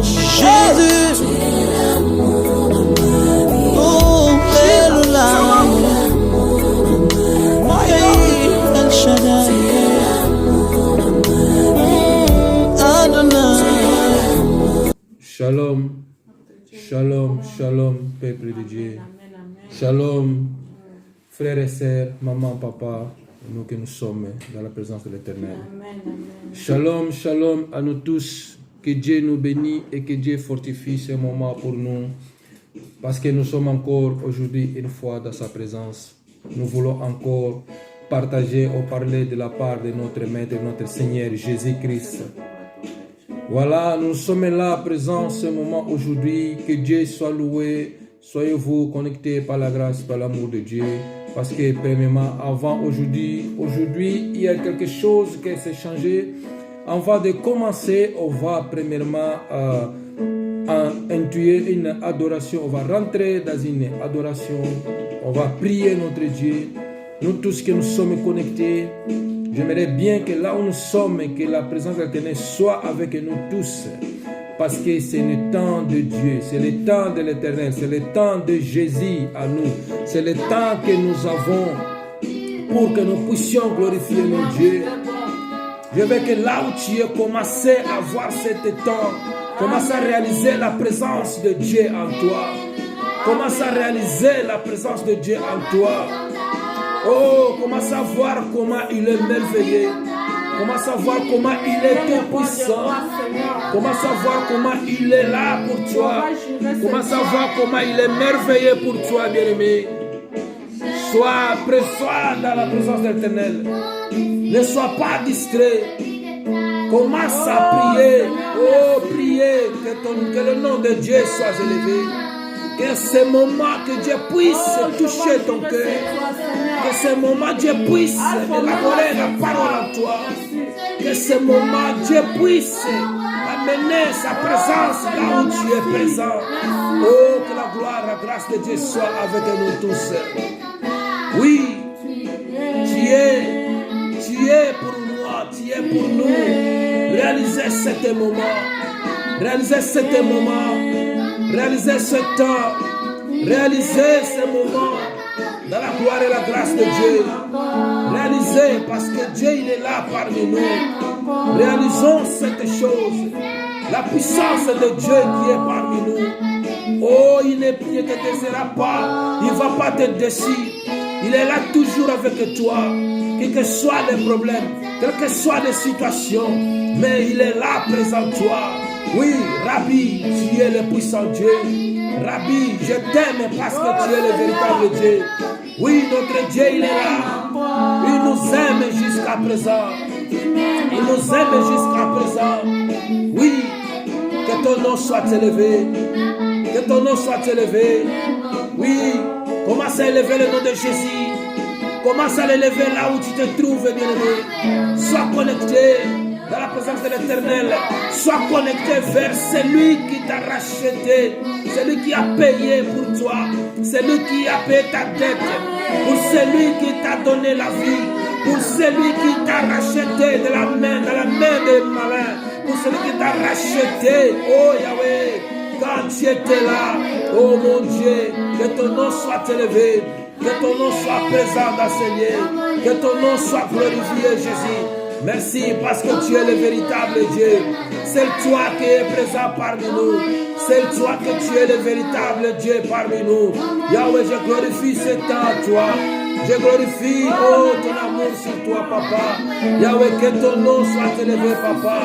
Jésus, oh, El Shaddai, Adonai. Shalom, shalom, shalom, peuple de Dieu. Shalom, frères et sœurs, maman, papa, nous que nous sommes dans la présence de l'Éternel. Shalom, shalom à nous tous. Que Dieu nous bénisse et que Dieu fortifie ce moment pour nous. Parce que nous sommes encore aujourd'hui une fois dans sa présence. Nous voulons encore partager ou parler de la part de notre Maître, notre Seigneur Jésus-Christ. Voilà, nous sommes là présents ce moment aujourd'hui. Que Dieu soit loué. Soyez-vous connectés par la grâce, par l'amour de Dieu. Parce que premièrement, avant aujourd'hui, il y a quelque chose qui s'est changé. Avant de commencer, on va premièrement intuer une adoration. On va rentrer dans une adoration. On va prier notre Dieu. Nous tous que nous sommes connectés, j'aimerais bien que là où nous sommes, que la présence de l'Éternel soit avec nous tous. Parce que c'est le temps de Dieu, c'est le temps de l'Éternel, c'est le temps de Jésus à nous. C'est le temps que nous avons pour que nous puissions glorifier notre Dieu. Je veux que là où tu es, commencer à voir cet temps, commence à réaliser la présence de Dieu en toi. Commence à réaliser la présence de Dieu en toi. Oh, commence à voir comment il est merveilleux. Commence à voir comment il est tout puissant. Commence à voir comment il est là pour toi. Commence à voir comment il est merveilleux pour toi, bien-aimé. Sois dans la présence de l'Éternel. Ne sois pas distrait. Commence à prier. Oh, priez que le nom de Dieu soit élevé. Que ce moment, que Dieu puisse toucher ton cœur. Que ce moment, Dieu puisse élaborer la parole en toi. Que ce moment, Dieu puisse amener sa présence là où tu es présent. Oh, que la gloire, la grâce de Dieu soit avec nous tous. Oui, tu es pour moi, tu es pour nous. Réalisez ce moment. Réalisez ce moment. Réalisez ce temps. Réalisez ce moment dans la gloire et la grâce de Dieu. Réalisez parce que Dieu il est là parmi nous. Réalisons cette chose. La puissance de Dieu qui est parmi nous. Oh, il ne te désiera pas. Il ne va pas te décider. Il est là toujours avec toi. Quels que soient les problèmes, quelles que soient les situations, mais il est là présent toi. Oui, Rabbi, tu es le puissant Dieu. Rabbi, je t'aime parce que tu es le véritable Dieu. Oui, notre Dieu, il est là. Il nous aime jusqu'à présent. Il nous aime jusqu'à présent. Oui, que ton nom soit élevé. Que ton nom soit élevé. Oui, commence à élever le nom de Jésus. Commence à l'élever là où tu te trouves, bien-aimé. Sois connecté dans la présence de l'Éternel. Sois connecté vers celui qui t'a racheté, celui qui a payé pour toi, celui qui a payé ta dette, pour celui qui t'a donné la vie, pour celui qui t'a racheté de la main, dans la main des malins, pour celui qui t'a racheté. Oh Yahweh, quand tu étais là, oh mon Dieu, que ton nom soit élevé. Que ton nom soit présent dans ce lieu. Que ton nom soit glorifié, Jésus. Merci parce que tu es le véritable Dieu. C'est toi qui es présent parmi nous. C'est toi que tu es le véritable Dieu parmi nous. Yahweh, je glorifie ce temps à toi. Je glorifie, oh, ton amour sur toi, papa. Yahweh, que ton nom soit élevé, papa.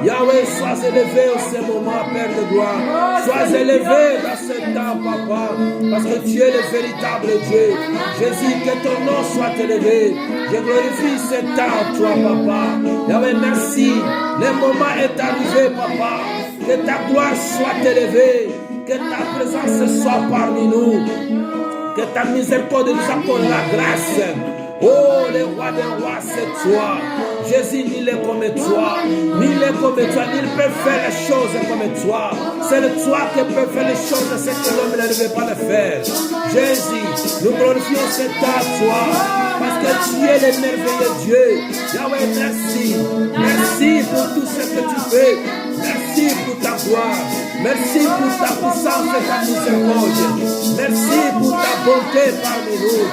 Yahweh, sois élevé en ce moment, Père de gloire. Sois élevé dans ce temps, papa. Parce que tu es le véritable Dieu. Jésus, que ton nom soit élevé. Je glorifie ce temps, toi, papa. Yahweh, merci. Le moment est arrivé, papa. Que ta gloire soit élevée. Que ta présence soit parmi nous. Que ta miséricorde nous accorde la grâce. Oh, le roi des rois, c'est toi. Jésus, ni est comme toi, ni est comme toi, ni il peut faire les choses comme toi. C'est toi qui peut faire les choses, c'est que l'homme ne veut pas le faire. Jésus, nous glorifions cet à toi, parce que tu es le merveilleux Dieu. Yahweh, merci. Merci pour tout ce que tu fais. paix. Merci pour ta gloire. Merci pour ta puissance et ta miséricorde. Merci pour ta bonté parmi nous.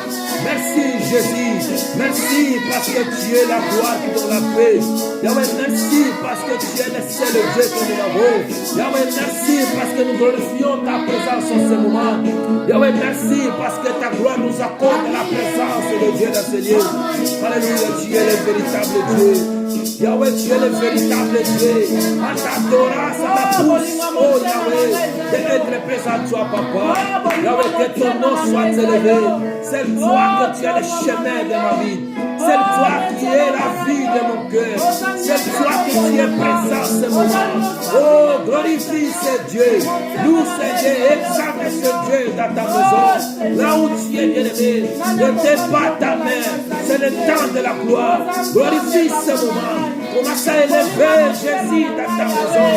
Merci Jésus. Merci parce que tu es la gloire qui donne la paix. Yahweh, merci parce que tu es le seul Dieu que nous avons. Yahweh, merci parce que nous glorifions ta présence en ce moment. Yahweh, merci parce que ta gloire nous accorde la présence de Dieu dans ce lieu. Alléluia, tu es le véritable Dieu. Yahweh, tu es le véritable Dieu. En t'adorant, ça me pousse, oh Yahweh, d'être présent à toi, papa. Yahweh, que ton nom soit élevé. C'est toi que tu es le chemin de ma vie. C'est toi qui es la vie de mon cœur. C'est toi qui es présent en ce moment. Oh, glorifie ce Dieu. Loue ce Dieu, exalte ce Dieu dans ta maison. Là où tu es bien-aimé, ne débat ta main. C'est le temps de la gloire. Glorifie ce moment. Commence à élever Jésus dans ta maison.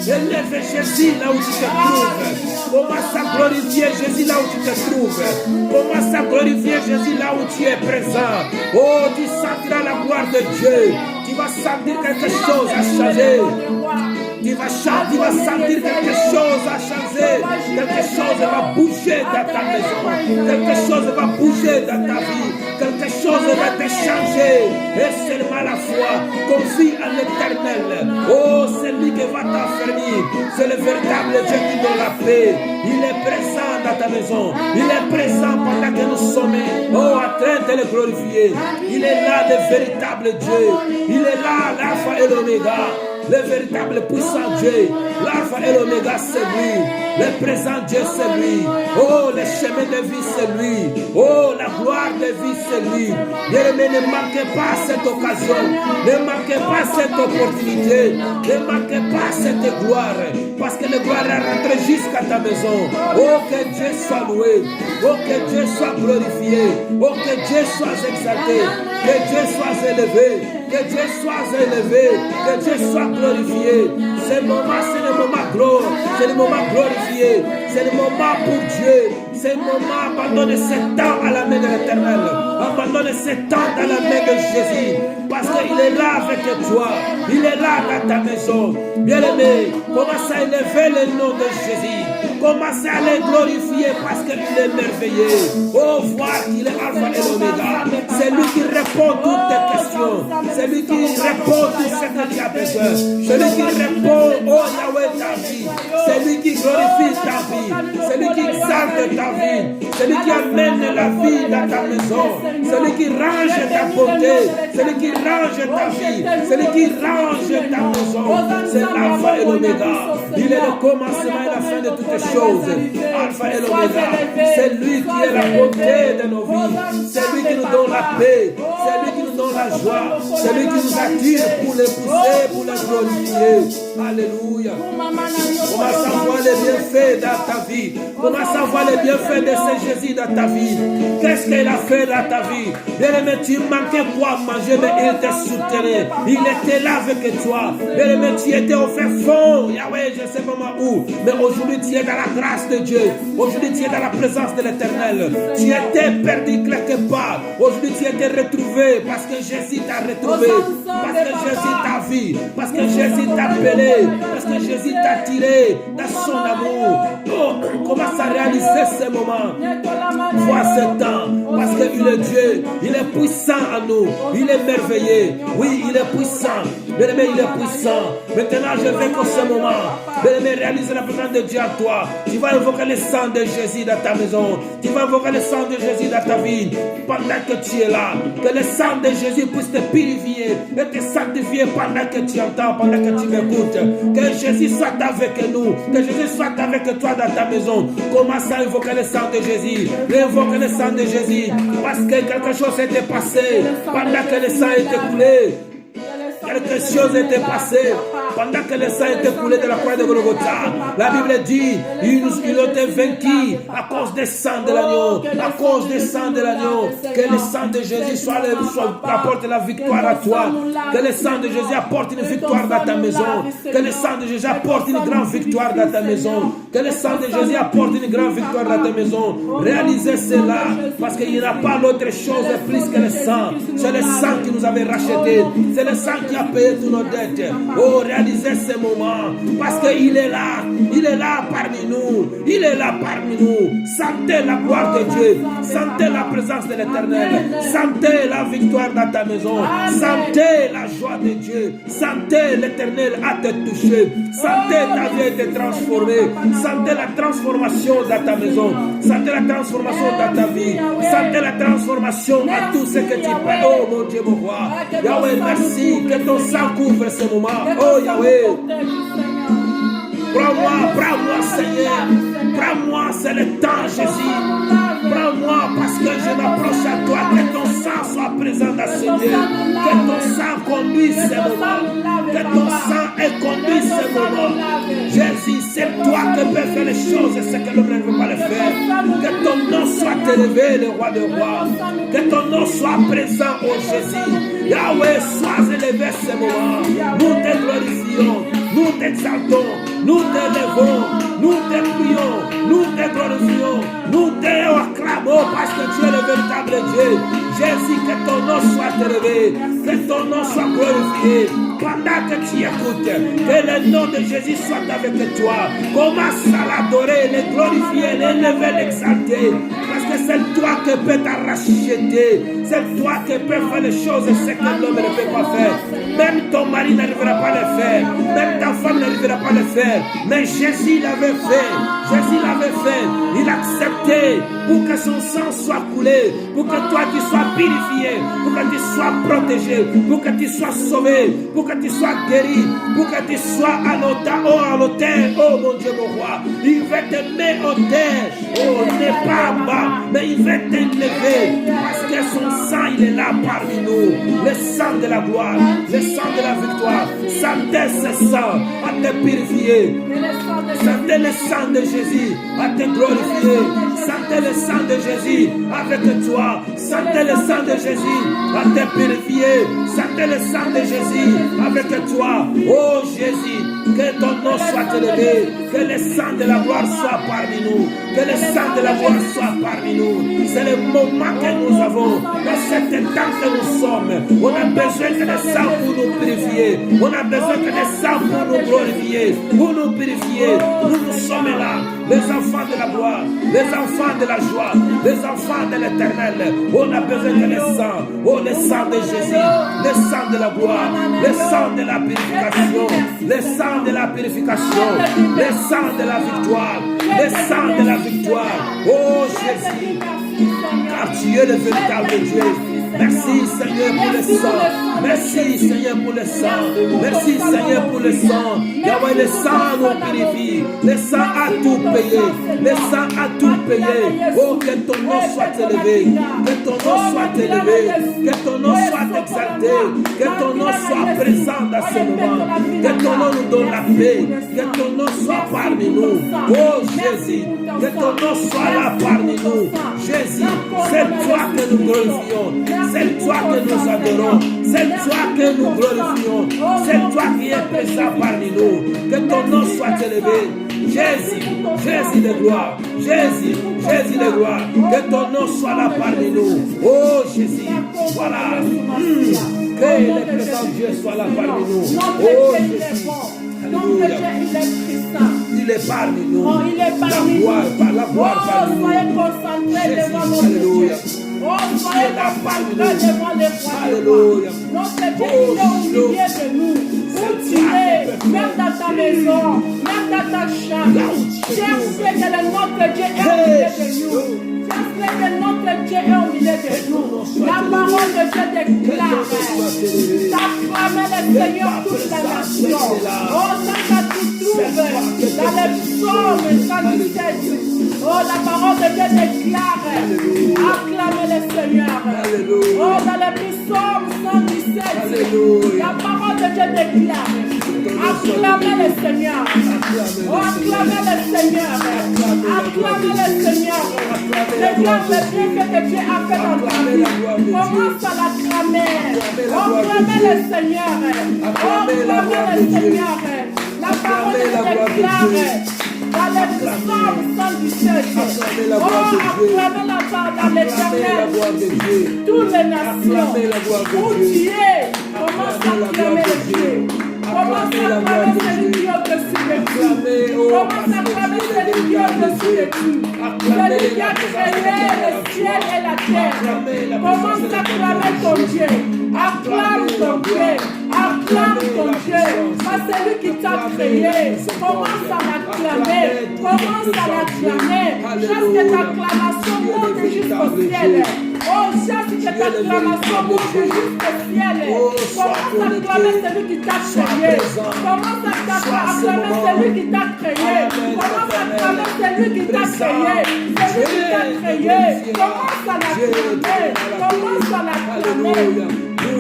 Élève Jésus là où tu te trouves. Commence à glorifier Jésus là où tu te trouves. Commence à glorifier Jésus là où tu es présent. Oh, tu sentiras la gloire de Dieu. Tu vas sentir quelque chose a changé. Tu vas sentir quelque chose a changé. Quelque chose va bouger dans ta maison. Quelque chose va bouger dans ta vie. Quelque chose va te changer. Et seulement la foi, confie en l'Éternel. Oh, c'est lui qui va t'affermir. C'est le véritable Dieu qui donne la paix. Il est présent dans ta maison. Il est présent pendant que nous sommes en train de le glorifier. Il est là, le véritable Dieu. Il est là, l'alpha et l'oméga. Le véritable puissant Dieu, l'alpha et l'oméga, c'est lui. Le présent Dieu, c'est lui. Oh, le chemin de vie, c'est lui. Oh, la gloire de vie, c'est lui. Bien-aimé, ne manquez pas cette occasion. Ne manquez pas cette opportunité. Ne manquez pas cette gloire. Parce que la gloire rentre jusqu'à ta maison. Oh, que Dieu soit loué. Oh, que Dieu soit glorifié. Oh, que Dieu soit exalté. Que Dieu soit élevé. Que Dieu soit élevé. Que Dieu soit glorifié. C'est le moment gloire. C'est le moment glorifié. C'est le moment pour Dieu. C'est le moment abandonner ce temps à la main de l'Éternel. Abandonner ce temps dans la main de Jésus. Parce qu'il est là avec toi. Il est là dans ta maison. Bien-aimé, commence à élever le nom de Jésus. Commencez à le glorifier parce qu'il est merveilleux. Oh, voir qu'il est alpha et l'oméga. C'est lui qui répond à toutes tes questions. C'est lui qui répond à tout ce que tu as besoin. C'est lui qui répond, oh Yahweh, ta vie. C'est lui qui glorifie ta vie. C'est lui qui exalte ta vie. C'est lui qui amène la vie dans ta maison. C'est lui qui range ta beauté. C'est lui qui range ta vie. C'est lui qui range ta maison. C'est l'alpha et l'oméga. Il est le commencement et la fin de toutes les choses. Alpha et l'oméga. C'est lui qui est la beauté de nos vies. C'est lui qui nous donne la paix. C'est lui qui nous donne la joie. C'est lui qui nous attire pour les pousser, pour les glorifier. Alléluia. Commence à voir les bienfaits dans ta vie. Commence à voir les bienfaits de ce Jésus dans ta vie. Qu'est-ce qu'il a fait dans ta vie? Bien-aimé, tu manquais quoi manger, mais il te soutenait. Il était là avec toi. Bien-aimé, tu étais au fait fond. Yahweh, je ne sais pas moi où. Mais aujourd'hui, tu es dans la grâce de Dieu. Aujourd'hui, tu es dans la présence de l'Éternel. Tu étais perdu quelque part. Aujourd'hui, tu étais retrouvé parce que Jésus t'a retrouvé. Parce que Jésus t'a vu. Parce que Jésus t'a appelé. Parce que Jésus t'a tiré dans son amour. Oh, commence à réaliser ce moment. Vois ce temps. Parce qu'il est Dieu. Il est puissant en nous. Il est merveilleux. Oui, il est puissant. Bien-aimé, il est puissant. Maintenant, je veux qu'en ce moment, bien-aimé, réaliser la présence de Dieu à toi. Tu vas invoquer le sang de Jésus dans ta maison. Tu vas invoquer le sang de Jésus dans ta vie. Pendant que tu es là, que le sang de Jésus puisse te purifier et te sanctifier pendant que tu entends, pendant que tu m'écoutes. Que Jésus soit avec nous. Que Jésus soit avec toi dans ta maison. Commence à invoquer le sang de Jésus. Invoquer le sang de Jésus. Parce que quelque chose s'était passé pendant que le sang était coulé. Quelque chose était passé pendant que le sang était coulé de la croix de Golgotha. La Bible dit, ils ont été vaincus à cause du sang de l'agneau. À cause du sang de l'agneau. Que le sang de Jésus apporte la victoire à toi. Que le sang de Jésus apporte une victoire dans ta maison. Que le sang de Jésus apporte une grande victoire dans ta maison. Que le sang de Jésus apporte une grande victoire dans ta maison. Réalisez cela. Parce qu'il n'y a pas l'autre chose plus que le sang. C'est le sang qui nous avait rachetés. C'est le sang qui a payé toutes nos dettes. Oh, réalisez ce moment parce qu'il est là. Il est là parmi nous. Il est là parmi nous. Sentez la gloire de Dieu. Sentez la présence de l'Éternel. Sentez la victoire dans ta maison. Sentez la joie de Dieu. Sentez l'Éternel à te toucher. Sentez ta vie être transformée. Sentez la transformation dans ta maison. Sentez la transformation dans ta vie. Sentez la transformation à tout ce que tu fais. Oh mon Dieu, mon roi. Yahweh, merci que ton sang couvre ce moment. Oh Yahweh. Prends-moi, Seigneur. Prends-moi, c'est le temps, Jésus. Prends-moi parce que je m'approche à toi. Que ton sang soit présent dans ce lieu. Que ton sang conduise ce moment. Que ton sang ait conduit ce moment. Jésus, c'est toi qui peux faire les choses et ce que l'homme ne veut pas le faire. Que ton nom soit élevé, le roi de rois. Que ton nom soit présent, oh Jésus. Yahweh, sois élevé ce moment. Nous te glorifions. Nous t'exaltons, nous t'élevons, nous te prions, nous te glorifions, nous te acclamons parce que tu es le véritable Dieu. Jésus, que ton nom soit élevé, que ton nom soit glorifié. Pendant que tu écoutes, que le nom de Jésus soit avec toi. Commence à l'adorer, le glorifier, l'élever, l'exalter. Parce que c'est toi qui peux t'arracher. C'est toi qui peux faire les choses et ce que l'homme ne peut pas faire. Même ton mari n'arrivera pas à le faire. Même ta femme n'arrivera pas à le faire. Mais Jésus l'avait fait. Jésus l'avait fait. Il a accepté pour que son sang soit coulé. Pour que toi tu sois purifié. Pour que tu sois protégé. Pour que tu sois sauvé. Pour que tu sois guéri. Pour que tu sois à l'autel. Oh mon Dieu, mon roi. Il veut te mettre au terre. Oh, n'est pas en bas. Mais il veut t'élever. Parce que son sang, il est là parmi nous. Le sang de la gloire. Le sang de la victoire. Sentez ce sang à te purifier. Sentez le sang de Jésus à te glorifier. Sentez le sang de Jésus avec toi. Sentez le sang de Jésus à te purifier. Sentez le sang de Jésus avec toi. Oh Jésus, que ton nom soit élevé. Que le sang de la gloire soit parmi nous. Que le sang de la gloire soit parmi nous. C'est le moment que nous avons. Dans cet temps que nous sommes. On a besoin que le sang pour nous purifier. On a besoin que le sang pour nous glorifier. Pour nous purifier. Nous sommes là. Les enfants de la gloire. Les enfants de la joie. Les enfants de l'éternel. On a besoin que le sang. Oh, le sang de Jésus. Le sang de la gloire. Le sang de la purification. Le sang de la purification. Le sang de la victoire. Le sang de la victoire. Oh Jésus. Car tu es le véritable Dieu. Merci Seigneur pour le sang. Merci Seigneur pour le sang. Merci Seigneur pour le sang. Yahweh, le sang nous purifie. Le sang a tout payé. Le sang a tout payé. Oh, que ton nom soit élevé. Que ton nom soit élevé. Que ton nom soit exalté. Que ton nom soit présent dans ce moment. Que ton nom nous donne la paix. Que ton nom soit parmi nous. Oh Jésus. Que ton nom soit là parmi nous. Jésus, c'est toi que nous glorifions. C'est toi que nous adorons. C'est toi que nous glorifions. C'est toi qui es présent parmi nous. Que ton nom soit élevé. Jésus, Jésus de gloire. Jésus, Jésus de gloire. Que ton nom soit là parmi nous. Oh Jésus, voilà. Que le présent Dieu soit là parmi nous. Oh Jésus. Alléluia. Il est parmi nous. Oh, il est parmi nous. La gloire parmi nous. Soyez concentrés devant notre Alléluia. Dieu. Oh, soyez concentrés devant les rois. Alléluia. Notre Dieu, il est au milieu de nous. Où tu es, même dans ta maison, même dans ta chambre. Cherchez que le notre Dieu est au milieu de nous. Cherchez que notre Dieu est au milieu de nous. La parole de Dieu déclare. Acclamez le Seigneur toute la nation. Oh, ça tu trouves dans les psaumes 117. Oh, la parole de Dieu déclare. Acclamez le Seigneur. Oh, dans les psaumes 117. La parole de Dieu déclare. Acclamez le Seigneur. Oh, acclamez le Seigneur. Acclamez le Seigneur. Déclare le bien que Dieu a fait dans ta vie. Commence à l'acclamer. Oh, acclamez le Seigneur. Oh, acclamez le Seigneur. La parole de Dieu déclare. Dans les psaumes 117. Oh, acclamez la part dans l'éternel. Toutes les nations. Où tu es, commence à acclamer le Dieu. Commence à acclamer celui qui est au-dessus de tout. Commence à acclamer celui qui est au-dessus de tout. Celui qui a créé le ciel et la terre. Commence à acclamer ton Dieu. Acclame ton Dieu. Acclame ton Dieu. Parce que c'est lui qui t'a créé. Commence à l'acclamer. Commence à l'acclamer. Chasse que ta acclamation monte jusqu'au ciel. Oh, chasse que ta acclamation monte jusqu'au ciel. Commence à acclamer celui qui t'a créé. Commence à acclamer celui qui t'a créé. Commence à acclamer celui qui t'a créé. Celui qui t'a créé. Commence à l'acclamer. Commence à l'acclamer.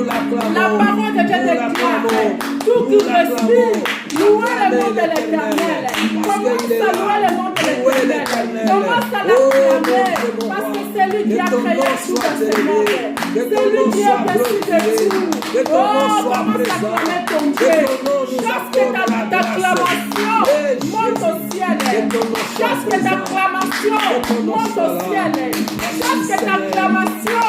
La parole de Dieu déclare tout qui respire, louez le nom de l'Éternel. Commence à louer le nom de l'Éternel. Commence à l'acclamer parce que c'est lui qui a créé tout ce monde. C'est lui qui est au-dessus de tout. Oh, commence à acclamer ton Dieu. Chasse que ta acclamation monte au ciel. Chasse que ta acclamation monte au ciel. Chasse que ta acclamation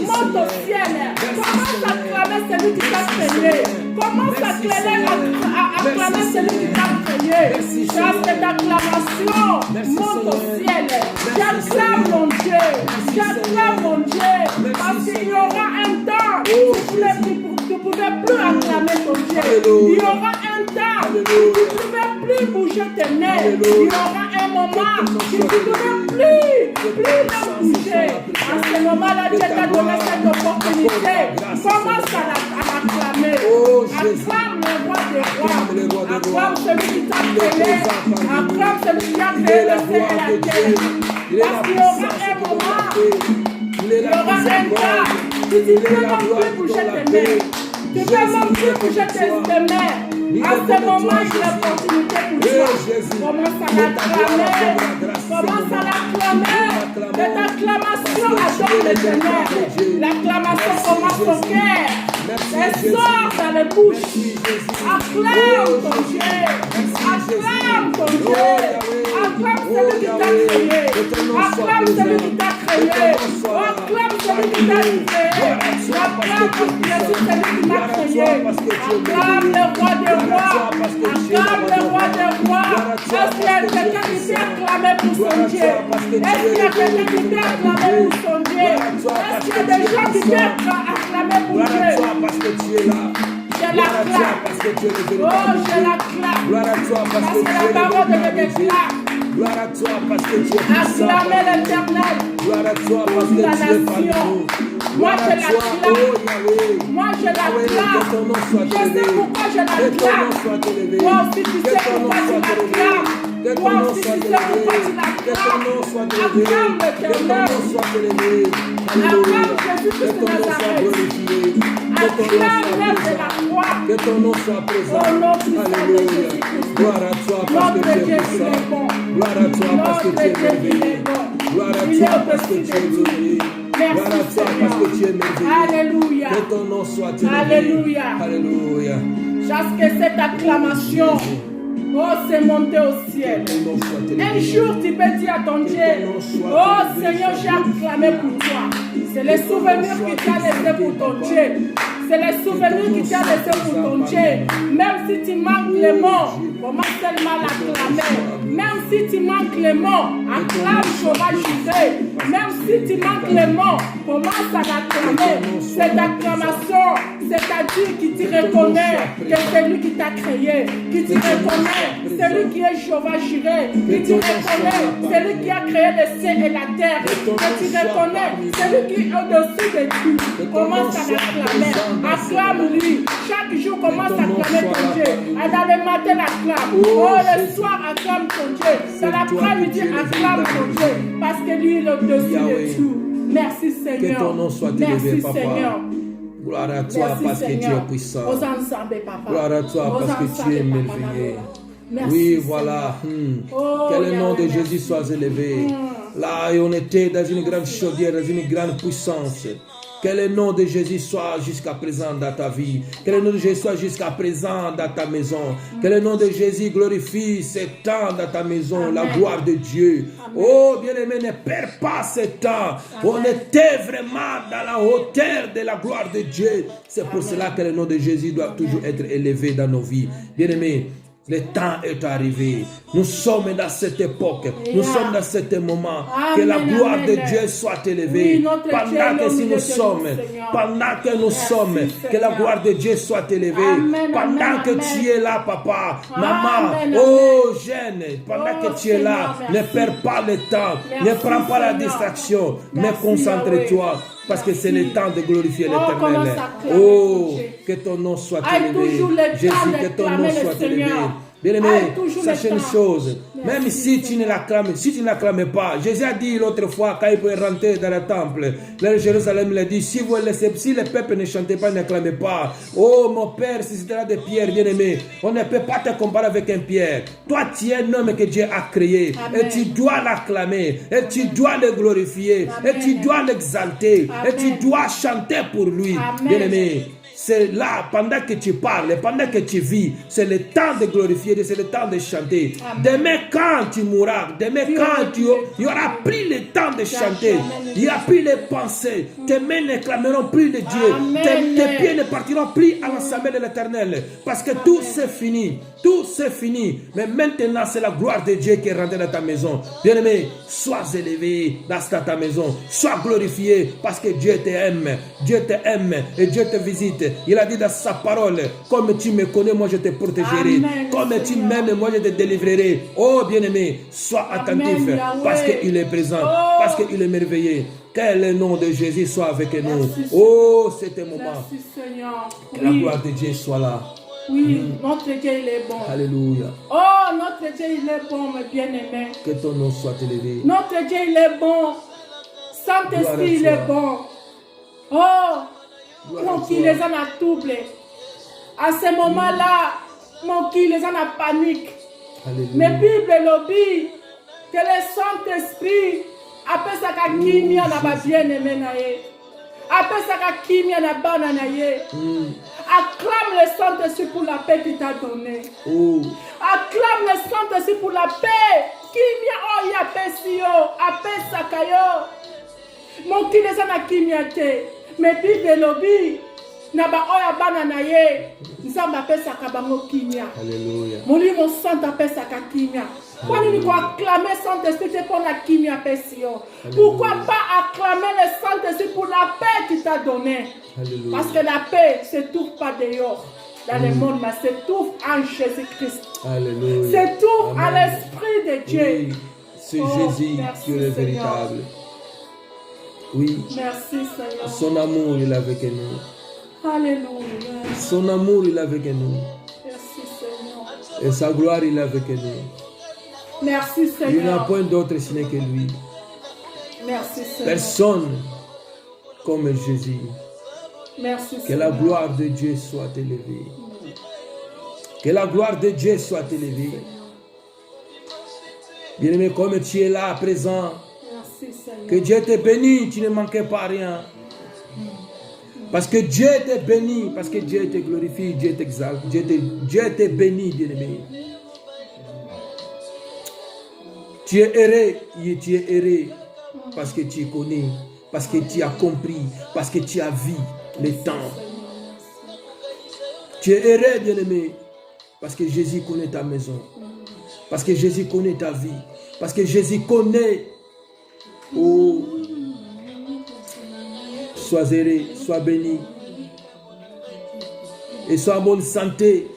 monte au ciel. Commence à acclamer celui qui t'a créé. Commence à acclamer celui qui t'a créé. Chasse que ta acclamation monte au ciel. J'acclame mon Dieu. J'acclame mon Dieu. Parce qu'il y aura un temps où tu ne pouvais plus acclamer ton Dieu. Il y aura un temps où tu ne pouvais plus bouger tes nez. Il y aura un moment où tu ne pouvais plus bouger. À ce moment-là, Dieu t'a donné cette opportunité. Commence à l'acclamer. Acclame le roi des rois. Acclame celui qui t'a créé. Acclame celui qui a créé le ciel et la terre. Parce qu'il y aura un moment. Il y aura un temps où tu ne peux même plus bouger tes mains. Tu ne peux même plus bouger tes mains. À ce moment, il y a l'opportunité pour toi. Commence à l'acclamer. Commence à l'acclamer. Cette acclamation adore l'Éternel. L'acclamation commence au cœur. Elle sort dans les bouches. Acclame ton Dieu. Acclame ton Dieu. Acclame celui qui t'a créé. Acclame celui qui t'a créé. Acclame celui qui t'a créé. Acclame celui qui m'a créé. Acclame le roi des rois. Acclame le roi des rois. Est-ce qu'il y a quelqu'un qui s'est acclamé pour son Dieu? Est-ce qu'il y a quelqu'un qui s'est acclamé pour son Dieu? Est-ce qu'il y a des gens qui s'est acclamé pour Dieu? Parce que tu es là. Je l'acclame. Parce que tu es le véritable. Oh, je l'acclame. Gloire à toi parce que tu Parce que la parole de Dieu déclare. Gloire à toi parce que tu es puissant. Acclamez l'Éternel. Gloire à toi parce que tu es parmi nous. Moi, Gloire je à toi, oh l'acclame. Yahweh. Moi, je Yahweh, que ton nom soit l'acclame. Je sais élevé. pourquoi je Que ton nom l'acclame. soit élevé. Toi aussi, tu Que sais ton nom pourquoi tu soit élevé. l'acclames. Que ton Toi nom aussi, soit tu sais pourquoi élevé. tu Que ton l'acclames. nom soit élevé. Acclame Que ton l'Éternel. nom soit élevé. Alléluia. Acclame Jésus Que de ton nom soit Nazareth. glorifié. Que ton nom Acclame soit l'œuvre de présent. la croix. Que ton nom soit présent. Au nom puissant de Alléluia. Jésus-Christ. Gloire à toi parce que Notre tu es Dieu, il puissant. est bon. Gloire à toi parce que Notre tu es Dieu, il merveilleux. est bon. Gloire à Il est toi parce que au-dessus tu es de tout. glorieux. Merci, Gloire à toi parce que tu es merveilleux. Alléluia. Que ton nom soit élevé. Alléluia. Alléluia. Chaque que cette acclamation, oh, c'est monté au ciel. Que ton nom soit Un élevé. jour, tu peux dire à ton Dieu, oh Seigneur, j'ai acclamé pour toi. C'est les souvenirs qui t'a laissé pour ton Dieu. C'est les souvenirs qui t'a laissé pour ton Dieu. Même si tu manques les mots, commence seulement à l'acclamer. Même si tu manques les mots, acclame Jéhovah Jireh. Même si tu manques les mots, commence à l'acclamer. Cette acclamation, c'est-à-dire qui te reconnaît que c'est lui qui t'a créé, qui te reconnaît, celui qui est Jéhovah Jireh, qui te reconnaît, celui qui a créé le ciel et la terre, que tu reconnais, celui qui est au-dessus de tout. Commence à l'acclamer. Acclame-lui. Chaque jour, commence à acclamer ton Dieu. Et dans le matin, acclame. Oh, le soir, acclame ton Dieu. Dans l'après-midi, acclame ton Dieu. Parce que lui, il est au-dessus de tout. Merci Seigneur. Que ton nom soit élevé, Merci papa. Seigneur. Gloire à toi Merci parce que tu es Seigneur. puissant. Aux ensemble, papa. Gloire à toi Aux parce que tu ensemble, es papa, merveilleux. Merci, Oui, Seigneur. voilà. Oh, Que le nom de Yahweh, Jésus soit élevé. Là, et on était dans une grande chaudière, dans une grande puissance. Que le nom de Jésus soit jusqu'à présent dans ta vie. Que le nom de Jésus soit jusqu'à présent dans ta maison. Que le nom de Jésus glorifie ce temps dans ta maison. Amen. La gloire de Dieu. Amen. Oh, bien-aimé, ne perds pas ce temps. On était vraiment dans la hauteur de la gloire de Dieu. C'est pour cela que le nom de Jésus doit toujours être élevé dans nos vies. Bien-aimé, le temps est arrivé. Nous sommes dans cette époque. Nous sommes dans ce moment. Amen, Que la gloire amen. de Dieu soit élevée. Oui, notre Dieu, Pendant que l'homme si de nous Dieu, sommes, Seigneur. pendant que nous Merci, sommes, que la Seigneur. gloire de Dieu soit élevée. Amen, Pendant amen, que amen. tu es là, papa, maman, Amen, oh jeune, pendant Oh, que tu es là, Seigneur, ne merci. perds pas le temps, Merci, ne prends pas la Seigneur. distraction, mais Merci, concentre-toi. Yahweh. Parce que c'est Merci. le temps de glorifier Oh, l'Éternel. commence à clamer, Oh, Dieu. que ton nom soit Aille élevé. toujours le temps Jésus, de que ton nom clamer le soit élevé. Seigneur. Bien-aimé, Aille toujours sachez le une temps. chose. Merci, Même si tu ne l'acclames, si tu ne l'acclames pas, Jésus a dit l'autre fois quand il pouvait rentrer dans le temple, là Jérusalem il a dit, si vous laissez, si le peuple ne chantait pas, n'acclamait pas, oh mon Père, si c'était là de Pierre, bien-aimé, on ne peut pas te comparer avec un Pierre. Toi, tu es un homme que Dieu a créé, Amen. et tu dois l'acclamer, et tu dois le glorifier, Amen. et tu dois l'exalter, et Amen. tu dois chanter pour lui, Amen. bien-aimé. C'est là, pendant que tu parles, pendant que tu vis, c'est le temps de glorifier, c'est le temps de chanter. Amen. Demain, quand tu mourras, demain, Tu quand auras tu auras pris le temps de chanter, Amen. il n'y a plus les pensées, tes mains ne clameront plus de Dieu, Amen. tes pieds ne partiront plus à l'assemblée de l'Éternel, parce que tout c'est fini, tout c'est fini. Mais maintenant, c'est la gloire de Dieu qui est rentrée dans ta maison. Bien-aimé, sois élevé dans ta maison, sois glorifié, parce que Dieu t'aime et Dieu te visite. Il a dit dans sa parole, comme tu me connais, moi je te protégerai. Amen, Comme tu Seigneur. m'aimes, moi je te délivrerai. Oh bien-aimé, sois attentif, Yahweh. parce qu'il est présent, Oh. parce qu'il est merveilleux. Que le nom de Jésus soit avec nous. Merci, Oh, c'est un moment. Merci Seigneur. Que la Oui, gloire de Dieu soit là. oui, notre Dieu il est bon. Alléluia. Oh, notre Dieu il est bon, mes bien-aimés. Que ton nom soit élevé. Notre Dieu il est bon. Saint-Esprit il est bon. Oh, Gloire mon à qui toi. les en a doublé. À ce moment-là, mon qui les en a panique. Mais Alléluia. Bible lobby que le Saint-Esprit après ça ka kimi na ba bien-aimé na ye. Après ça ka kimi na bana na ye. Acclame le Saint-Esprit pour la paix qu'il t'a donnée. Oh, Acclame le Saint-Esprit pour la paix. Kimia oh ya pesio, ape sakayo. Mon qui les en a kimia te. Mais Bible lobby na ba oya bana na ye. Nzamba ape sakabango kimia. alléluia. Molimo Saint ape sakakimia. Pourquoi nous devons acclamer Saint-Esprit pour la kimia pesio? Pourquoi pas acclamer le Saint-Esprit pour la paix qu'il t'a donnée? Alléluia. Parce que la paix ne se trouve pas dehors dans le monde, mais se trouve en Jésus-Christ. Alléluia. Se trouve à Amen. l'Esprit de Dieu. Oui, c'est Oh, Jésus merci, qui est le Seigneur. véritable. Oui, Merci Seigneur. son amour il est avec nous. Alléluia. Son amour il est avec nous. Merci Seigneur. Et sa gloire il est avec nous. Merci Il n'y a Seigneur. point d'autre ce n'est que lui. Merci Seigneur. Personne comme Jésus. Merci Que la Seigneur. gloire de Dieu soit élevée. Que la gloire de Dieu soit élevée. Bien-aimé, comme tu es là à présent, Merci Seigneur. que Dieu te bénisse, tu ne manques pas rien. Parce que Dieu te bénit, parce que Dieu te glorifie, Dieu t'exalte, Dieu te bénit, bien-aimé. Tu es erré parce que tu connais, parce que tu as compris, parce que tu as vu le temps. Tu es erré, bien-aimé, parce que Jésus connaît ta maison, parce que Jésus connaît ta vie, parce que Jésus connaît. Oh, sois heureux, sois béni et sois en bonne santé.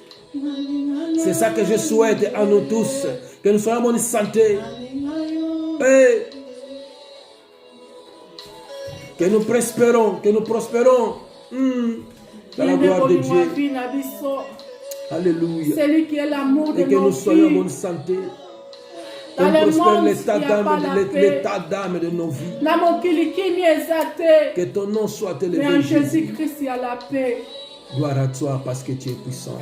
C'est ça que je souhaite à nous tous, que nous soyons en bonne santé. Et que nous prospérons, dans la gloire de Dieu. Alléluia. Celui qui est l'amour de Et que nos nous soyons en vies. bonne santé. Que Dans nous le prospère monde, l'état il n'y a pas la paix. l'état d'âme de nos vies. Na mokili kimi ezate. Que ton nom soit Mais élevé. en Jésus. Jésus-Christ, il y a la paix. Gloire à toi parce que tu es puissant.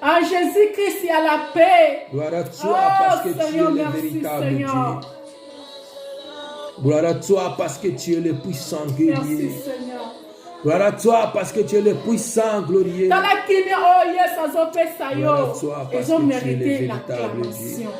En Jésus-Christ, il y a la paix. Gloire à toi Oh, parce que tu es Seigneur, le merci, véritable Seigneur. Dieu. Gloire à toi parce que tu es le puissant Merci, guerrier. Seigneur. Gloire à toi parce que tu es le puissant, glorieux. Dans la kimia, oh yes, azopesa Gloire à yo. toi parce Ils ont que tu es le mérité véritable l'acclamation.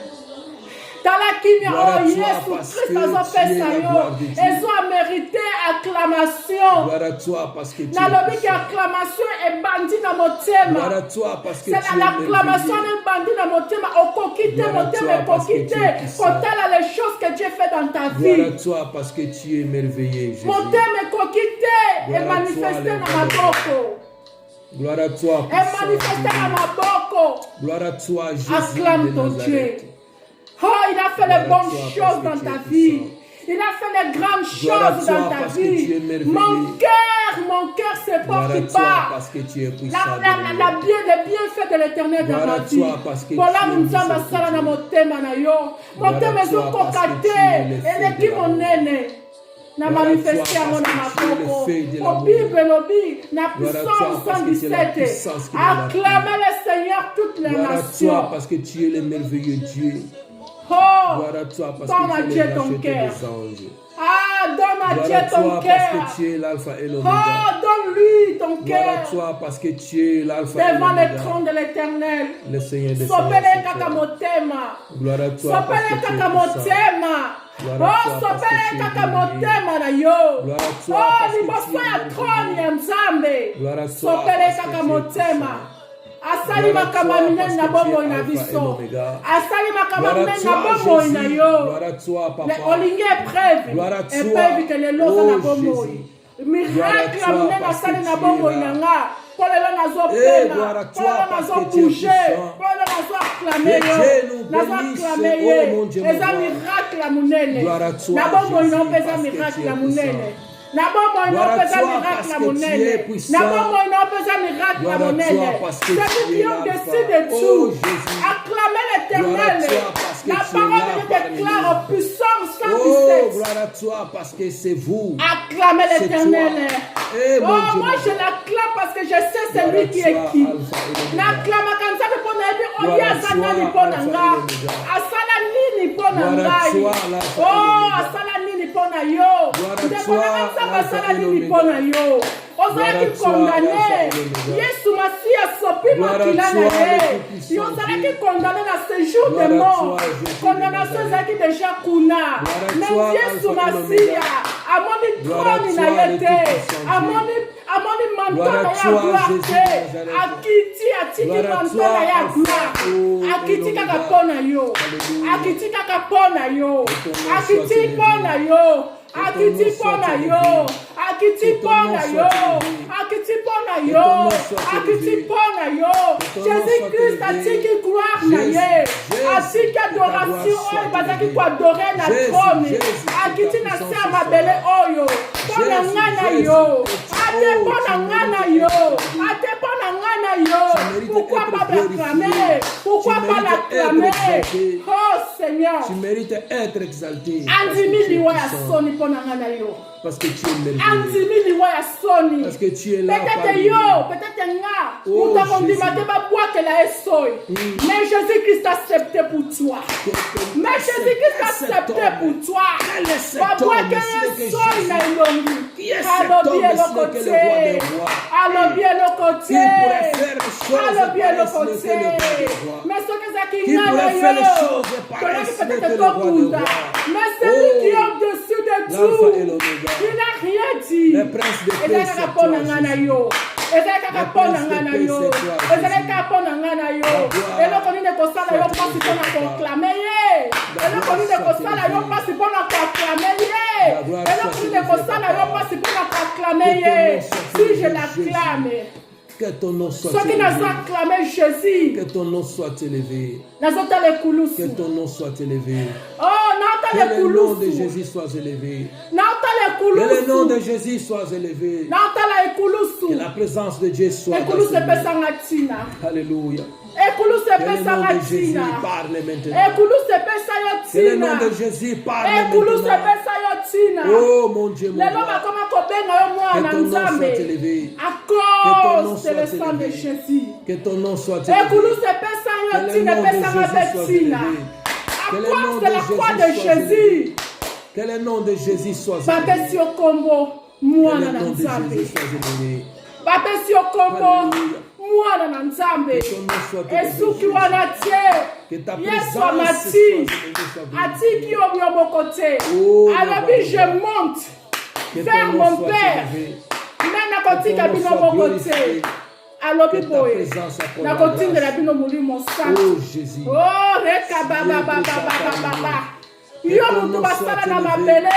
Dans la kimia, Gloire à oh toi yes, parce Christ que tu es azopesa la yo. gloire de Dieu. Ils ont mérité acclamation. Gloire à toi parce que tu es Nalobi ki puissant. acclamation est bandit na Gloire motema. à toi parce que tu C'est es l'acclamation merveilleux. est bandit na motema. Okokite Gloire à motema toi parce que ekokite. tu es puissant. Kotala les choses que Dieu fait dans ta Gloire à vie. toi parce que tu es merveilleux, Jésus. Motema ekokite Gloire est à manifesté toi, na le maboko. Gloire à toi, Est manifesté puissant na Dieu. maboko. Gloire à toi, Jésus Acclame de ton Dieu. Nazareth. Oh, il a fait Gloire les à bonnes toi, choses parce que dans tu ta es vie. puissant. Il a fait les grandes Gloire à choses toi, dans ta parce que tu es vie. merveilleux. Mon cœur se Gloire à porte toi pas. parce que tu es puissant. Les bienfaits de l'éternel dans Gloire ma à vie. toi parce que Voilà, tu es nous sommes à miséricordieux. Sala na motema na yo. Motema Gloire à toi parce que ezokokate. tu es le feu Eleki de l'amour. monene. Na Gloire à manifesté toi yango na parce que tu es le maboko. feu de Au l'amour. Bible lobi na Gloire à toi puissance parce que tu es la 117. puissance qui nous l'a pris. Acclamez le Seigneur toutes les Gloire à toi nations. parce que tu es le merveilleux Dieu. Oh, Gloire à toi parce donne à que tu Dieu es le ton racheté cœur. des anges. Ah, donne à Gloire Dieu à ton toi cœur. parce que tu es l'alpha et l'oméga. Oh, donne-lui ton Gloire à cœur toi parce que tu es l'alpha et devant le l'oméga. trône de l'éternel. Le Seigneur des Sopele Seigneurs. kaka c'est toi. motema. Gloire à toi parce Sopele que tu es kaka puissant. motema. Gloire à Oh, toi parce que sopele tu es kaka béni. motema na yo. Gloire à toi Oh, parce que liboso tu es ya merveilleux. trône ya Nzambe. Gloire à toi Sopele parce que kaka tu es motema. puissant. Asali Gloire à makambo toi minene parce na que tu es bomoi na Alpha et biso. l'Oméga. Asali makambo Gloire à minene na toi, bomoi na Jésus. yo. Gloire à toi, Le Papa. olingi epreuve Gloire à toi. epreuve ke lelo oza Oh, na bomoi Jésus. miracle Gloire à ya toi, monene parce asali que na tu es bomoi là. na nga mpo lelo Eh, nazopema gloire à mpo toi, lelo parce que tu es nazobouge puissant. mpo lelo nazoaklame Que yo Dieu nous nazoaklame bénisse. ye Oh, mon Dieu, mon eza roi. miracle ya monene Gloire à toi, na bomoi Jésus, na mpe eza parce que miracle tu es ya monene puissant. na bomoi na Gloire mpe à eza toi, miracle parce ya que tu es monene puissant. na bomoi na mpe eza miracle ya Gloire à monene toi, parce que tu celui qui es est l'alpha. au-dessus de Oh, tout Jésus. acclamez Gloire à l'éternel toi, parce que la tu es parole là de Dieu parmi déclare nous. en puissance Oh, 117. gloire à toi parce que c'est vous. Acclamez C'est l'éternel. toi. Eh, mon Oh, Dieu, moi mon je Dieu. l'acclame parce que je sais c'est Gloire lui à qui toi, est qui. Alpha et l'Oméga. Nacclamaka nzambe mpo na yebi Gloire oyo à aza toi, nani mpo na Alpha nga et l'Oméga. asala nini mpo na Gloire à ngai toi, l'Alpha et oh l'Oméga. asala nini mpo na yo Gloire à ndeko toi, nanga nzambe l'Alpha asala et nini l'Oméga. mpo na yo ozalaki Gloire à toi, condamné l'Alpha et l'Oméga. yesu masi asopi Gloire à makila na toi, ye le Tout-Puissant yo ozalaki Dieu. condamné na séjour de Gloire à mort toi, Jésus de condamnation Nazareth. ezalaki déjà kuna Gloire à mais toi, yesu Alpha et masiya l'Oméga. amoni Gloire à trône toi, na ye le te Tout-Puissant Dieu. amoni manto Gloire à na ye toi, ya gloire Jésus de te Nazareth. akiti atiki Gloire à manto toi, na ye ya Alpha, gloire oh, akiti et kaka l'Oméga. mpo na yo Alléluia. akiti kaka mpo na yo Que ton nom akiti soit mpo na élevé. yo Que ton akiti nom mpo soit na élevé. yo akiti Que ton mpo nom na soit yo élevé. akiti mpo na Que yo ton nom soit akiti élevé. mpo na yo Que ton nom jésus soit christ élevé. atiki gloire na Jésus, ye Jésus, atiki que ta gloire adoration soit oyo bazalaki élevée. koadore na Jésus, trône Jésus, que akiti ta na se puissance ya mabele soit là. oyo mpo na Jésus, ngai na Jésus, yo que tu- ate oh, mpo na tu ngai na mérites yo d'être ate mpo na ngai na yo Tu mérites pourquoi d'être pas l'acclamer glorifié. pourquoi Tu pas mérites l'acclamer d'être exalté. oh seigneur Tu mérites d'être exalté. Parce que andimi tu es liwa ya puissant. soni mpo na ngai na yo Parce que tu es merveilleux. andimi liwa ya soni Parce que tu es là peut-être parmi yo nous. peut-être nga Oh, moto akondima Jésus. te babwakela ye soi mais jésus christ a accepté pour toi mais jésus christ a accepté pour toi Quel est cet homme, babwakela ce n'est ye que soi na Jésus? elongi Qui est cet alobi homme, eloko ce n'est que le roi des te rois? alobi eloko Qui pourrait faire te les choses alobi pareilles, eloko ce n'est que le roi des te rois? mais soki ezalaki Qui nga na pourrait faire les yo choses pareilles, toyaki ce n'est que peut-être le roi des tokunda rois? mais celui Oh, qui est au-dessus de l'Alpha tout et l'Oméga. il n'a rien dit Le prince de paix, ezali c'est kaka mpo na toi, ngai na Jésus. yo ezali kaka mpo na prince ngai de na paix, yo c'est toi, ezali Jésus. kaka mpo na ngai na yo La gloire eloko nini ekosala yo soit mpasi mpo na élevée, koklame ye eloko gloire nini soit ekosala yo élevée. mpasi mpo na koaklame ye La gloire eloko soit nini élevée, ekosala yo papa. mpasi mpo na koaklame Que ton ye nom soit si je élevé, l'acclame Que ton nom soit soki élevé. nazo acclame jésus Que ton nom soit élevé. nazotala Que ekulusu ton nom soit élevé. oh naotala Que le nom de ekulusu Jésus soit élevé. naotala Que le nom de ekulusu Jésus soit élevé. naotala Que ekulusu la présence de Dieu soit dans ekulusu ce lieu. epesanga ntina Alléluia. ekulusu Que le nom epesanga de Jésus ntina parle maintenant. ekulusu epesa yo Que le ntina nom de Jésus parle ekulusu maintenant. epesa yo ntina Oh mon Dieu, mon lelo Dieu. bakoma kobenga yo Que mwana ton nom soit nzambe élevé. à ton nom cause de soit le sang de élevé. jésus Que ton nom soit élevé. ekulusu epesa yo Que le ntina nom de epesanga Jésus mpe soit ntina élevé. à Que le cause nom de de la croix de Jésus soit jésus Que le nom de Jésus soit élevé. bapesi yo kombo mwana le na nom de nzambe Jésus soit élevé. bapesi yo kombo Alléluia. mwana na nzambe Que ton nom soit élevé, esuki Jésus. wana Que ta tie yesu présence soit amati élevée, soit bénie. atiki yo yo moko te Oh, alobi Baba, je monte Que vers ton nom mon soit père élevé. nde nakotika Que ton nom bino soit moko glorifié. te alobi Que ta boye présence accorde la nakotindela grâce. bino molimo santu Oh Jésus. oh reka babababababa yo mutu basala na mabele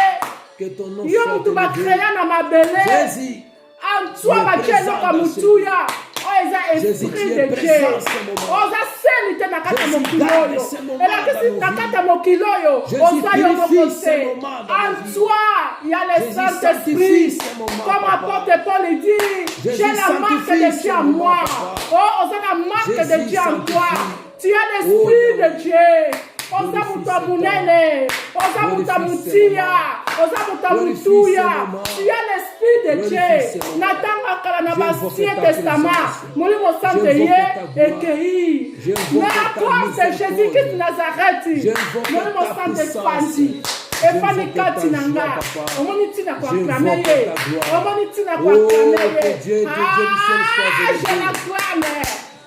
Que ton nom yo soit mutu élevé. bakreya na mabele Jésus. antwa Tu es batie présent eloko dans motuya oyo eza Jésus, esprit tu de es dieu présent ce moment. oza seli te na kati ya Jésus, mokili garde oyo ce moment elakisi dans na nos kati ya mokili oyo Jésus, oza yo moko purifie ce te moment dans nos vies. antwa ya le Jésus, Saint-Esprit sanctifie ce moment, comme papa. apôtre Paul dit Jésus, j'ai la marque sanctifie de ce Dieu en moment, moi papa. oh oza na marque de Jésus, Dieu en toi sanctifie. tu as l'esprit Oh, de Dieu oza glorifie moto ya ce monene oza moto ya Glorifie ce motia moment. oza moto ya Glorifie motuya ce moment. tu as l'esprit de Glorifie Dieu ce moment. na ntango ya kala na J'invoque bancien ta testament présence. molimo santo J'invoque ye ta gloire. ekei J'invoque mais à ta cause de miséricorde. Jésus-Christ Nazareti J'invoque molimo ta santo puissance. efandi efandi J'invoque kati ta na nga joie, papa. omoni ntina koaklame J'invoque ye ta gloire. omoni ntina Oh, koaklame que ye Dieu du ciel soit élevé. je l'acclame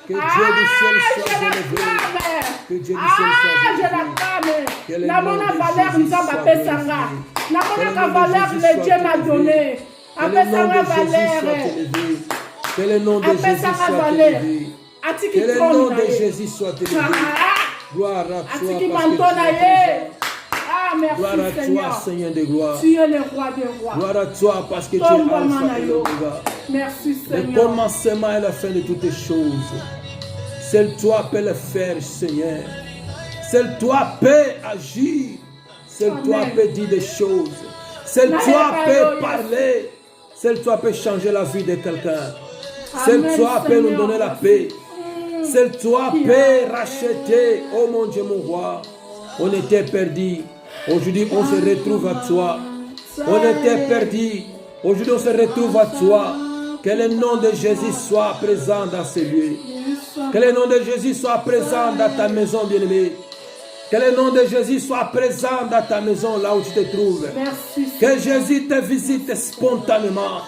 Que Dieu du ciel soit je élevé. l'acclame Que Dieu du ciel soit je élevé. l'acclame Que le namona nom de valeur Jésus nzambe soit apesanga glorifié. namonaka Que le nom de valeur Jésus le soit Dieu m'a élevé. donné Que le nom apesanga de Jésus valeur soit élevé. Que le nom de Jésus apesanga soit valeur élevé. atiki Que le trône nom na de ye Jésus soit élevé. Gloire à toi atiki parce que manto tu na es ye présent. ah Gloire à merci toi, Seigneur Seigneur de gloire. tu es le roi des rois Gloire à toi parce que tu es Tomba Alpha mana et yo. l'Oméga. Merci Le Seigneur commencement et la fin de toutes les choses. Seul toi peux le faire, Seigneur. Seul toi peux agir. Seul Amen. toi peux dire des choses. Seul Amen. toi peux Alléluia. parler. Seul toi peux changer la vie de quelqu'un. Seul Amen, toi peux nous Seigneur. donner la paix. Seul toi Qui peux racheter. Oh mon Dieu, mon roi. On était perdus. Aujourd'hui, on se retrouve à toi. On était perdus. Aujourd'hui, on se retrouve à toi. Que le nom de Jésus soit présent dans ces lieux. Que le nom de Jésus soit présent dans ta maison, bien-aimée. Que le nom de Jésus soit présent dans ta maison, là où tu te trouves. Merci Que Jésus te visite spontanément.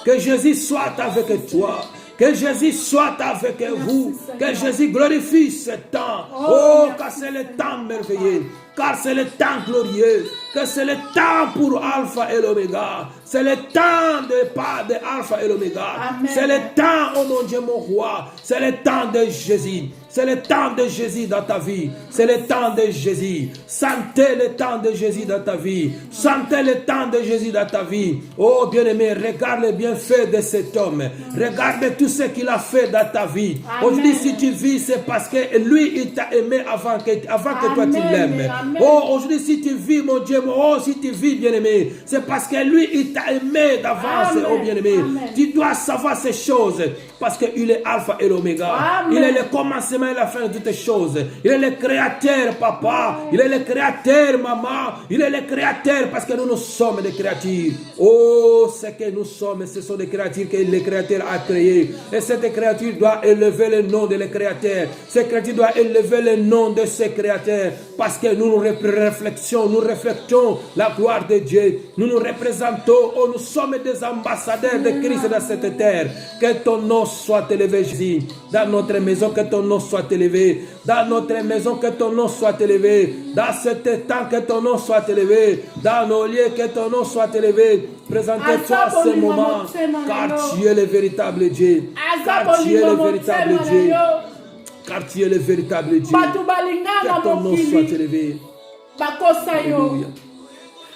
Que Jésus soit avec toi. Que Jésus soit avec vous. Que Jésus glorifie ce temps. Oh, car c'est le temps merveilleux. Car c'est le temps glorieux. Que c'est le temps pour Alpha et l'Oméga. C'est le temps de Alpha et l'Oméga. C'est le temps, oh mon Dieu, mon roi. C'est le temps de Jésus. C'est le temps de Jésus dans ta vie. C'est le temps de Jésus. Sentez le temps de Jésus dans ta vie. Sentez le temps de Jésus dans ta vie. Oh bien-aimé, regarde les bienfaits de cet homme. Regarde tout ce qu'il a fait dans ta vie. Aujourd'hui, si tu vis, c'est parce que lui, il t'a aimé avant que toi tu l'aimes. Oh, aujourd'hui, si tu vis, mon Dieu, oh, si tu vis, bien-aimé, c'est parce que lui, il t'a aimé d'avance, oh bien-aimé. Tu dois savoir ces choses parce qu'il est Alpha et l'Oméga. Il est le commencement et la fin de toutes les choses. Il est le créateur, papa. Il est le créateur, maman. Il est le créateur parce que nous sommes des créatures. Oh, ce que nous sommes, ce sont des créatures que le créateur a créées. Et cette créature doit élever le nom de le créateur. Cette créature doit élever le nom de ce créateur parce que nous reflectons la gloire de Dieu. Nous nous représentons. Oh, nous sommes des ambassadeurs de Christ dans cette terre. Que ton nom soit élevé, Jésus. Dans notre maison, que ton nom soit élevé. Dans notre maison, que ton nom soit élevé. Dans cet temps, que ton nom soit élevé. Dans nos lieux, que ton nom soit élevé. Présentez-toi à ce moment, car tu es le véritable Dieu. Car tu es le véritable Dieu. Car tu es le véritable Dieu. Que ton nom soit élevé. Alléluia.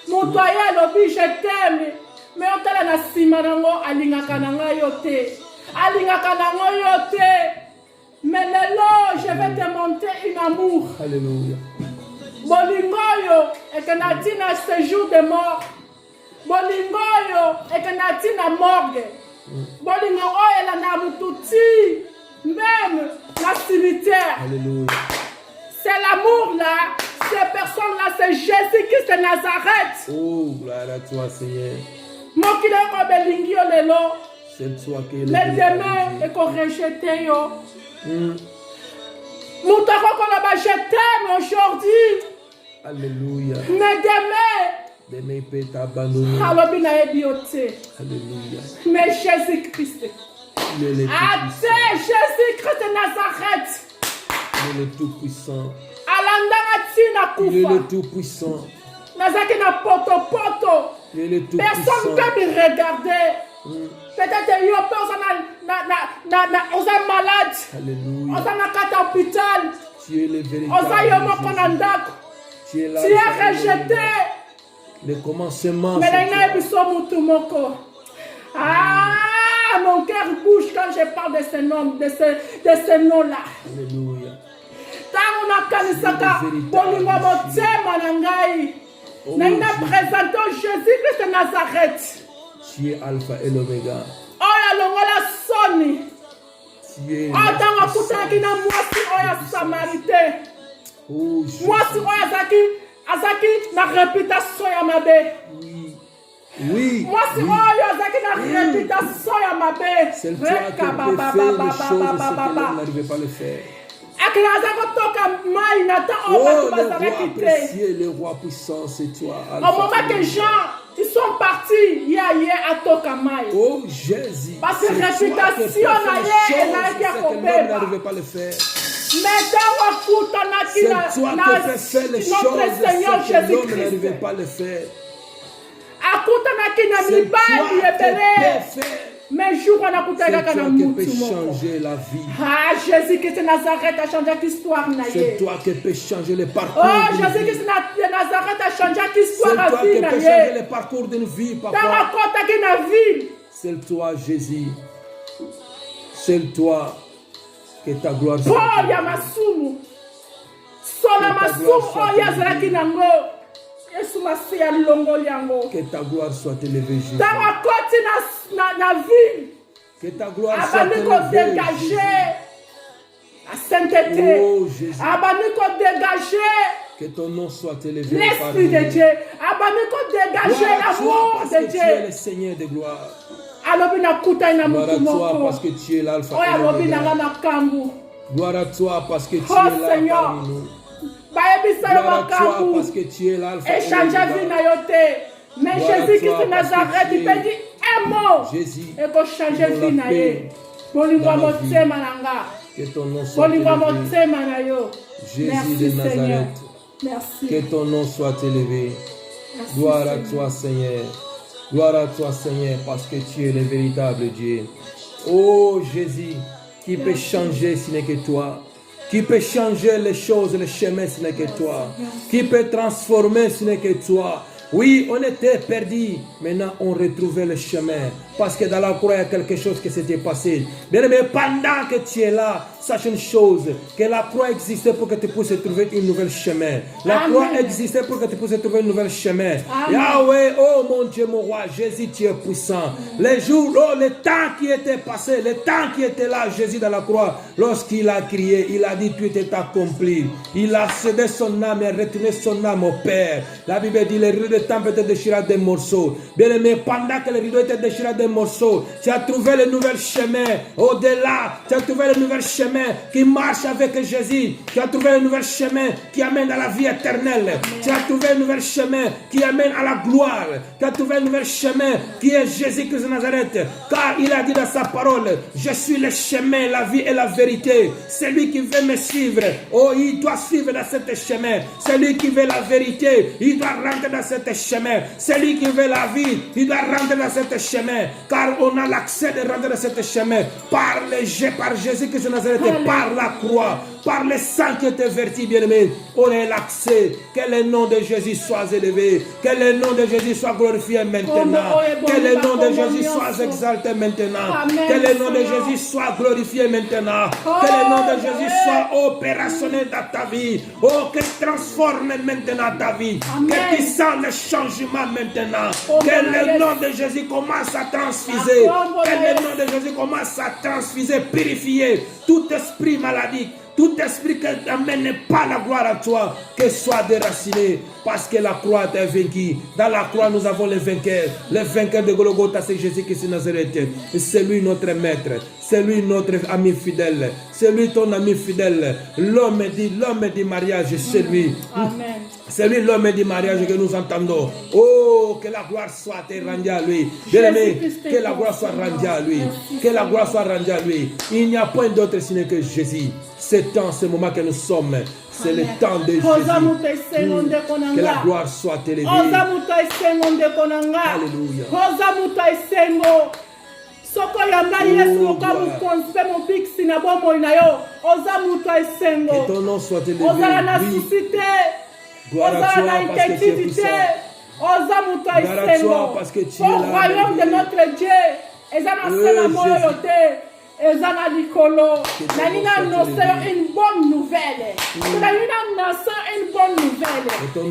moto aye alobi je t'aime mais otala na nsima nango alingaka na ngai yo te alingaka nango yo te mais lelo je vais te monter un amour. Alléluia. Bolingo oyo ekenda ntina séjour de mort. Bolingo oyo ekenda ntina morgue. Bolingo oyo elanda mutu ti même la cimetière. Alléluia. C'est l'amour là, ces personnes-là, c'est Jésus-Christ de Nazareth. Oh, gloire à toi, Seigneur. Mokile ko belingi yo lelo, C'est toi qui es le mais véritable demain Dieu. eko rejeter yo. Moutako koloba je t'aime aujourd'hui, Alléluia. mais demain L'ennemi peut t'abandonner. alobi nayebi yo te. Alléluia. Mais Jésus-Christ, Il est le ate Tout-Puissant. Jésus-Christ de Nazareth, Il est le Tout-Puissant. alandanga ntina Il est kufa, le Tout-Puissant. nazalaki na potopoto. Il est le Personne Tout-Puissant. ne peut me regarder. Peut-être yo pe oza malade, Alléluia. oza na kati ya hôpital, Tu es le oza yo véritable moko na Jésus. ndako, Tu es là. tu es rejeté. Le commencement. Mais c'est là, il y a toi. biso mutu moko. Ah, mon cœur bouge quand je parle de ce nom, de ce nom-là. Alléluia. Tango nakanisaka bolingo motema na ngai. Oh, Na ina Jésus. présente Jésus-Christ de Nazareth. Tu es Alpha et l'Oméga. Oyo longola soni. Tu es Oyo tango notre akutanaki na mwasi oyo Samarité. Oh, Jésus. Mwasi oyo azaki na réputation ya mabe. Oui. Oui. Mwasi Oui. oyo azaki na réputation ya mabe. C'est toi qui peux faire les choses que l'homme n'arrivait pas à le faire. Akinaza kotoka mai na ta Oh, oyo le bazalaki roi te. précieux, le roi puissant, c'est toi. Au Alpha moment et que Oméga. Jean, ils sont partis, il y a atoka mai. Oh Jésus, Parce que c'est toi qui réputation, fais les na choses ye, que na ye l'homme akobeba. n'arrivait pas à le faire. Mais dans wakutanaki C'est na toi qui fais faire les choses notre Seigneur que l'homme Jésus-Christ. n'arrivait pas à le faire. Akutanaki na C'est toi mibali qui ebele. peux faire. Mais jour on C'est akutaka toi na qui peux mutu moko. changer la vie. Ah, Jésus-Christ de Nazareth a changé l'histoire na C'est ye. toi qui peux changer le parcours. Oh, d'une vie. Jésus-Christ de Nazareth a changé C'est l'histoire toi à qui vie peux na changer ye. le parcours d'une vie, Dans papa. akotaki na ville. C'est toi, Jésus. C'est toi que ta gloire soit. Paul ya masumu. Sola masumu oyo azalaki nango. Yesu masi ya longoli yango. Que ta gloire soit élevée, Jésus. Dans akoti na ville. Que ta gloire soit Abandi élevée. kodegager la sainteté. Oh, Jésus. Abandi kodegager Que ton nom soit élevé. l'esprit de Dieu. Abandi kodegager l'amour parce de que tu es Dieu. le Seigneur de gloire. Alobi na kutai na Gloire à mutu toi moko. parce que tu es l'alpha Oyo et alobi na nga l'oméga. makambu. Gloire à toi parce que tu Oh, es là Seigneur. parmi nous. Bayebisa yo Gloire à toi makambu. parce que tu es l'alpha et Échanger vie l'oméga. na yo te. Mais Gloire à Jésus-Christ toi de parce que Nazareth, tu il peut es dire un mot. Jésus, Et que changer dans la vie na paix, ye. Bolingo dans la vie. motema na nga. que ton nom soit Bolingo élevé. motema na yo. Jésus Merci de Seigneur. Nazareth, Merci. que ton nom soit élevé. Merci, Gloire à Seigneur. toi, Seigneur. Gloire à toi, Seigneur, parce que tu es le véritable Dieu. Oh Jésus, qui peut changer ce n'est que toi. Qui peut changer les choses, les chemins, ce n'est que toi. Qui peut transformer, ce n'est que toi. Oui, on était perdus. Maintenant, on retrouvait le chemin. Parce que dans la croix, il y a quelque chose qui s'était passé. Bien aimé, pendant que tu es là, sache une chose. Que la croix existait pour que tu puisses trouver une nouvelle chemin. La Amen. croix existait pour que tu puisses trouver une nouvelle chemin. Amen. Yahweh, oh mon Dieu, mon roi, Jésus, tu es puissant. Les jours, oh, le temps qui était passé, le temps qui était là, Jésus dans la croix, lorsqu'il a crié, il a dit, tout était accompli. Il a cédé son âme et retourné son âme au Père. La Bible dit, les rideaux de temple étaient déchirés des morceaux. Bien aimé, pendant que les rideaux étaient déchirés des morceaux, tu as trouvé le nouvel chemin. Au-delà, tu as trouvé le nouvel chemin qui marche avec Jésus. Tu as trouvé le nouvel chemin qui amène à la vie éternelle. Tu as trouvé le nouvel chemin qui amène à la gloire. Tu as trouvé le nouvel chemin qui est Jésus-Christ de Nazareth. Car il a dit dans sa parole, je suis le chemin, la vie et la vérité. Celui qui veut me suivre, oh, il doit suivre dans ce chemin. Celui qui veut la vérité, il doit rentrer dans ce chemin. Celui qui veut la vie, il doit rentrer dans ce chemin. Car on a l'accès de rentrer dans ce chemin par Jésus-Christ de Nazareth et par la croix, par le sang qui était verti, bien-aimé. On a l'accès. Que le nom de Jésus soit élevé. Que le nom de Jésus soit glorifié maintenant. Que le nom de Jésus soit exalté maintenant. Que le nom de Jésus soit glorifié maintenant. Que le nom de Jésus soit opérationnel dans ta vie. Oh, que transforme maintenant ta vie. Que tu sens le changement maintenant. Que le nom de Jésus commence à transfuser. Que le nom de Jésus commence à transfuser, purifier tout esprit maladie. Tout esprit qui n'amène pas la gloire à toi, que soit déraciné, parce que la croix t'a vaincu. Dans la croix, nous avons les vainqueurs. Les vainqueurs de Golgotha, c'est Jésus-Christ de Nazareth. C'est lui notre maître. C'est lui notre ami fidèle. C'est lui ton ami fidèle. L'homme dit mariage, c'est lui. Amen. C'est lui l'homme du mariage que nous entendons. Oh, que la gloire soit rendue à lui. Bien-aimé, que la gloire soit rendue à lui. Que la gloire soit rendue à lui. Il n'y a point d'autre sinon que Jésus. Ce temps, ce moment que nous sommes, c'est le temps de Jésus. Que la gloire soit élevée. Alléluia. Soko yamba Yesu okamukonse mo biksi na bomo na yo oza muto esengo que ton nom soit élevé oza na suscité oza na intégrité oza muto esengo parce que tu es là au royaume de notre Dieu eza na sena moyo yote eza na likolo na nina annoncer une bonne nouvelle na nina annoncer une bonne nouvelle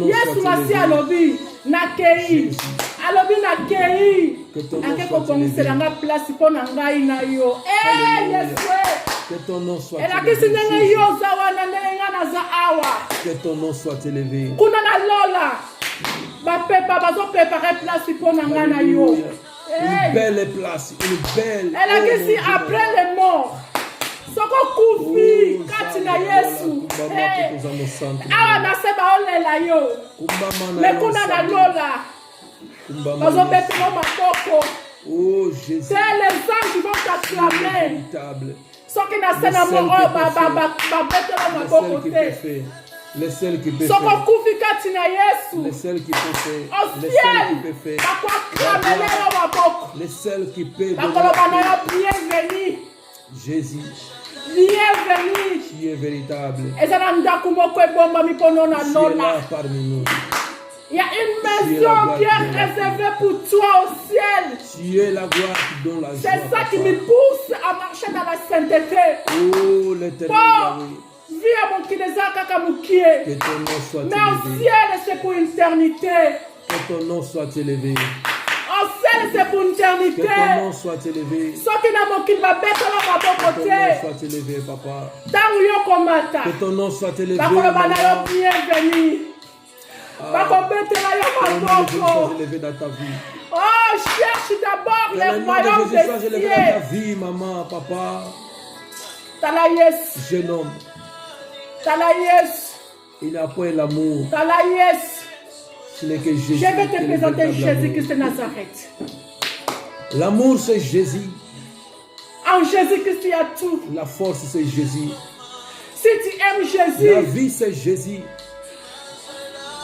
Yesu masi alobi na kei alobi na kei ake kokomisela nga place mpo na ngai na yo Yesu que ton nom soit élevé. elakisi ndenge yo oza wana ndenge nga naza awa Que ton nom soit élevé. kuna na lola bapepa bazoprepare place mpo na ngai na yo Une belle place, une belle. elakisi après le mort soko kufi kati na Yesu awa nase baolela yo me kuna na lola bazobetela maboko Oh Jésus. c'est les anges vont t'acclamer soki nase na mo oyo babetela maboko te Les seuls qui peuvent soko faire. kufi kati na Yesu Les seuls qui peuvent faire. au Les ciel seuls qui peuvent faire. bakoaklamela yo maboko Les seuls qui peuvent. bakoloba na yo bienvenu Jésus, bienvenu tu es véritable. eza na ndako moko ebombami mpono na Tu es lola là parmi nous. il y a une maison qui est réservée pour toi au ciel Tu es la gloire qui donne la joie. c'est ça qui papa. me pousse à marcher dans la sainteté Oh l'éternel bon Yahweh. vie à mon kineza kaka Que mokie ton nom soit mais au élevé. ciel c'est pour éternité Que ton nom soit élevé. au ciel c'est pour Que éternité ton nom soit élevé. soki na mokili babetela maboko Que ton nom te soit élevé, papa. ntango yo komata Que ton nom soit élevé. bakoloba na yo maman. bienvenu bakobetela yo Que ton nom maboko soit élevé dans ta vie. oh cherche d'abord Que le le nom de royaume Jésus soit des élevé dans ta cieux vie, maman, papa. tala Yesu Jeune homme, tala Yesu il n'a pas l'amour. tala Yesu Ce n'est que Jésus. je vais qui est te le présenter véritable Jésus-Christ de Nazareth amour. L'amour, c'est Jésus. en Jésus-Christ il y a tout La force, c'est Jésus. si tu aimes La Jésus vie, c'est Jésus.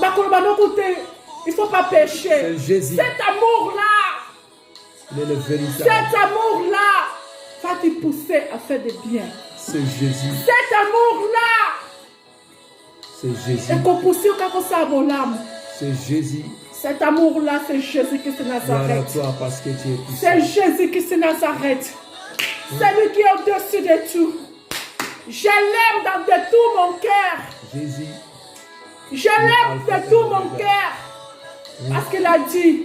bakoloba noko te il faut pas pécher C'est Jésus. cet amour-là Il est le véritable. cet amour-là va te pousser à faire des biens C'est Jésus. cet amour-là C'est Jésus. ekopusi okakosala bolamu C'est Jésus. cet amour-là c'est Jésus-Christ de Gloire à Nazareth toi parce que tu es puissant. c'est Jésus-Christ de Nazareth c'est lui qui est au-dessus de tout je l'aime de tout mon cœur Jésus. je l'aime de tout mon cœur parce qu'il a dit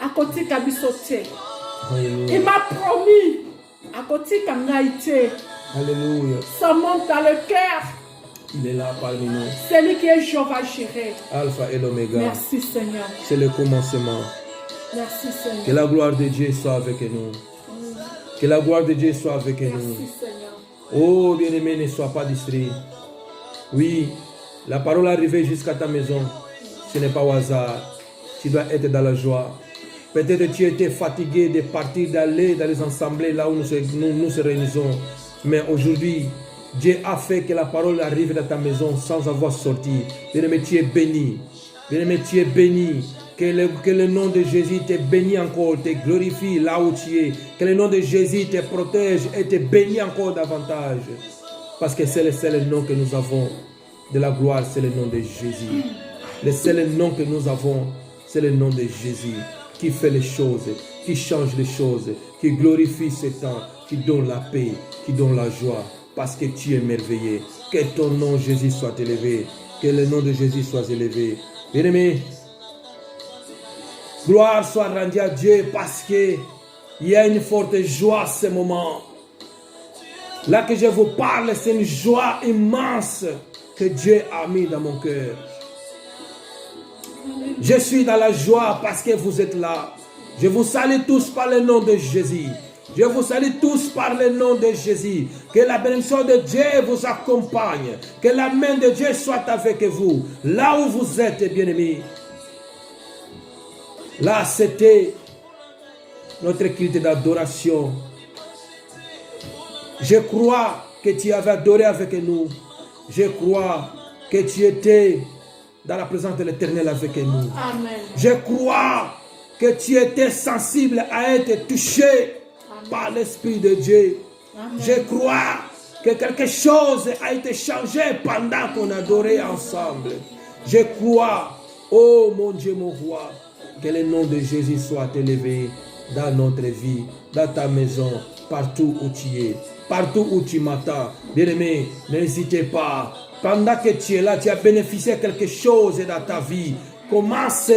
akotika biso te il Alléluia. m'a promis akotika ngai te Alléluia. ça monte dans le cœur Il est là parmi nous. c'est lui qui est Jéhovah Jireh. Alpha et l'Oméga. Merci Seigneur. C'est le commencement. Merci Seigneur. Que la gloire de Dieu soit avec nous. Que la gloire de Dieu soit avec nous. Merci Seigneur. Oh, bien-aimé, ne sois pas distrait. Oui, la parole est arrivée jusqu'à ta maison. Ce n'est pas au hasard. Tu dois être dans la joie. Peut-être tu étais fatigué de partir, d'aller dans les assemblées là où nous se réunissons. Mais aujourd'hui, Dieu a fait que la parole arrive dans ta maison sans avoir sorti. Bien-aimé, tu es béni. Bien-aimé, tu es béni. Que le nom de Jésus te bénisse encore, te glorifie là où tu es. Que le nom de Jésus te protège et te bénisse encore davantage. Parce que c'est le seul nom que nous avons de la gloire, c'est le nom de Jésus. Le seul nom que nous avons, c'est le nom de Jésus. Qui fait les choses, qui change les choses, qui glorifie ce temps, qui donne la paix, qui donne la joie. Parce que tu es merveilleux. Que ton nom, Jésus, soit élevé. Que le nom de Jésus soit élevé. Bien-aimé, gloire soit rendue à Dieu parce qu'il y a une forte joie à ce moment. Là que je vous parle, c'est une joie immense que Dieu a mis dans mon cœur. Je suis dans la joie parce que vous êtes là. Je vous salue tous par le nom de Jésus. Je vous salue tous par le nom de Jésus. Que la bénédiction de Dieu vous accompagne. Que la main de Dieu soit avec vous. Là où vous êtes, bien-aimés. Là, c'était notre culte d'adoration. Je crois que tu avais adoré avec nous. Je crois que tu étais dans la présence de l'Éternel avec nous. Amen. Je crois que tu étais sensible à être touché par l'Esprit de Dieu. Amen. Je crois que quelque chose a été changé pendant qu'on adorait ensemble. Je crois, oh mon Dieu, mon roi, que le nom de Jésus soit élevé dans notre vie, dans ta maison, partout où tu es, partout où tu m'attends. Bien-aimé, n'hésitez pas. Pendant que tu es là, tu as bénéficié de quelque chose dans ta vie. Commence à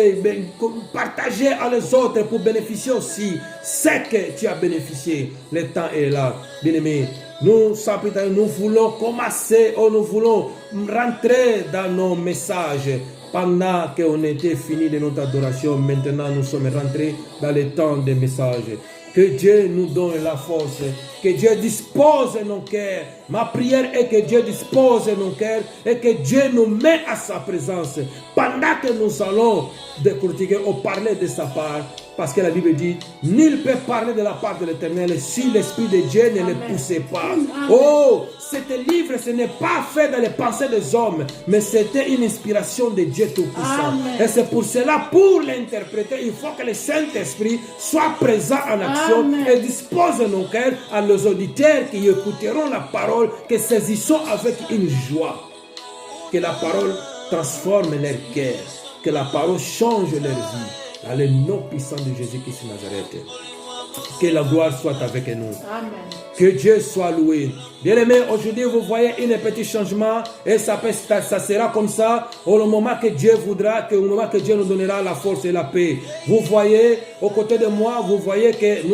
partager à les autres pour bénéficier aussi ce que tu as bénéficié. Le temps est là. Bien-aimé, nous voulons commencer, nous voulons rentrer dans nos messages. Pendant qu'on était fini de notre adoration, maintenant nous sommes rentrés dans le temps des messages. Que Dieu nous donne la force, que Dieu dispose nos cœurs. Ma prière est que Dieu dispose nos cœurs et que Dieu nous met à sa présence. Pendant que nous allons décortiquer ou parler de sa part, parce que la Bible dit, nul peut parler de la part de l'Éternel si l'Esprit de Dieu ne le poussait pas. Amen. Oh, ce livre, ce n'est pas fait dans les pensées des hommes, mais c'était une inspiration de Dieu Tout-Puissant. Et c'est pour cela, pour l'interpréter, il faut que le Saint-Esprit soit présent en action. Amen. Et dispose nos cœurs à nos auditeurs qui écouteront la parole, que saisissons avec une joie. Que la parole transforme leur cœur, que la parole change leur vie. Dans le nom puissant de Jésus-Christ de Nazareth. Que la gloire soit avec nous. Amen. Que Dieu soit loué. Bien-aimés, aujourd'hui, vous voyez un petit changement et ça sera comme ça au moment que Dieu voudra, au moment que Dieu nous donnera la force et la paix. Vous voyez, aux côtés de moi, vous voyez que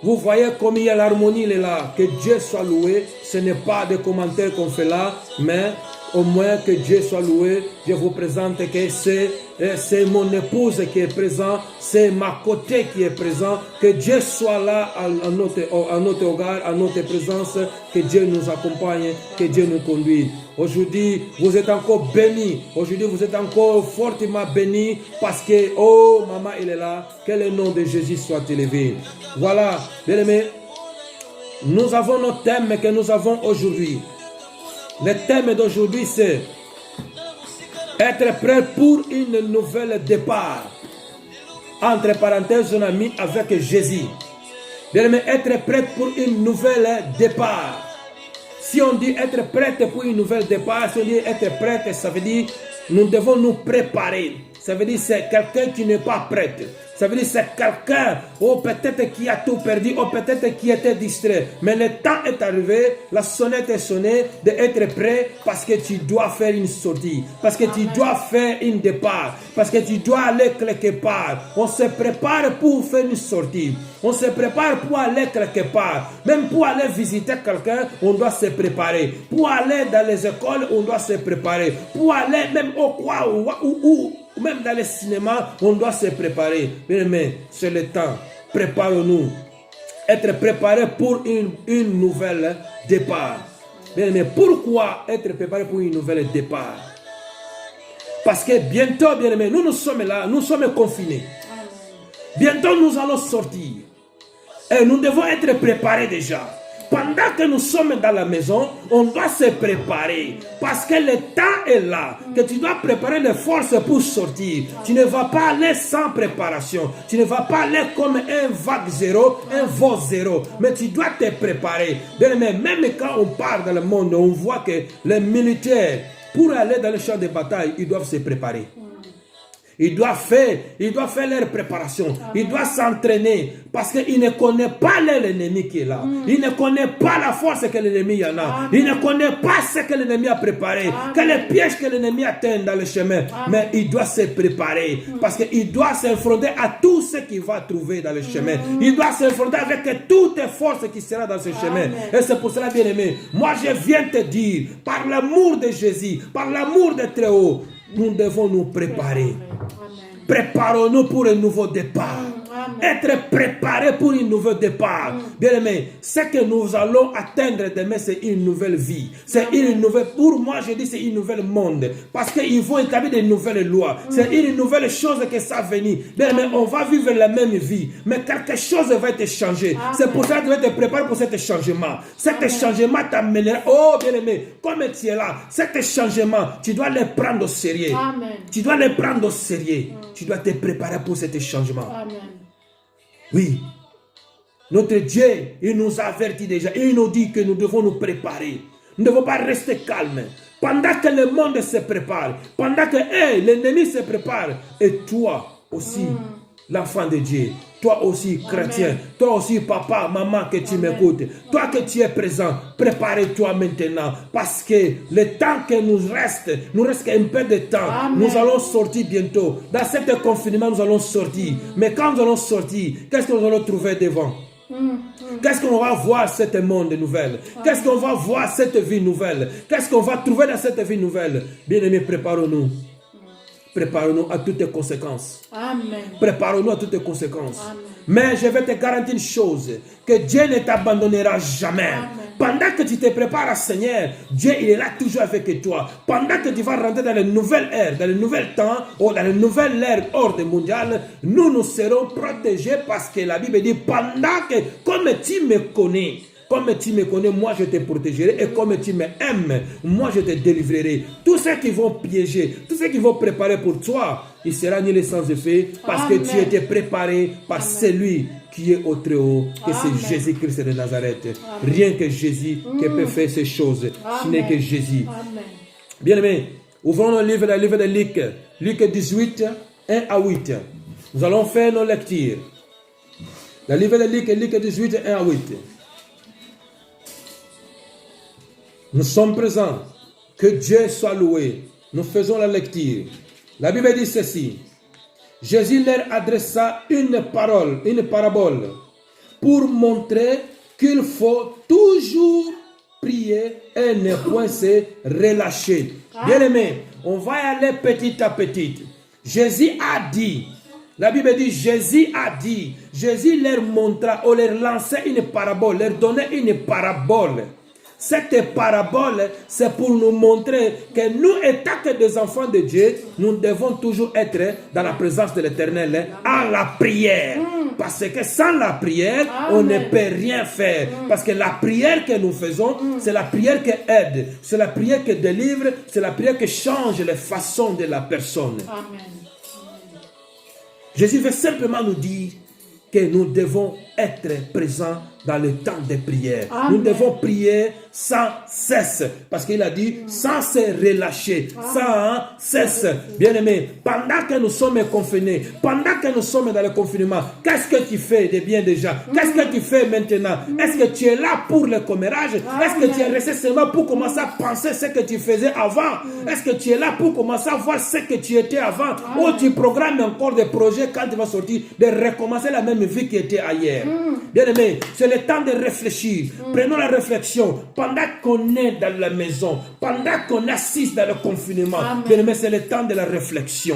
vous voyez comme il y a l'harmonie, il est là. Que Dieu soit loué. Ce n'est pas des commentaires qu'on fait là, mais au moins que Dieu soit loué. Je vous présente que c'est mon épouse qui est présente, c'est ma côté qui est présent. Que Dieu soit là à notre regard, à notre présence. Que Dieu nous accompagne, que Dieu nous conduise. Aujourd'hui, vous êtes encore bénis. Aujourd'hui, vous êtes encore fortement bénis parce que, oh, maman, il est là. Que le nom de Jésus soit élevé. Voilà, bien aimés, nous avons notre thème que nous avons aujourd'hui. Le thème d'aujourd'hui, c'est être prêt pour une nouvelle départ. Entre parenthèses, on a mis avec Jésus. Bien-aimé, être prêt pour une nouvelle départ. Si on dit être prêt pour une nouvelle départ, si on dit être prêt, ça veut dire nous devons nous préparer. Ça veut dire c'est quelqu'un qui n'est pas prêt. Ça veut dire c'est quelqu'un, ou peut-être qui a tout perdu, ou peut-être qui était distrait. Mais le temps est arrivé, la sonnette est sonnée, d'être prêt parce que tu dois faire une sortie. Parce que tu dois faire une départ. Parce que tu dois aller quelque part. On se prépare pour faire une sortie. On se prépare pour aller quelque part. Même pour aller visiter quelqu'un, on doit se préparer. Pour aller dans les écoles, on doit se préparer. Pour aller même au quoi ou même dans les cinémas, on doit se préparer. Mais c'est le temps. Préparons-nous. Être préparé pour une nouvelle départ. Mais pourquoi être préparé pour une nouvelle départ? Parce que bientôt, bien aimé, nous sommes là, nous sommes confinés. Bientôt, nous allons sortir. Et nous devons être préparés déjà. Pendant que nous sommes dans la maison, on doit se préparer. Parce que le temps est là. Que tu dois préparer les forces pour sortir. Tu ne vas pas aller sans préparation. Tu ne vas pas aller comme un vague zéro, un vol zéro. Mais tu dois te préparer. Mais même quand on part dans le monde, on voit que les militaires, pour aller dans le champ de bataille, ils doivent se préparer. Il doit faire leur préparation. Il doit s'entraîner parce qu'il ne connaît pas l'ennemi qui est là. Il ne connaît pas la force que l'ennemi en a. Il ne connaît pas ce que l'ennemi a préparé. Quel est le piège que l'ennemi atteint dans le chemin. Mais il doit se préparer parce qu'il doit s'affronter à tout ce qu'il va trouver dans le chemin. Il doit s'affronter avec toutes les forces qui seront dans ce chemin. Et c'est pour cela, bien aimé, moi je viens te dire, par l'amour de Jésus, par l'amour de Très-Haut, nous devons nous préparer. Préparons-nous pour un nouveau départ. Être préparé pour une nouvelle départ. Bien-aimé, ce que nous allons atteindre demain, c'est une nouvelle vie. C'est une nouvelle, pour moi, je dis c'est une nouvelle monde. Parce qu'ils vont établir des nouvelles lois. C'est une nouvelle chose que ça va venir. Bien-aimé, on va vivre la même vie. Mais quelque chose va être changé. C'est pour ça que tu dois te préparer pour cet changement. Cet changement t'amènera. Oh, bien-aimé, comme tu es là, cet changement, tu dois les prendre au sérieux. Amen. Tu dois les prendre au sérieux. Tu dois te préparer pour cet changement. Amen. Oui. Notre Dieu, il nous avertit déjà. Il nous dit que nous devons nous préparer. Nous ne devons pas rester calmes. Pendant que le monde se prépare, pendant que l'ennemi se prépare, et toi aussi, l'enfant de Dieu, toi aussi, chrétien, toi aussi, papa, maman, que tu m'écoutes, toi que tu es présent, prépare-toi maintenant, parce que le temps que nous reste un peu de temps. Amen. Nous allons sortir bientôt. Dans cet confinement, nous allons sortir. Mais quand nous allons sortir, qu'est-ce que nous allons trouver devant? Qu'est-ce qu'on va voir cette monde nouvelle? Qu'est-ce qu'on va voir cette vie nouvelle? Qu'est-ce qu'on va trouver dans cette vie nouvelle? Bien-aimés, préparons-nous. Préparons-nous à toutes les conséquences. Amen. Préparons-nous à toutes les conséquences. Amen. Mais je vais te garantir une chose, que Dieu ne t'abandonnera jamais. Amen. Pendant que tu te prépares à Seigneur, Dieu il est là toujours avec toi. Pendant que tu vas rentrer dans la nouvelle ère, dans le nouvel temps, ou dans la nouvelle ère hors mondiale, nous serons protégés parce que la Bible dit, pendant que, comme tu me connais, moi je te protégerai, et comme tu m'aimes, moi je te délivrerai. Tous ceux qui vont piéger, tous ceux qui vont préparer pour toi, il sera nul sans effet, parce Amen. que tu étais préparé par celui qui est au très haut, que c'est Jésus-Christ de Nazareth. Amen. Rien que Jésus qui peut faire ces choses, ce n'est que Jésus. Amen. Bien aimé, ouvrons le livre de Luc, Luc 18, 1 à 8. Nous allons faire nos lectures. Le livre de Luc, Luc 18, 1 à 8. Nous sommes présents. Que Dieu soit loué. Nous faisons la lecture. La Bible dit ceci. Jésus leur adressa une parabole, pour montrer qu'il faut toujours prier et ne point se relâcher. Bien aimé, on va y aller petit à petit. Jésus a dit, la Bible dit, Jésus leur montra, ou leur lançait une parabole, leur donnait une parabole. Cette parabole, c'est pour nous montrer que nous, étant que des enfants de Dieu, nous devons toujours être dans la présence de l'Éternel en la prière. Parce que sans la prière, on ne peut rien faire. Parce que la prière que nous faisons, c'est la prière qui aide, c'est la prière qui délivre, c'est la prière qui change les façons de la personne. Amen. Jésus veut simplement nous dire que nous devons être présents dans le temps de prière. Amen. Nous devons prier sans cesse. Parce qu'il a dit sans se relâcher. Sans cesse. Bien-aimé, pendant que nous sommes confinés, pendant que nous sommes dans le confinement, qu'est-ce que tu fais de bien déjà? Qu'est-ce que tu fais maintenant? Est-ce que tu es là pour le commérage? Est-ce que tu es resté seulement pour commencer à penser ce que tu faisais avant? Est-ce que tu es là pour commencer à voir ce que tu étais avant? Ou tu programmes encore des projets quand tu vas sortir, de recommencer la même vie qui était ailleurs? Bien-aimé, c'est le temps de réfléchir. Prenons la réflexion. Pendant qu'on est dans la maison, pendant qu'on assiste dans le confinement, bien-aimé, c'est le temps de la réflexion.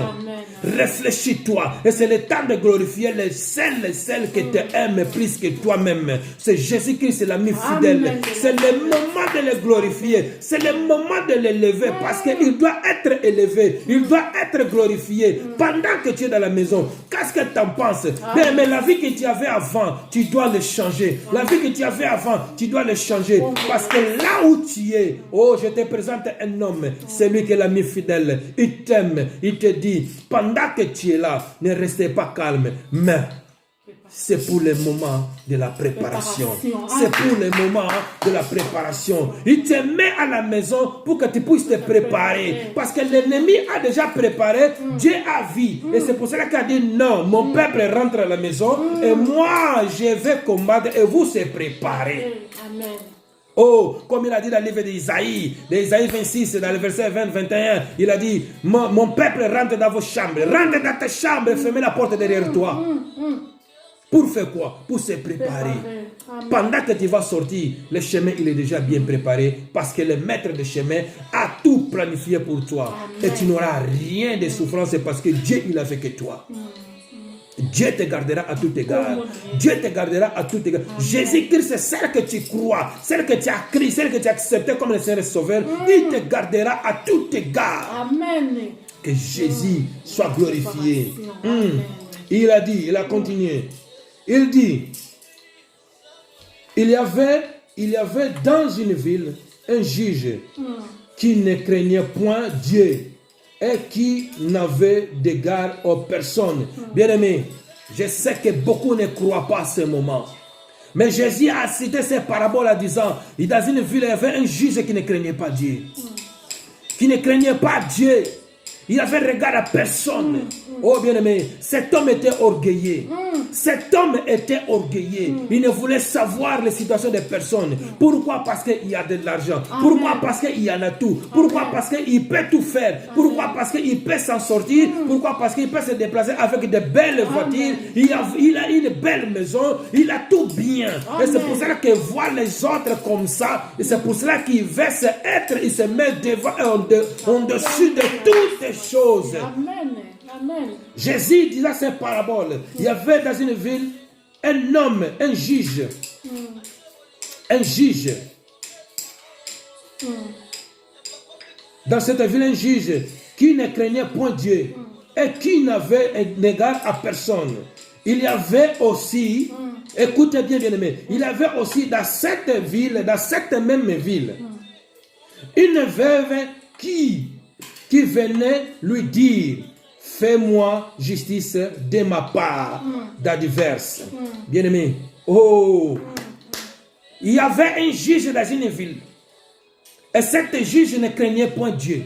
Réfléchis-toi. Et c'est le temps de glorifier les celles qui te aiment plus que toi-même. C'est Jésus-Christ, l'ami fidèle. C'est le moment de le glorifier. C'est le moment de l'élever parce qu'il doit être élevé. Il doit être glorifié. Pendant que tu es dans la maison, qu'est-ce que tu en penses? Bien-aimé, la vie que tu avais avant, tu dois le changer. La vie que tu avais avant, tu dois le changer. Parce que là où tu es, oh, je te présente un homme, c'est lui qui est l'ami fidèle. Il t'aime, il te dit, pendant que tu es là, ne restez pas calme, mais c'est pour le moment de la préparation. C'est pour le moment de la préparation. Il te met à la maison pour que tu puisses te préparer. Parce que l'ennemi a déjà préparé, Dieu a vu. Et c'est pour cela qu'il a dit non, mon peuple rentre à la maison et moi je vais combattre et vous se préparer. Amen. Oh, comme il a dit dans le livre d'Isaïe, 26, dans le verset 20-21, il a dit, mon peuple rentre dans vos chambres, rentre dans ta chambre et fermez la porte derrière toi. Pour faire quoi? Pour se préparer. Pendant que tu vas sortir, le chemin il est déjà bien préparé parce que le maître de chemin a tout planifié pour toi. Amen. Et tu n'auras rien de souffrance parce que Dieu il a fait que toi. Dieu te gardera à tout égard. Dieu te gardera à tout égard. Jésus-Christ, c'est celle que tu crois, celle que tu as crié, celle que tu as acceptée comme le Seigneur et Sauveur. Il te gardera à tout égard. Amen. Que Jésus soit glorifié. Il a dit, il a continué. Il dit, il y avait dans une ville un juge qui ne craignait point Dieu et qui n'avait d'égard aux personnes. Bien-aimés, je sais que beaucoup ne croient pas à ce moment. Mais Jésus a cité ces paraboles en disant, dans une ville, il y avait un juge qui ne craignait pas Dieu. Qui ne craignait pas Dieu. Il avait regard à personne. Oh bien-aimé, cet homme était orgueilleux. Cet homme était orgueilleux. Il ne voulait savoir les situations des personnes. Pourquoi? Parce qu'il y a de l'argent. Pourquoi? Parce qu'il y en a tout. Pourquoi? Parce qu'il peut tout faire. Pourquoi? Parce qu'il peut s'en sortir. Pourquoi? Parce qu'il peut se déplacer avec de belles voitures. Il a une belle maison. Il a tout bien. Et c'est pour cela qu'il voit les autres comme ça. Et c'est pour cela qu'il veut être. Il se met devant au-dessus de toutes les choses. Amen. Amen. Jésus disait ces paraboles. Il y avait dans une ville un homme, un juge. Un juge. Dans cette ville, un juge qui ne craignait point Dieu et qui n'avait égard à personne. Il y avait aussi, écoutez bien, bien-aimés, il y avait aussi dans cette ville, dans cette même ville, une veuve qui venait lui dire, fais-moi justice de ma part, d'adverse. Bien-aimé, il y avait un juge dans une ville. Et cet juge ne craignait point Dieu.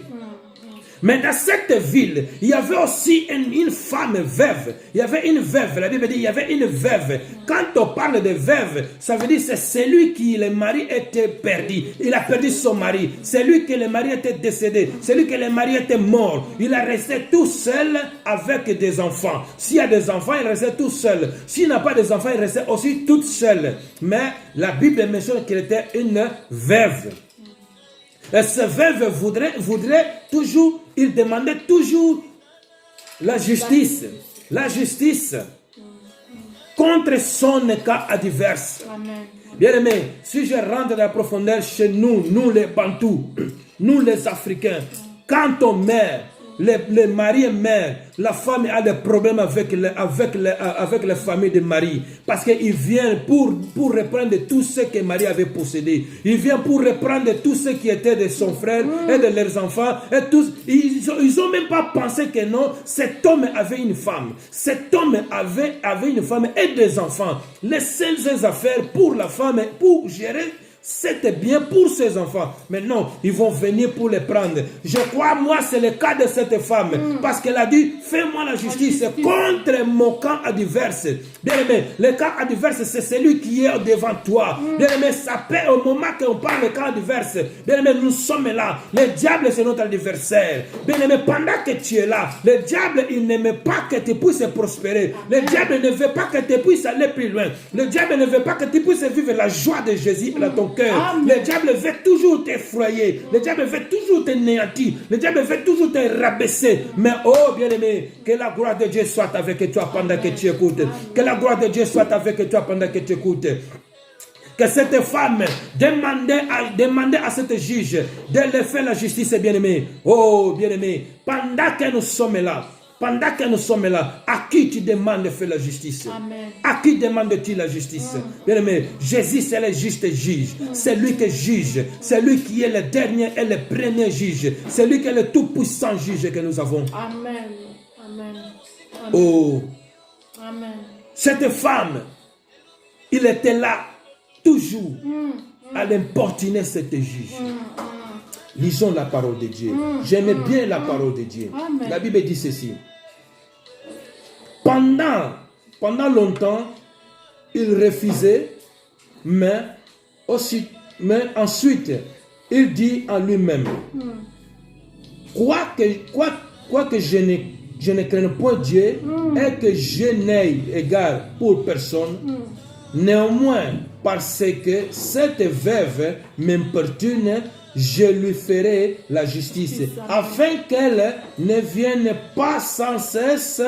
Mais dans cette ville, il y avait aussi une femme veuve. Il y avait une veuve. La Bible dit il y avait une veuve. Quand on parle de veuve, ça veut dire c'est celui qui le mari était perdu. Il a perdu son mari. C'est lui que le mari était décédé. C'est lui que le mari était mort. Il a resté tout seul avec des enfants. S'il y a des enfants, il restait tout seul. S'il n'a pas des enfants, il restait aussi toute seule. Mais la Bible mentionne qu'elle était une veuve. Et ce veuve voudrait toujours, il demandait toujours la justice contre son cas adverse. Bien aimé, si je rentre dans la profondeur chez nous les Bantous, nous les Africains, quand on meurt, les maris meurent, la femme a des problèmes avec les familles de Marie. Parce qu'il vient pour reprendre tout ce que Marie avait possédé. Il vient pour reprendre tout ce qui était de son frère et de leurs enfants. Et tous, ils n'ont même pas pensé que non, cet homme avait une femme. Cet homme avait une femme et des enfants. Les seules affaires pour la femme, pour gérer, c'était bien pour ses enfants. Mais non, ils vont venir pour les prendre. Je crois, moi, c'est le cas de cette femme. Parce qu'elle a dit, fais-moi la justice contre mon camp adverse. Bien aimé, le camp adverse, c'est celui qui est devant toi. Bien aimé, ça peut, au moment qu'on parle de camp adverse, bien aimé, nous sommes là. Le diable, c'est notre adversaire. Bien aimé, pendant que tu es là, le diable, il n'aime pas que tu puisses prospérer. Le diable ne veut pas que tu puisses aller plus loin. Le diable ne veut pas que tu puisses vivre la joie de Jésus dans ton cœur. Le diable veut toujours t'effroyer. Le diable veut toujours te néantir. Le diable veut toujours te rabaisser. Mais oh bien-aimé, que la gloire de Dieu soit avec toi pendant que tu écoutes. Que la gloire de Dieu soit avec toi pendant que tu écoutes. Que cette femme demandait à cette juge de lui faire la justice, bien-aimé. Oh bien-aimé, pendant que nous sommes là, à qui tu demandes de faire la justice? Amen. À qui demandes-tu la justice? Bien aimé, Jésus c'est le juste juge. C'est lui qui juge. C'est lui qui est le dernier et le premier juge. C'est lui qui est le tout-puissant juge que nous avons. Amen. Amen. Oh. Amen. Cette femme, il était là toujours à l'importuner cette juge. Lisons la parole de Dieu. J'aimais bien la parole de Dieu. Amen. La Bible dit ceci. Pendant longtemps, il refusait, mais ensuite, il dit en lui-même, quoique je ne craigne point Dieu et que je n'ai égard pour personne, néanmoins, parce que cette veuve m'importune, je lui ferai la justice, afin qu'elle ne vienne pas sans cesse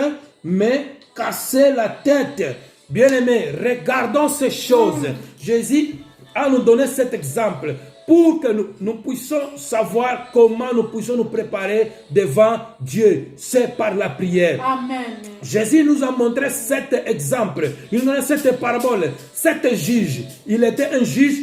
me casser la tête. Bien-aimés, regardons ces choses. Jésus a nous donné cet exemple pour que nous puissions savoir comment nous puissions nous préparer devant Dieu. C'est par la prière. Amen. Jésus nous a montré cet exemple. Il nous a donné cette parabole. Cet juge, il était un juge,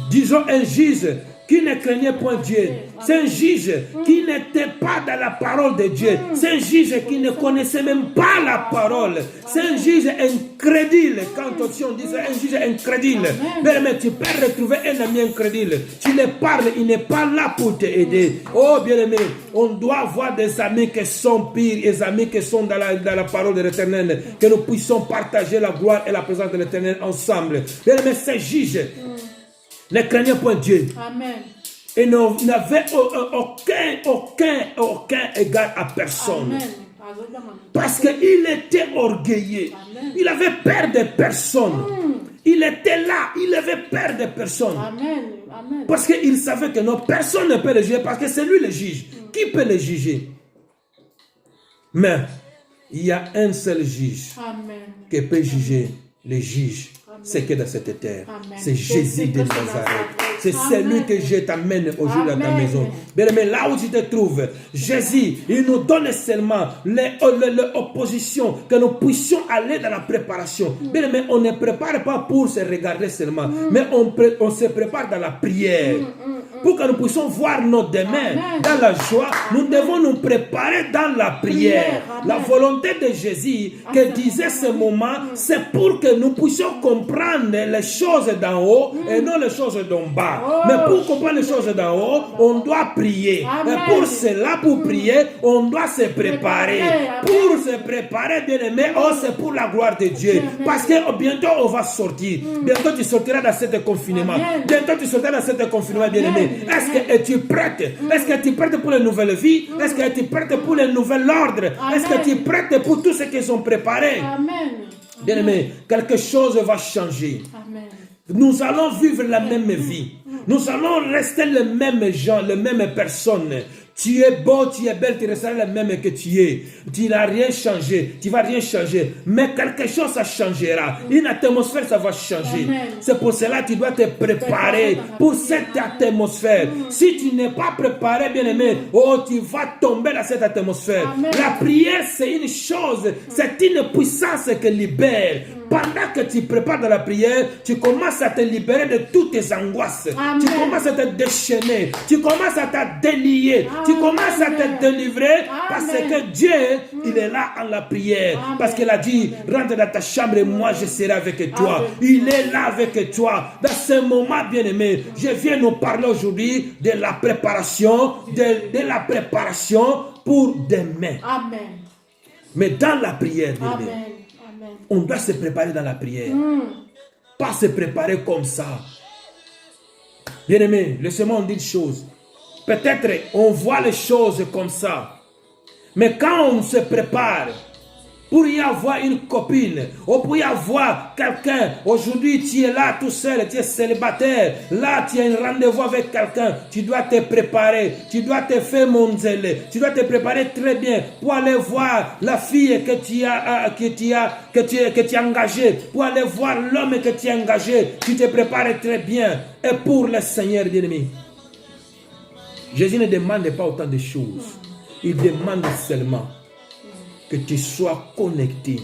disons un juge qui ne craignait point Dieu. C'est un juge qui n'était pas dans la parole de Dieu. C'est un juge qui ne connaissait même pas la parole. C'est un juge incrédule. Quand aussi on dit un juge incrédule, mais tu peux retrouver un ami incrédule. Tu le parles, il n'est pas là pour t'aider. Oh bien-aimé, on doit avoir des amis qui sont pires, des amis qui sont dans la parole de l'Éternel, que nous puissions partager la gloire et la présence de l'Éternel ensemble. Bien-aimé, ces juges ne craignaient point Dieu. Amen. Et n'avaient aucun égard à personne. Amen. Parce qu'il était orgueilleux. Amen. Il avait peur de personne. Il était là, il avait peur de personne. Amen. Amen. Parce qu'il savait que non, personne ne peut le juger, parce que c'est lui le juge. Qui peut le juger? Mais il y a un seul juge Amen. qui peut juger les juges. C'est que dans cette terre, Amen. c'est Jésus de Nazareth. C'est Amen. celui que je t'amène aujourd'hui dans ta Amen. maison. Bien-aimé, là où tu te trouves, Jésus, il nous donne seulement l'opposition, que nous puissions aller dans la préparation. Bien-aimé, on ne prépare pas pour se regarder seulement, mais on se prépare dans la prière. Pour que nous puissions voir nos demain dans la joie, nous devons nous préparer dans la prière. La volonté de Jésus, que disait ce moment, c'est pour que nous puissions comprendre les choses d'en haut et non les choses d'en bas. Mais pour comprendre les choses d'en haut, on doit prier. Et pour cela, pour prier, on doit se préparer. Pour se préparer, bien aimé, c'est pour la gloire de Dieu. Parce que bientôt on va sortir. Bientôt tu sortiras dans cet confinement. Bientôt tu sortiras dans cet confinement, bien aimé. Est-ce que es-tu prête? Est-ce que tu es prête pour les nouvelles vies? Est-ce que tu es prête pour les nouvel ordre? Est-ce que tu es prête pour tout ce qu'ils sont préparés? Amen. Bien aimé, quelque chose va changer. Amen. Nous allons vivre la même vie. Nous allons rester les mêmes gens, les mêmes personnes. Tu es beau, tu es belle, tu resteras le même que tu es. Tu n'as rien changé, tu ne vas rien changer. Mais quelque chose, ça changera. Une atmosphère, ça va changer. C'est pour cela que tu dois te préparer pour cette atmosphère. Si tu n'es pas préparé, bien aimé, tu vas tomber dans cette atmosphère. Amen. La prière, c'est une chose, c'est une puissance qui libère. Pendant que tu prépares dans la prière, tu commences à te libérer de toutes tes angoisses. Amen. Tu commences à te déchaîner. Tu commences à te délier. Tu commences à te délivrer parce que Dieu, il est là en la prière. Amen. Parce qu'il a dit, rentre dans ta chambre et moi je serai avec toi. Amen. Il est là avec toi. Dans ce moment, bien aimé, je viens nous parler aujourd'hui de la préparation, de la préparation pour demain. Amen. Mais dans la prière, bien aimé, Amen. Amen. on doit se préparer dans la prière. Pas se préparer comme ça. Bien aimé, laissez-moi dire une chose. Peut-être on voit les choses comme ça. Mais quand on se prépare pour y avoir une copine, ou pour y avoir quelqu'un, aujourd'hui tu es là tout seul, tu es célibataire, là tu as un rendez-vous avec quelqu'un, tu dois te préparer, tu dois te faire monzeler, tu dois te préparer très bien pour aller voir la fille que tu as engagée, pour aller voir l'homme que tu as engagé, tu te prépares très bien. Et pour le Seigneur bien-aimé, Jésus ne demande pas autant de choses. Il demande seulement que tu sois connecté,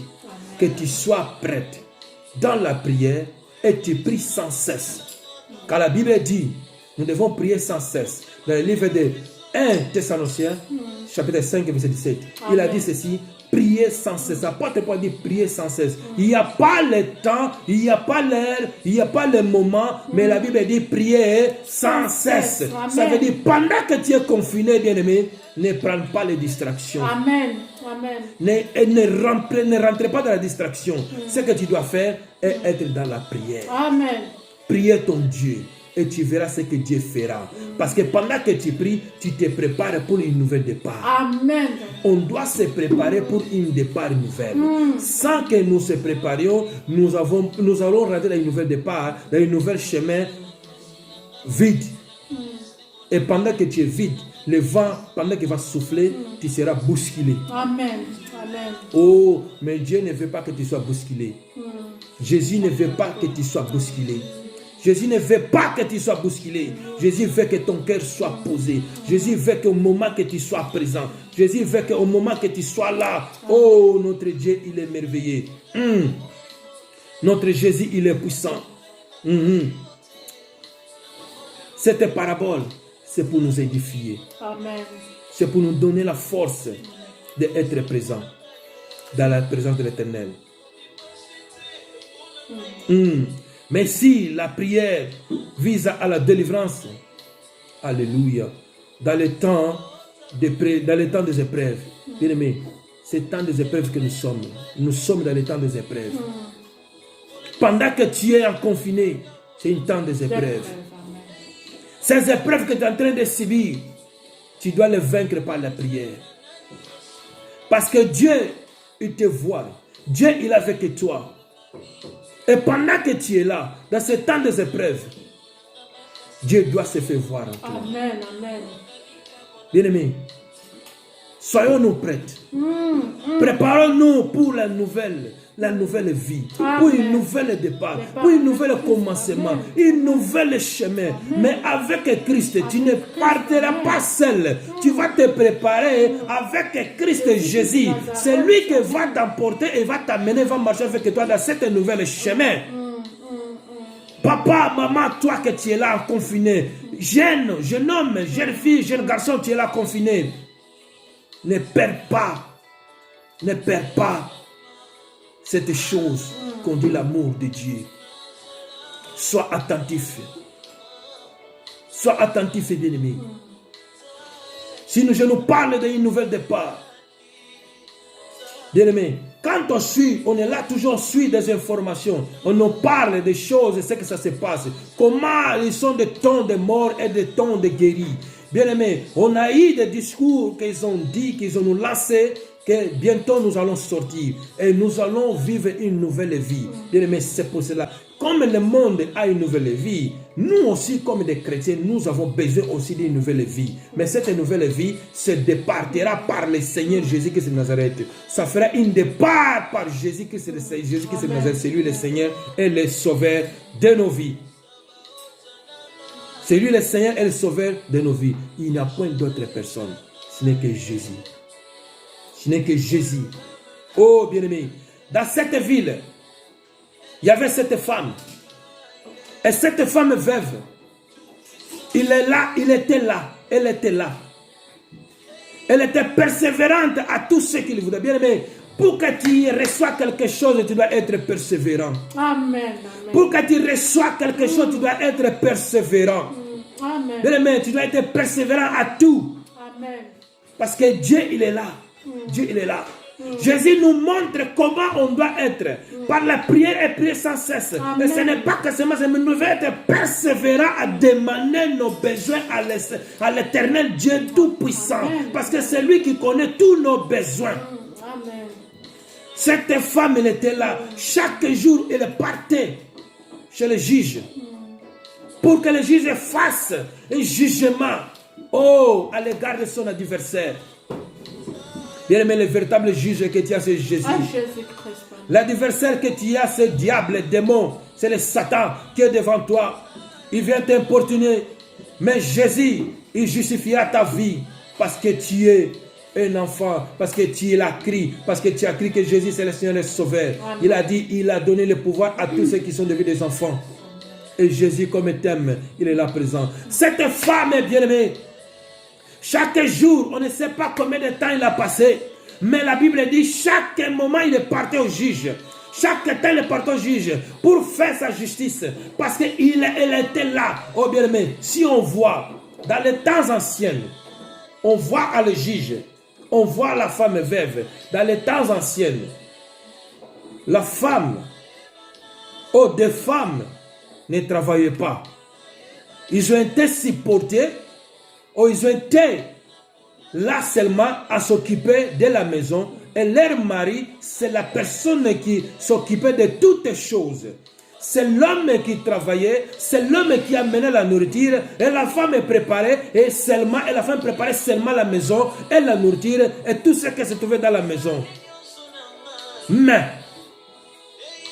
que tu sois prête dans la prière et tu pries sans cesse. Car la Bible dit, nous devons prier sans cesse. Dans le livre de 1 Thessaloniciens, chapitre 5, verset 17, il a dit ceci, prier sans cesse. L'apôtre Paul dit prier sans cesse. Il n'y a pas le temps, il n'y a pas l'heure, il n'y a pas le moment, mais la Bible dit prier sans cesse. Amen. Ça veut dire pendant que tu es confiné, bien-aimé, ne prends pas les distractions. Amen. Amen. Ne rentre pas dans la distraction. Ce que tu dois faire est être dans la prière. Amen. Prier ton Dieu et tu verras ce que Dieu fera. Parce que pendant que tu pries, tu te prépares pour une nouvelle départ. Amen. On doit se préparer pour une départ nouvelle. Sans que nous se préparions, nous allons rentrer dans une nouvelle départ, dans un nouvel chemin vide. Et pendant que tu es vide, le vent, pendant qu'il va souffler, tu seras bousculé. Amen. Amen. Oh, mais Dieu ne veut pas que tu sois bousculé. Jésus ne veut pas que tu sois bousculé. Jésus ne veut pas que tu sois bousculé. Jésus veut que ton cœur soit posé. Jésus veut qu'au moment que tu sois présent. Jésus veut qu'au moment que tu sois là. Oh, notre Dieu, il est merveilleux. Notre Jésus, il est puissant. Cette parabole, c'est pour nous édifier. Amen. C'est pour nous donner la force d'être présent dans la présence de l'Éternel. Mais si la prière vise à la délivrance, alléluia, dans le temps des épreuves, bien aimé, c'est le temps des épreuves que nous sommes. Nous sommes dans le temps des épreuves. Pendant que tu es en confiné, c'est un temps des épreuves. Ces épreuves que tu es en train de subir, tu dois les vaincre par la prière. Parce que Dieu, il te voit. Dieu, il est avec toi. Et pendant que tu es là, dans ce temps des épreuves, Dieu doit se faire voir en toi. Amen. Amen. Bien-aimés, soyons-nous prêts. Préparons-nous pour la nouvelle vie, pour une nouvelle départ, pour un nouvel commencement, une nouvelle chemin. Mais avec Christ, tu ne partiras pas seul. Tu vas te préparer avec Christ Jésus. C'est lui qui va t'emporter et va t'amener, va marcher avec toi dans cette nouvelle chemin. Papa, maman, toi que tu es là confiné, jeune homme, jeune fille, jeune garçon, tu es là confiné. Ne perds pas cette chose qu'on dit l'amour de Dieu. Sois attentif. Sois attentif et bien-aimé. Si je nous parle d'une nouvelle départ, bien-aimé, quand on est là toujours, on suit des informations, on nous parle des choses, ce que ça se passe, comment ils sont des temps de mort et des temps de guéris. Bien-aimé, on a eu des discours qu'ils ont dit, qu'ils ont nous lancé, que bientôt nous allons sortir et nous allons vivre une nouvelle vie. Bien-aimé, c'est pour cela. Comme le monde a une nouvelle vie, nous aussi, comme des chrétiens, nous avons besoin aussi d'une nouvelle vie. Mais cette nouvelle vie se départira par le Seigneur Jésus-Christ de Nazareth. Ça fera une départ par Jésus-Christ de Nazareth. C'est lui le Seigneur et le Sauveur de nos vies. C'est lui le Seigneur et le Sauveur de nos vies. Il n'y a point d'autre personne. Ce n'est que Jésus. Ce n'est que Jésus. Oh, bien-aimé, dans cette ville, il y avait cette femme. Et cette femme veuve, il était là. Elle était là. Elle était persévérante à tout ce qu'il voulait. Bien-aimé, pour que tu reçois quelque chose, tu dois être persévérant. Amen. Pour que tu reçois quelque chose, tu dois être persévérant. Amen. Bien-aimé, tu dois être persévérant à tout. Amen. Parce que Dieu, il est là. Dieu, il est là. Jésus nous montre comment on doit être. Par la prière et prier sans cesse. Amen. Mais ce n'est pas que seulement, mais nous devons être persévérants à demander nos besoins à l'Éternel Dieu Tout-Puissant. Parce que c'est lui qui connaît tous nos besoins. Amen. Cette femme, elle était là. Chaque jour, elle partait chez le juge. Pour que le juge fasse un jugement. Oh, à l'égard de son adversaire. Bien aimé, le véritable juge que tu as, c'est Jésus. L'adversaire que tu as, c'est le diable, le démon, c'est le Satan qui est devant toi. Il vient t'importuner. Mais Jésus, il justifiera ta vie parce que tu es un enfant, parce que tu l'as crié, parce que tu as crié que Jésus c'est le Seigneur et le Sauveur. Amen. Il a dit, il a donné le pouvoir à tous ceux qui sont devenus des enfants. Et Jésus, comme il t'aime, il est là présent. Cette femme est bien-aimée. Chaque jour, on ne sait pas combien de temps il a passé. Mais la Bible dit, chaque moment, il est parti au juge. Chaque temps, il est parti au juge pour faire sa justice. Parce qu'elle était là. Oh bien-aimé, si on voit, dans les temps anciens, on voit le juge, on voit la femme veuve. Dans les temps anciens, la femme, des femmes ne travaillaient pas. Ils ont été supportés. Ils ont été là seulement à s'occuper de la maison. Et leur mari, c'est la personne qui s'occupait de toutes choses. c'est l'homme qui travaillait, c'est l'homme qui amenait la nourriture, et la femme préparait, et la femme préparait seulement la maison, et la nourriture, et tout ce qui se trouvait dans la maison. Mais,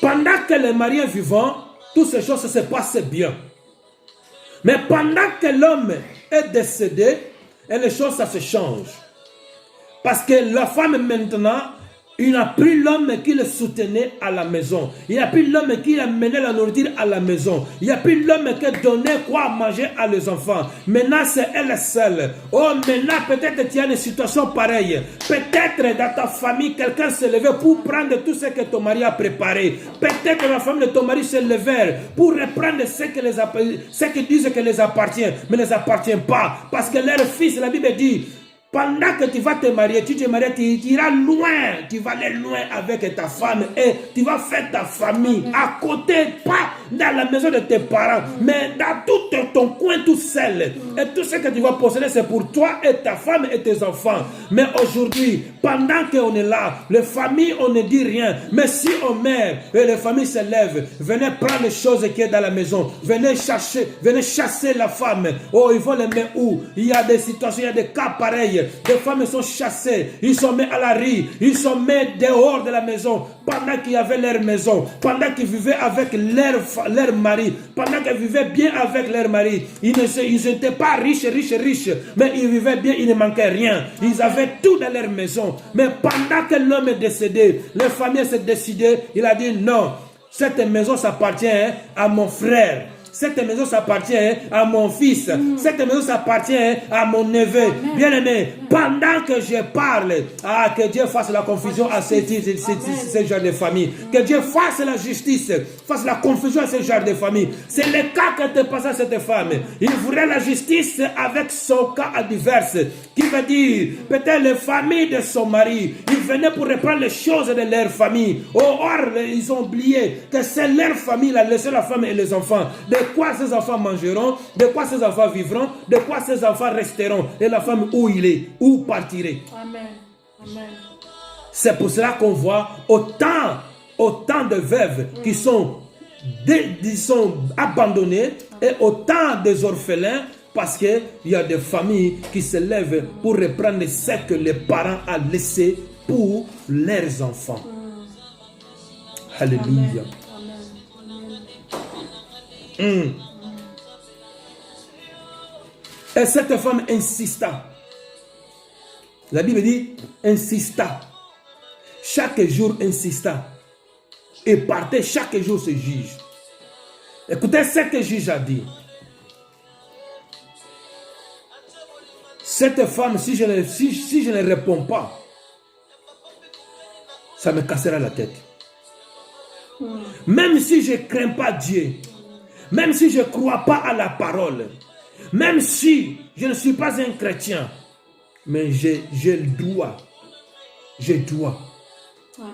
pendant que les maris est vivant, toutes ces choses se passent bien. Mais pendant que l'homme est décédé, et les choses, ça se change. Parce que la femme maintenant, il n'a plus l'homme qui le soutenait à la maison. Il n'y a plus l'homme qui amenait la nourriture à la maison. Il n'y a plus l'homme qui donnait quoi manger à les enfants. Maintenant, c'est elle seule. Oh, maintenant, peut-être tu as une situation pareille. Peut-être dans ta famille, quelqu'un s'est levé pour prendre tout ce que ton mari a préparé. Peut-être la femme de ton mari s'est levée pour reprendre ce qui disent que les appartient, mais ne les appartient pas. Parce que leur fils, la Bible dit, pendant que tu vas te marier, tu iras loin, tu vas aller loin avec ta femme et tu vas faire ta famille à côté, pas dans la maison de tes parents, mais dans tout ton coin tout seul. Et tout ce que tu vas posséder, c'est pour toi et ta femme et tes enfants. Mais aujourd'hui, pendant qu'on est là, les familles, on ne dit rien. Mais si on meurt et les familles se lèvent, venez prendre les choses qui sont dans la maison, venez chasser la femme. Oh, ils vont les mettre où? Il y a des situations, il y a des cas pareils. Des femmes sont chassées, ils sont mis à la rue, ils sont mis dehors de la maison pendant qu'ils avaient leur maison, pendant qu'ils vivaient avec leur mari, pendant qu'ils vivaient bien avec leur mari. Ils n'étaient pas riches, mais ils vivaient bien, il ne manquait rien. Ils avaient tout dans leur maison. Mais pendant que l'homme est décédé, les familles s'est décidé, il a dit non, cette maison s'appartient à mon frère. Cette maison s'appartient à mon fils. Cette maison s'appartient à mon neveu. Bien-aimé, pendant que je parle, que Dieu fasse la confusion à ce genre de famille. Que Dieu fasse la justice, fasse la confusion à ce genre de famille. C'est le cas que te passe à cette femme. Il voudrait la justice avec son cas adverse. Qui veut dire, peut-être les familles de son mari, ils venaient pour reprendre les choses de leur famille. Or, ils ont oublié que c'est leur famille, la laissé la femme et les enfants. De quoi ces enfants mangeront, de quoi ces enfants vivront, de quoi ces enfants resteront. Et la femme où il est, où partirait. Amen. Amen. C'est pour cela qu'on voit autant de veuves qui sont abandonnées et autant des orphelins. Parce qu'il y a des familles qui se lèvent pour reprendre ce que les parents ont laissé pour leurs enfants. Alléluia. Et cette femme insista. La Bible dit insista. Chaque jour insista. Et partait chaque jour ce juge. Écoutez ce que le juge a dit. Cette femme, si je ne réponds pas, ça me cassera la tête. Même si je ne crains pas Dieu, même si je ne crois pas à la parole, même si je ne suis pas un chrétien, mais je dois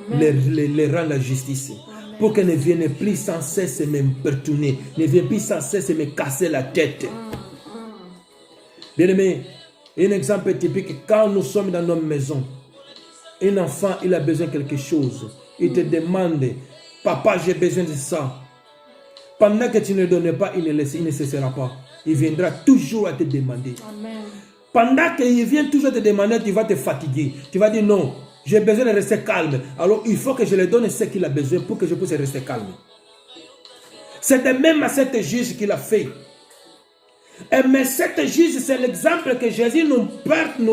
les rendre la justice. Amen. Pour qu'elles ne viennent plus sans cesse m'importuner, ne viennent plus sans cesse me casser la tête. Bien aimé, un exemple typique, quand nous sommes dans nos maisons, un enfant, il a besoin de quelque chose. Il te demande, papa, j'ai besoin de ça. Pendant que tu ne donnes pas, il ne cessera pas. Il viendra toujours à te demander. Amen. Pendant qu'il vient toujours te demander, tu vas te fatiguer. Tu vas dire non, j'ai besoin de rester calme. Alors il faut que je lui donne ce qu'il a besoin pour que je puisse rester calme. C'est de même à cette juge qu'il a fait. Mais cette juge, c'est l'exemple que Jésus nous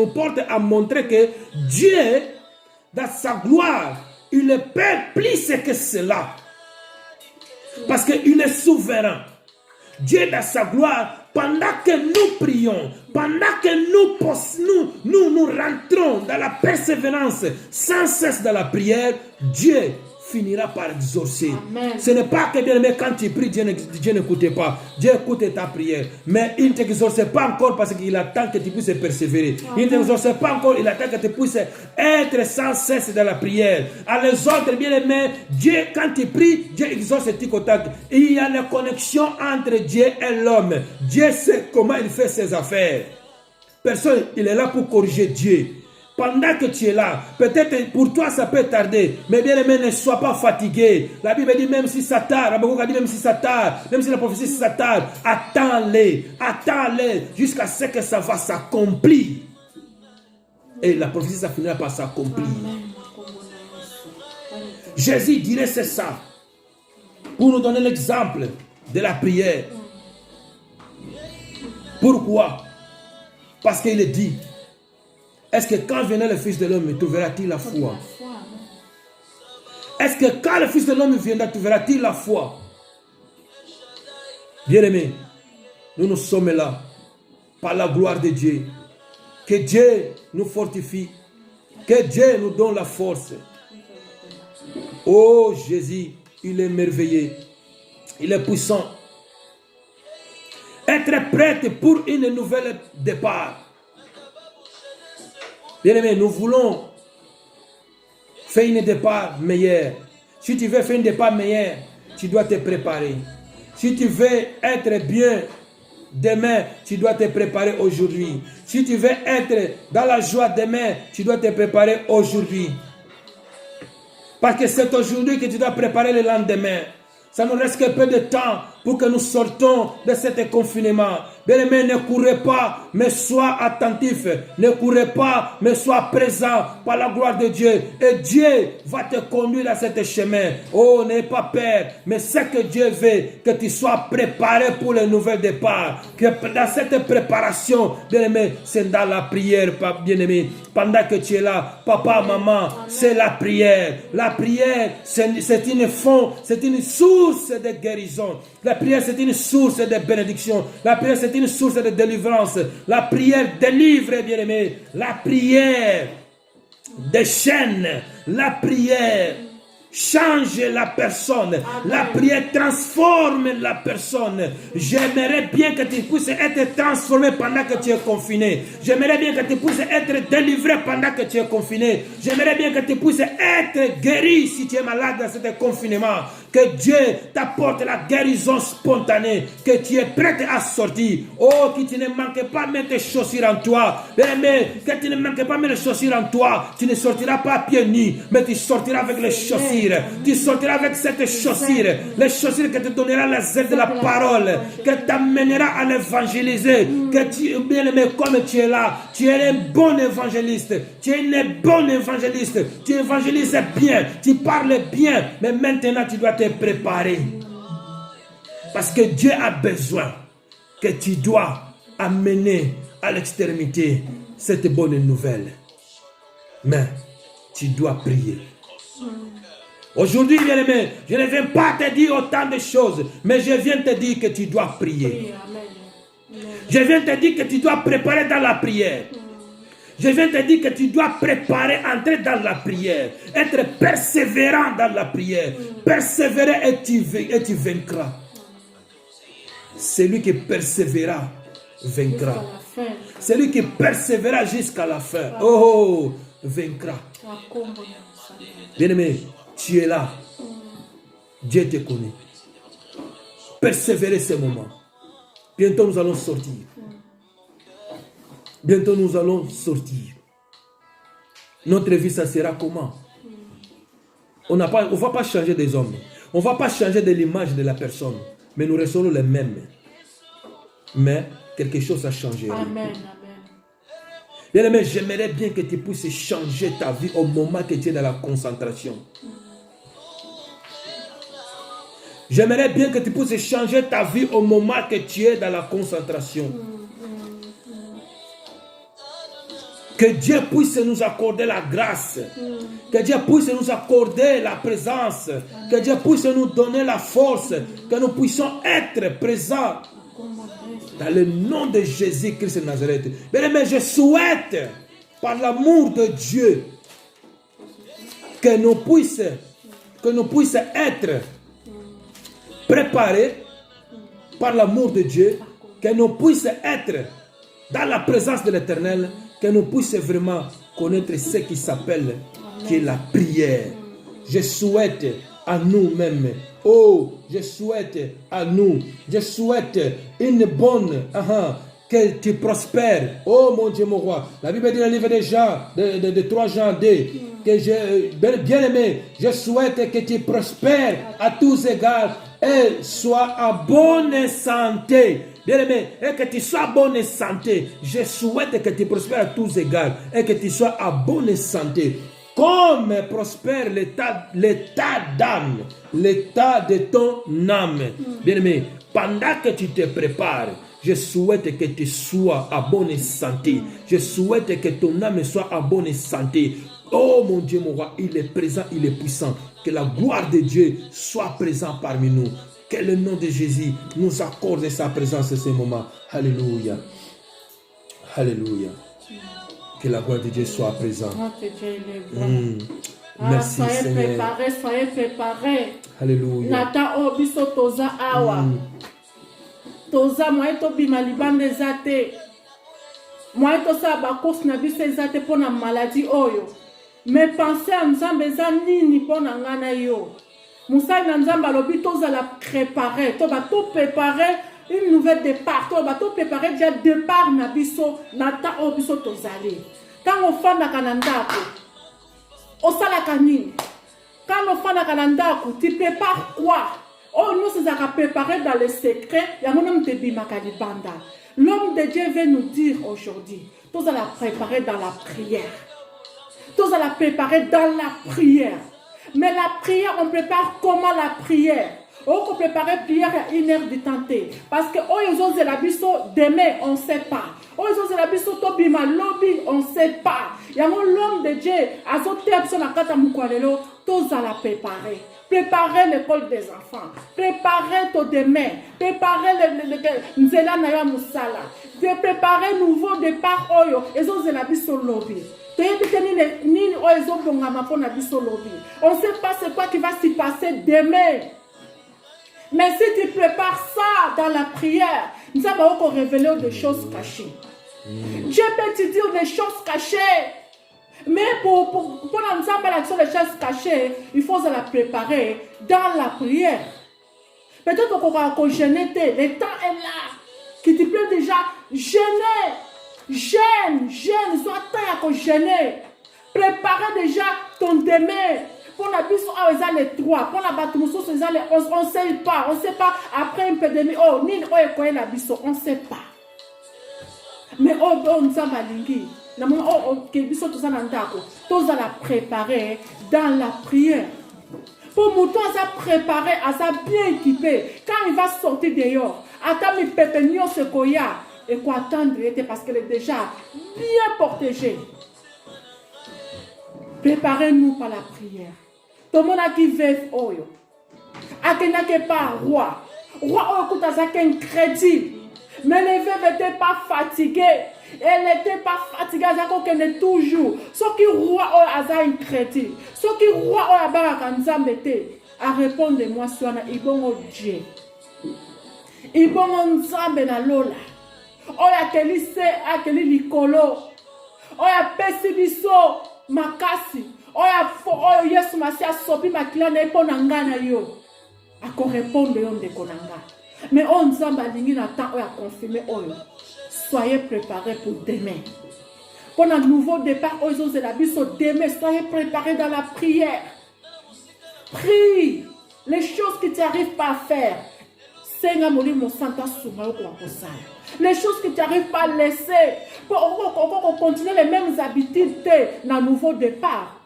porte à montrer que Dieu, dans sa gloire, il ne peut plus que cela. Parce qu'il est souverain. Dieu, dans sa gloire, pendant que nous prions, pendant que nous rentrons dans la persévérance sans cesse dans la prière, Dieu finira par exaucer. Amen. Ce n'est pas que bien aimé, quand tu pries, Dieu n'écoute pas. Dieu écoute ta prière. Mais il ne t'exauce pas encore parce qu'il attend que tu puisses persévérer. Amen. Il ne t'exauce pas encore, il attend que tu puisses être sans cesse dans la prière. À les autres, bien aimé, Dieu, quand tu pries, Dieu exauce tes contacts. Il y a une connexion entre Dieu et l'homme. Dieu sait comment il fait ses affaires. Personne, il est là pour corriger Dieu. pendant que tu es là, peut-être pour toi ça peut tarder, mais bien aimé, ne sois pas fatigué. La Bible dit même si ça tarde, même si ça tarde, même si la prophétie ça tarde, attends-les jusqu'à ce que ça va s'accomplir. Et la prophétie ça finira par s'accomplir. Jésus dirait c'est ça, pour nous donner l'exemple de la prière. Pourquoi? Parce qu'il est dit, est-ce que quand viendra le Fils de l'homme, trouvera-t-il la foi? Est-ce que quand le Fils de l'homme viendra, trouvera-t-il la foi? Bien-aimés, nous sommes là par la gloire de Dieu. Que Dieu nous fortifie. Que Dieu nous donne la force. Oh Jésus, il est merveilleux. Il est puissant. Être prête pour une nouvelle départ. Bien-aimés, nous voulons faire un départ meilleur. Si tu veux faire un départ meilleur, tu dois te préparer. Si tu veux être bien demain, tu dois te préparer aujourd'hui. Si tu veux être dans la joie demain, tu dois te préparer aujourd'hui. Parce que c'est aujourd'hui que tu dois préparer le lendemain. Ça nous reste que peu de temps pour que nous sortons de ce confinement. Bien-aimés, ne courez pas, mais sois attentif. Ne courez pas, mais sois présent par la gloire de Dieu. Et Dieu va te conduire dans ce chemin. Oh, n'aie pas peur, mais ce que Dieu veut, que tu sois préparé pour le nouvel départ. Que dans cette préparation, bien-aimé, c'est dans la prière, bien-aimé. Pendant que tu es là, papa, maman, c'est la prière. La prière, c'est une source de guérison. La prière, c'est une source de bénédiction. La prière, c'est une source de délivrance. La prière délivre, bien-aimé. La prière déchaîne. La prière change la personne. La prière transforme la personne. J'aimerais bien que tu puisses être transformé pendant que tu es confiné. J'aimerais bien que tu puisses être délivré pendant que tu es confiné. J'aimerais bien que tu puisses être guéri si tu es malade dans ce confinement. Que Dieu t'apporte la guérison spontanée. Que tu es prêt à sortir. Oh, que tu ne manques pas de mettre tes chaussures en toi. Mais que tu ne manques pas de mettre les chaussures en toi. Tu ne sortiras pas à pieds nus, mais tu sortiras avec les chaussures. Tu sortiras avec cette chaussure. Les chaussures que te donnera les aides de la parole. Que t'amènera à l'évangéliser. Que tu, bien aimé, comme tu es là, tu es un bon évangéliste. Tu es une bonne évangéliste. Tu évangélises bien. Tu parles bien. Mais maintenant, tu dois te préparer. Parce que Dieu a besoin que tu dois amener à l'extrémité cette bonne nouvelle. Mais tu dois prier. Aujourd'hui, bien-aimé, je ne viens pas te dire autant de choses, mais je viens te dire que tu dois prier. Je viens te dire que tu dois préparer dans la prière. Je viens te dire que tu dois préparer, entrer dans la prière, être persévérant dans la prière. Persévérer et tu vaincras. Celui qui persévérera vaincra. Celui qui persévérera jusqu'à la fin, oh, vaincra. Bien-aimé, tu es là. Dieu te connaît. Persévérer ces moments. Bientôt nous allons sortir. Bientôt nous allons sortir. Notre vie, ça sera comment? On ne va pas changer des hommes. On ne va pas changer de l'image de la personne. Mais nous resterons les mêmes. Mais quelque chose a changé. Amen. Bien-aimé, j'aimerais bien que tu puisses changer ta vie au moment que tu es dans la concentration. J'aimerais bien que tu puisses changer ta vie au moment que tu es dans la concentration. Que Dieu puisse nous accorder la grâce. Que Dieu puisse nous accorder la présence. Que Dieu puisse nous donner la force. Que nous puissions être présents. Dans le nom de Jésus-Christ de Nazareth. Mais je souhaite, par l'amour de Dieu, que nous puissions être préparés par l'amour de Dieu, que nous puissions être dans la présence de l'Éternel, que nous puissions vraiment connaître ce qui s'appelle, qui est la prière. Je souhaite à nous-mêmes, oh, je souhaite à nous, je souhaite une bonne, que tu prospères. Oh mon Dieu, mon roi. La Bible dit dans le livre de Jean, de 3 Jean 2, que bien aimé, je souhaite que tu prospères à tous égards et sois en bonne santé. Bien aimé, et que tu sois en bonne santé. Je souhaite que tu prospères à tous égards et que tu sois en bonne santé. Comme prospère l'état d'âme, l'état de ton âme. Bien aimé, pendant que tu te prépares, je souhaite que tu sois en bonne santé. Je souhaite que ton âme soit en bonne santé. Oh mon Dieu, mon roi, il est présent, il est puissant. Que la gloire de Dieu soit présente parmi nous. Que le nom de Jésus nous accorde sa présence en ce moment. Alléluia. Alléluia. Que la gloire de Dieu soit présente. Merci Seigneur. Soyez préparés. Alléluia. Nata obiso toza awa. Toza moye to bima libande zate. Moye to sa ba course na biso zate pour na maladie oyo. Mais pensez à Nzambe za nini pour na ngana yo. Moussa na Nzambe alobi toza la préparer. To ba to préparer une nouvelle départ. To ba to préparer déjà départ na biso nata obiso tozali. Quand on fanda kanandako. Osalaka nini? Quand on fanda kanandako, tu prépares quoi? Oh, nous sommes préparés dans le secret. L'homme de Dieu veut nous dire aujourd'hui, tous allons préparer dans la prière. Tous allons préparer dans la prière. Mais la prière, on prépare comment la prière? On prépare la prière à 1 heure de tenter. Parce que ils ont la biso demain, on ne sait pas. Ils ont la biso tobima lobby, on ne sait pas. Il y a l'homme de Dieu, à son terme, sur la carte moukwalelo, tous allons préparer. Préparez l'école des enfants. Préparez ton demain. Préparez le nzela na yo musala. Préparez nouveau départ oyo. Ezo zela biso lobby. On ne sait pas ce quoi qui va s'y passer demain. Mais si tu prépares ça dans la prière, nous allons révéler des choses cachées. Dieu peut te dire des choses cachées. Mais pour l'action des choses cachées, il faut la préparer dans la prière. Peut-être qu'on va gêner, le temps est là. Qui te peut déjà gêner. Gêne, soit temps à gêner. Préparez déjà ton demain. Pour la bise, les 3. Pour la bâtiment, on ne sait pas. On ne sait pas après une épidémie. Oh, ni quoi la bise, on ne sait pas. Mais on nous a malingi. Tous à la préparer dans la prière. Pour mouton à ça préparer, à ça bien équipé. Quand il va sortir dehors, attends mes pépinions ce qu'il y a. Et quoi attendre parce qu'elle est déjà bien protégée. Préparez-nous par la prière. Tout le monde a qui veut oyo. Akena ke pas roi. Roi écoute à ça qu'un crédit. Mais les veuves n'étaient pas fatiguées. Elle n'était pas fatiguée, elle est toujours. Ce qui roi a un crédit. Ce qui roi a à répondre-moi sur un bon Dieu. Il bon nzambe na lola. Oya kelise akeli likolo. Oya pesi biso makasi. Oya yesu masia sopi makila na epona ngana yo. Ako répondre yo ndeko nanga. Mais on nzambe alingi na temps oya confirmer oyo. Soyez préparés pour demain. Pour un nouveau départ, demain, soyez préparés dans la prière. Prie les choses que tu n'arrives pas à faire. Les choses que tu n'arrives pas à laisser. Pour continuer les mêmes habitudes dans le nouveau départ.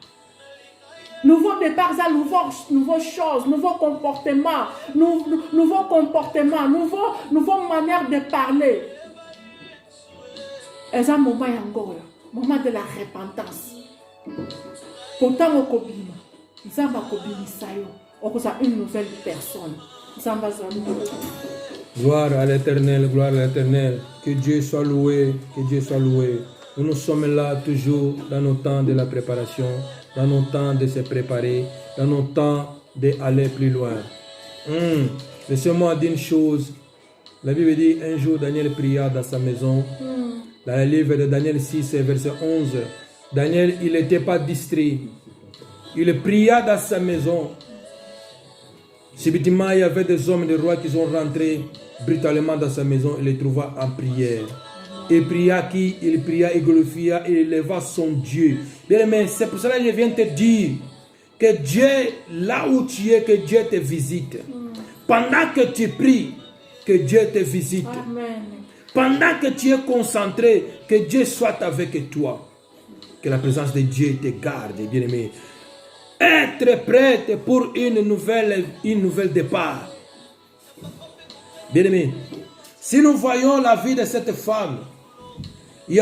Nouveau départ, ça nouveau choses, nouveau comportement, nouveau manière de parler. C'est un moment de la repentance. Pourtant, au Kobima, nous avons une nouvelle personne. Gloire à l'Éternel, gloire à l'Éternel. Que Dieu soit loué, que Dieu soit loué. Nous sommes là toujours dans nos temps de la préparation, dans nos temps de se préparer, dans nos temps d'aller plus loin. Laissez-moi dire une chose. La Bible dit, un jour Daniel pria dans sa maison. Dans le livre de Daniel 6, verset 11, Daniel, il n'était pas distrait. Il pria dans sa maison. Subitement, il y avait des hommes, des rois qui sont rentrés brutalement dans sa maison et les trouva en prière. Il pria qui? Il pria, il glorifia, il éleva son Dieu. Bien-aimé, c'est pour cela que je viens te dire que Dieu, là où tu es, que Dieu te visite. Pendant que tu pries, que Dieu te visite. Amen. Pendant que tu es concentré, que Dieu soit avec toi. Que la présence de Dieu te garde, bien-aimé. Être prête pour une nouvelle départ. Bien-aimé, si nous voyons la vie de cette femme, il y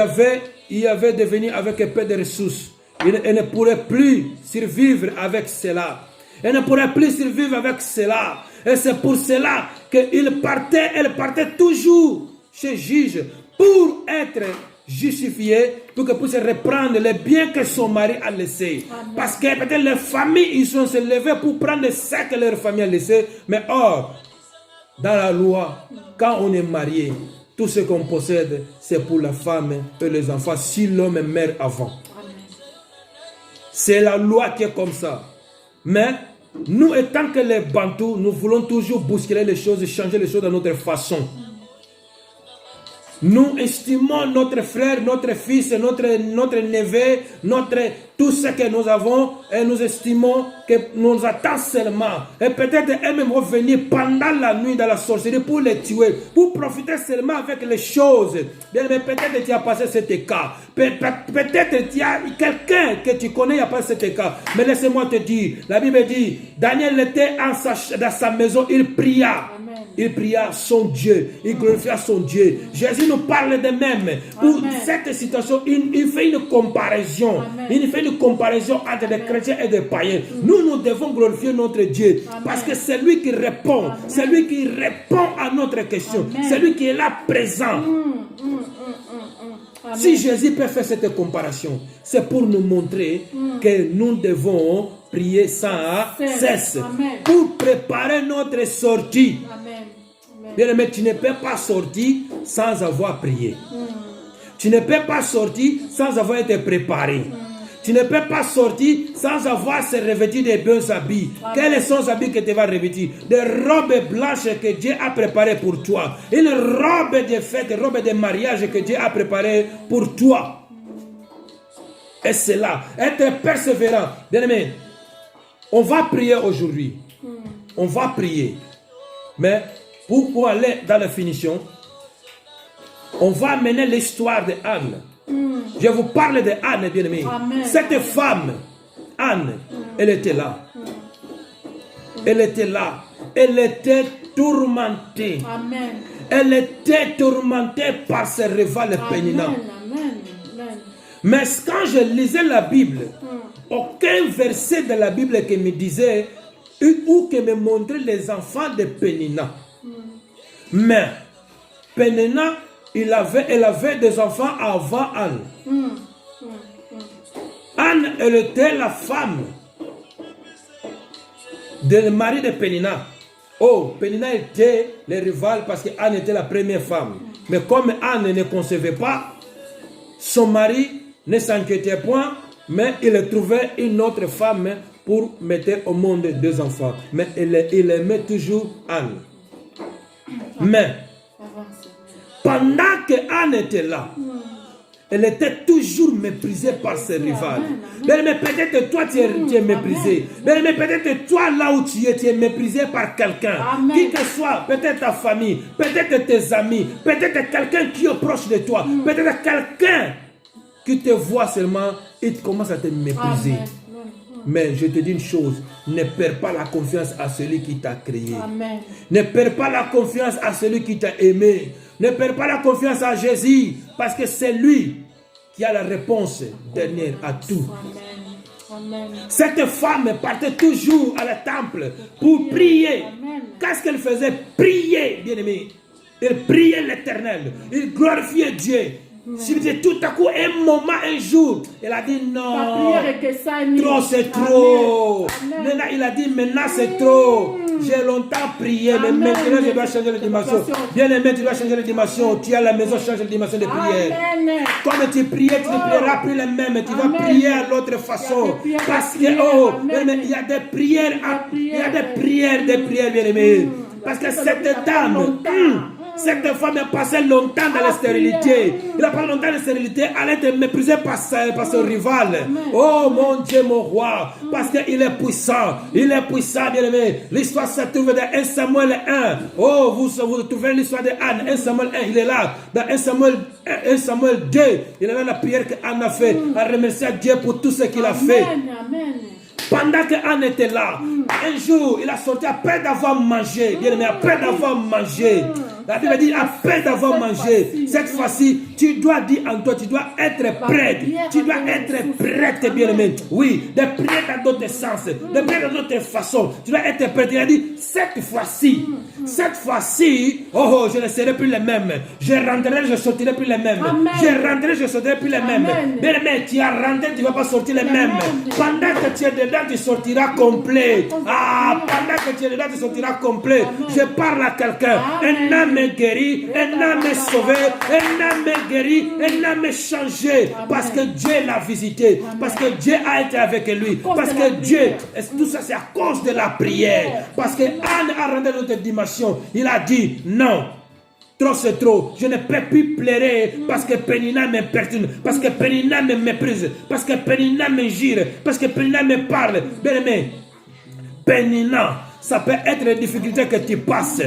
avait devenu avec un peu de ressources. Elle ne pourrait plus survivre avec cela. Elle ne pourrait plus survivre avec cela. Et c'est pour cela qu'elle partait toujours chez juge pour être justifiée, pour qu'elle puisse reprendre les biens que son mari a laissés. Amen. Parce que peut-être les familles, ils sont se levés pour prendre ce que leur famille a laissé. Mais or, dans la loi, quand on est marié, tout ce qu'on possède, c'est pour la femme et les enfants, si l'homme meurt avant. C'est la loi qui est comme ça. Mais nous, étant que les Bantous, nous voulons toujours bousculer les choses, changer les choses dans notre façon. Nous estimons notre frère, notre fils, notre neveu, tout ce que nous avons, et nous estimons que nous attend seulement. Et peut-être eux-mêmes vont venir pendant la nuit dans la sorcellerie pour les tuer, pour profiter seulement avec les choses. Bien, mais peut-être tu as passé cet cas. Peut-être tu as quelqu'un que tu connais, il a passé cet cas. Mais laissez-moi te dire, la Bible dit, Daniel était dans sa maison, il pria. Amen. Il pria son Dieu, il glorifia son Dieu. Jésus nous parle de même. Pour cette situation, il fait une comparaison. Amen. Il fait une comparaison entre des chrétiens et des païens. Nous devons glorifier notre Dieu. Amen. Parce que c'est lui qui répond. Amen. C'est lui qui répond à notre question. Amen. C'est lui qui est là présent. Amen. Si Jésus peut faire cette comparaison, c'est pour nous montrer que nous devons prier sans cesse. Amen. Pour préparer notre sortie. Amen. Bien-aimé, tu ne peux pas sortir sans avoir prié. Tu ne peux pas sortir sans avoir été préparé. Tu ne peux pas sortir sans avoir se revêtir des bons habits. Quels sont les habits que tu vas revêtir? Des robes blanches que Dieu a préparées pour toi. Une robe de fête, une robe de mariage que Dieu a préparée pour toi. Et c'est là, être persévérant. Bien-aimé, on va prier aujourd'hui. On va prier. Mais pour aller dans la finition, on va mener l'histoire de Anne. Je vous parle de Anne, bien-aimé. Cette femme, Anne, elle était là. Elle était là. Elle était tourmentée. Amen. Elle était tourmentée par ses rivales Pénina. Mais quand je lisais la Bible, aucun verset de la Bible qui me disait ou qui me montrait les enfants de Pénina. Mais Pénina, elle avait des enfants avant Anne. Anne, elle était la femme du mari de Pénina. Oh, Pénina était le rival parce que Anne était la première femme. Mais comme Anne ne concevait pas, son mari ne s'inquiétait point, mais il trouvait une autre femme pour mettre au monde deux enfants. Mais il aimait toujours Anne. Mais pendant que Anne était là, elle était toujours méprisée par ses rivales. Mais peut-être toi tu es méprisé. Mais peut-être toi là où tu es méprisé par quelqu'un. Qui que soit, peut-être ta famille, peut-être tes amis, peut-être quelqu'un qui est proche de toi, peut-être quelqu'un qui te voit seulement et commence à te mépriser. Mais je te dis une chose, ne perds pas la confiance à celui qui t'a créé. Amen. Ne perds pas la confiance à celui qui t'a aimé. Ne perds pas la confiance à Jésus, parce que c'est lui qui a la réponse dernière à tout. Amen. Cette femme partait toujours à la temple pour prier. Qu'est-ce qu'elle faisait? Prier, bien-aimé. Elle priait l'Éternel. Il glorifiait Dieu. Si tout à coup, un moment, un jour, elle a dit non, trop c'est trop. Maintenant, il a dit maintenant c'est trop. J'ai longtemps prié, mais maintenant je dois changer de dimension. Bien aimé, tu dois changer de dimension. Tu es à la maison, change de dimension de prière. Comme tu priais, tu ne prieras plus les mêmes. Tu vas prier à l'autre façon. Parce que, il y a des prières, il y a des prières, bien aimé. Parce que cette dame, Cette femme a passé longtemps dans la stérilité. Il a passé longtemps dans la stérilité. Elle a été méprisée par son rival. Oh mon Dieu, mon roi. Parce qu'il est puissant. Il est puissant, bien aimé. L'histoire se trouve dans 1 Samuel 1. Oh, vous trouvez l'histoire de Anne. 1 Samuel 1, il est là. Dans 1 Samuel 2, il est là la prière qu'Anne a fait. Elle remercie Dieu pour tout ce qu'il a fait. Amen. Pendant que Anne était là, un jour, il a sorti après d'avoir mangé. Bien aimé, après d'avoir mangé. La Bible dit après d'avoir mangé. Cette fois-ci, tu dois dire en toi, tu dois être prête. Tu dois être prête, bien aimé. Oui, de prier dans d'autres sens, de prier dans d'autres façons. Tu dois être prête. Il a dit cette fois-ci, oh, je ne serai plus le même. Je rentrerai, je sortirai plus le même. Je rentrerai, je sortirai plus le même. Bien aimé, tu as rentré, tu ne vas pas sortir le même. Pendant que tu es dedans, tu sortiras complet. Ah, pendant que tu es dedans, tu sortiras complet. Je parle à quelqu'un. Un âme guéri, un âme sauvé, un âme guéri, un âme changé. Parce que Dieu l'a visité. Parce que Dieu a été avec lui. Parce que Dieu, tout ça c'est à cause de la prière. Parce que Anne a rendu notre dimension. Il a dit non. Trop c'est trop. Je ne peux plus pleurer parce que Pénina m'impertune, parce que Pénina me méprise, parce que Pénina me gire, parce que Pénina me parle. Bien aimé, Pénina, ça peut être les difficultés que tu passes.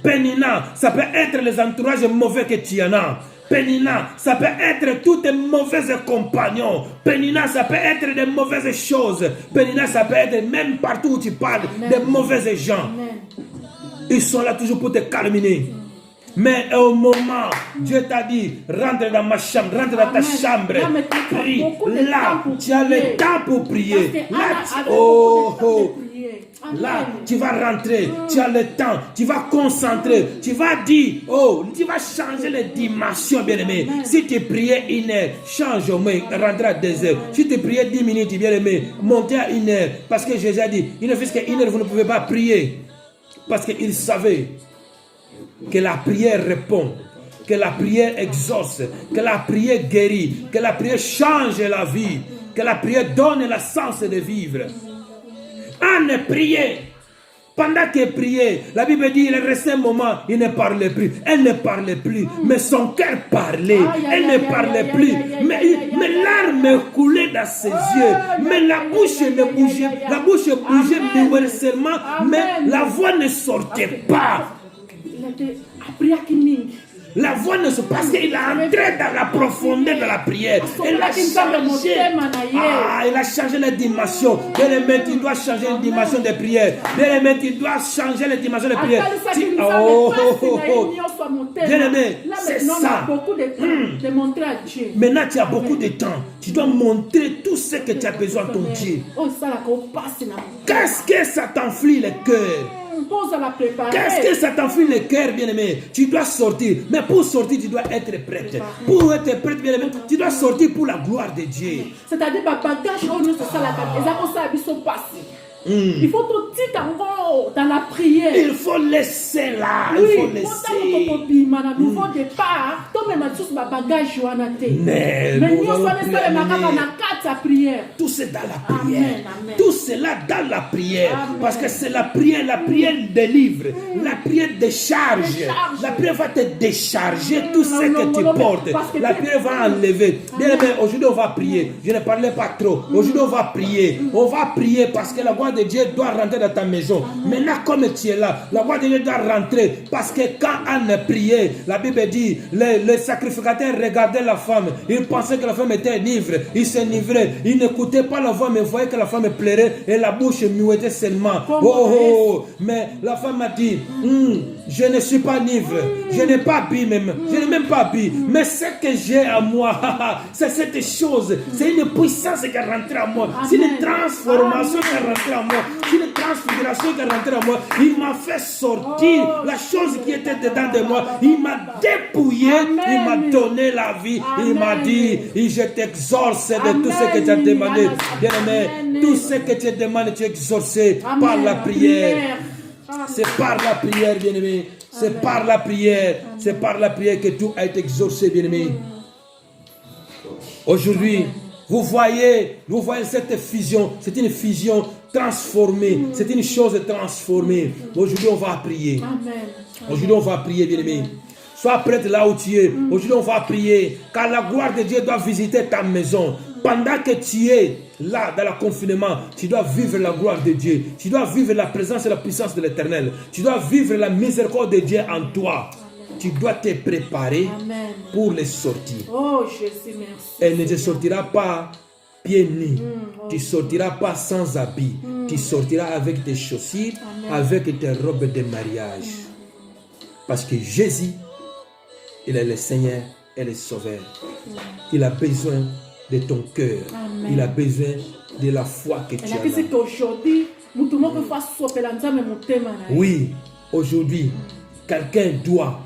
Pénina, ça peut être les entourages mauvais que tu en as. Pénina, ça peut être tous tes mauvais compagnons. Pénina, ça peut être des mauvaises choses. Pénina, ça peut être même partout où tu parles, des mauvais gens. Ils sont là toujours pour te calmer. Mais au moment, Dieu t'a dit, rentre dans ma chambre, rentre dans ta chambre, prie. Là, tu as le temps pour prier. Là, tu vas rentrer, tu as le temps, tu vas concentrer, tu vas dire, tu vas changer les dimensions, bien aimé. Si tu priais 1 heure, change au moins, rentre à 2 heures. Si tu priais 10 minutes, bien aimé, montez à 1 heure. Parce que Jésus a dit, il ne fait que 1 heure, vous ne pouvez pas prier. Parce qu'il savait que la prière répond, que la prière exauce, que la prière guérit, que la prière change la vie, que la prière donne la sens de vivre. Anne priait. Pendant qu'elle priait, la Bible dit il restait un moment, il ne parlait plus. Elle ne parlait plus, mais son cœur parlait. Elle ne parlait plus, mais larmes coulaient dans ses yeux. Mais la bouche ne bougeait, la bouche bougeait muettement, mais la voix ne sortait pas. La voix ne se passe pas, il a entré dans la profondeur de la prière. Elle a changé. Il a changé la dimension. Bien-aimé, tu dois changer la dimension de prière. Bien-aimé, tu dois changer la dimension de prière. Bien-aimé, c'est ça. Maintenant, tu as beaucoup de temps. Tu dois montrer tout ce que tu as besoin de ton Dieu. Qu'est-ce que ça t'enflie le cœur? Qu'est-ce que ça t'enfuit le cœur, bien-aimé? Tu dois sortir. Mais pour sortir, tu dois être prête. Pour être prête, bien-aimé, tu dois sortir pour la gloire de Dieu. C'est-à-dire, il faut tout petit encore dans la prière. Il faut laisser là. Il faut laisser. Nouveau départ. Mais tout c'est dans la prière. Tout cela dans la prière. Parce que c'est la prière délivre. La prière décharge. La prière va te décharger tout ce que tu portes. La prière va enlever. Bien aimé, aujourd'hui on va prier. Je ne parlais pas trop. Aujourd'hui on va prier. On va prier parce que la voix de Dieu doit rentrer dans ta maison. Maintenant comme tu es là, la voix de Dieu doit rentrer. Parce que quand Anne priait, la Bible dit, le sacrificateur regardait la femme. Il pensait que la femme était ivre. Il s'enivrait. Il n'écoutait pas la voix, mais voyait que la femme pleurait et la bouche muettait seulement. Mais la femme a dit, je ne suis pas ivre. Je n'ai pas bu même. Je n'ai même pas bu. Mais ce que j'ai à moi, c'est cette chose. C'est une puissance qui est rentrée à moi. C'est une transformation qui est rentrée à moi. C'est une transfiguration qui est rentrée à moi. Il m'a fait sortir la chose qui était dedans de moi. Il m'a dépouillé. Il m'a donné la vie. Il m'a dit, je t'exorce de tout ce que tu as demandé. Bien-aimé, tout ce que tu demandes, tu es exorcé par la prière. C'est par la prière, bien-aimé. C'est par la prière. C'est par la prière que tout a été exaucé, bien-aimé. Aujourd'hui, vous voyez cette fusion. C'est une fusion transformée. C'est une chose transformée. Aujourd'hui, on va prier. Aujourd'hui, on va prier, bien-aimé. Sois prête là où tu es. Aujourd'hui, on va prier. Car la gloire de Dieu doit visiter ta maison. Pendant que tu es là, dans le confinement, tu dois vivre la gloire de Dieu. Tu dois vivre la présence et la puissance de l'Éternel. Tu dois vivre la miséricorde de Dieu en toi. Tu dois te préparer pour les sorties. Oh Jésus, merci. Elle ne te sortira pas pieds nus. Tu ne sortiras pas sans habit. Tu sortiras avec tes chaussures, avec tes robes de mariage. Parce que Jésus, il est le Seigneur et le Sauveur. Il a besoin de ton cœur. Il a besoin de la foi que tu as. Oui, aujourd'hui, quelqu'un doit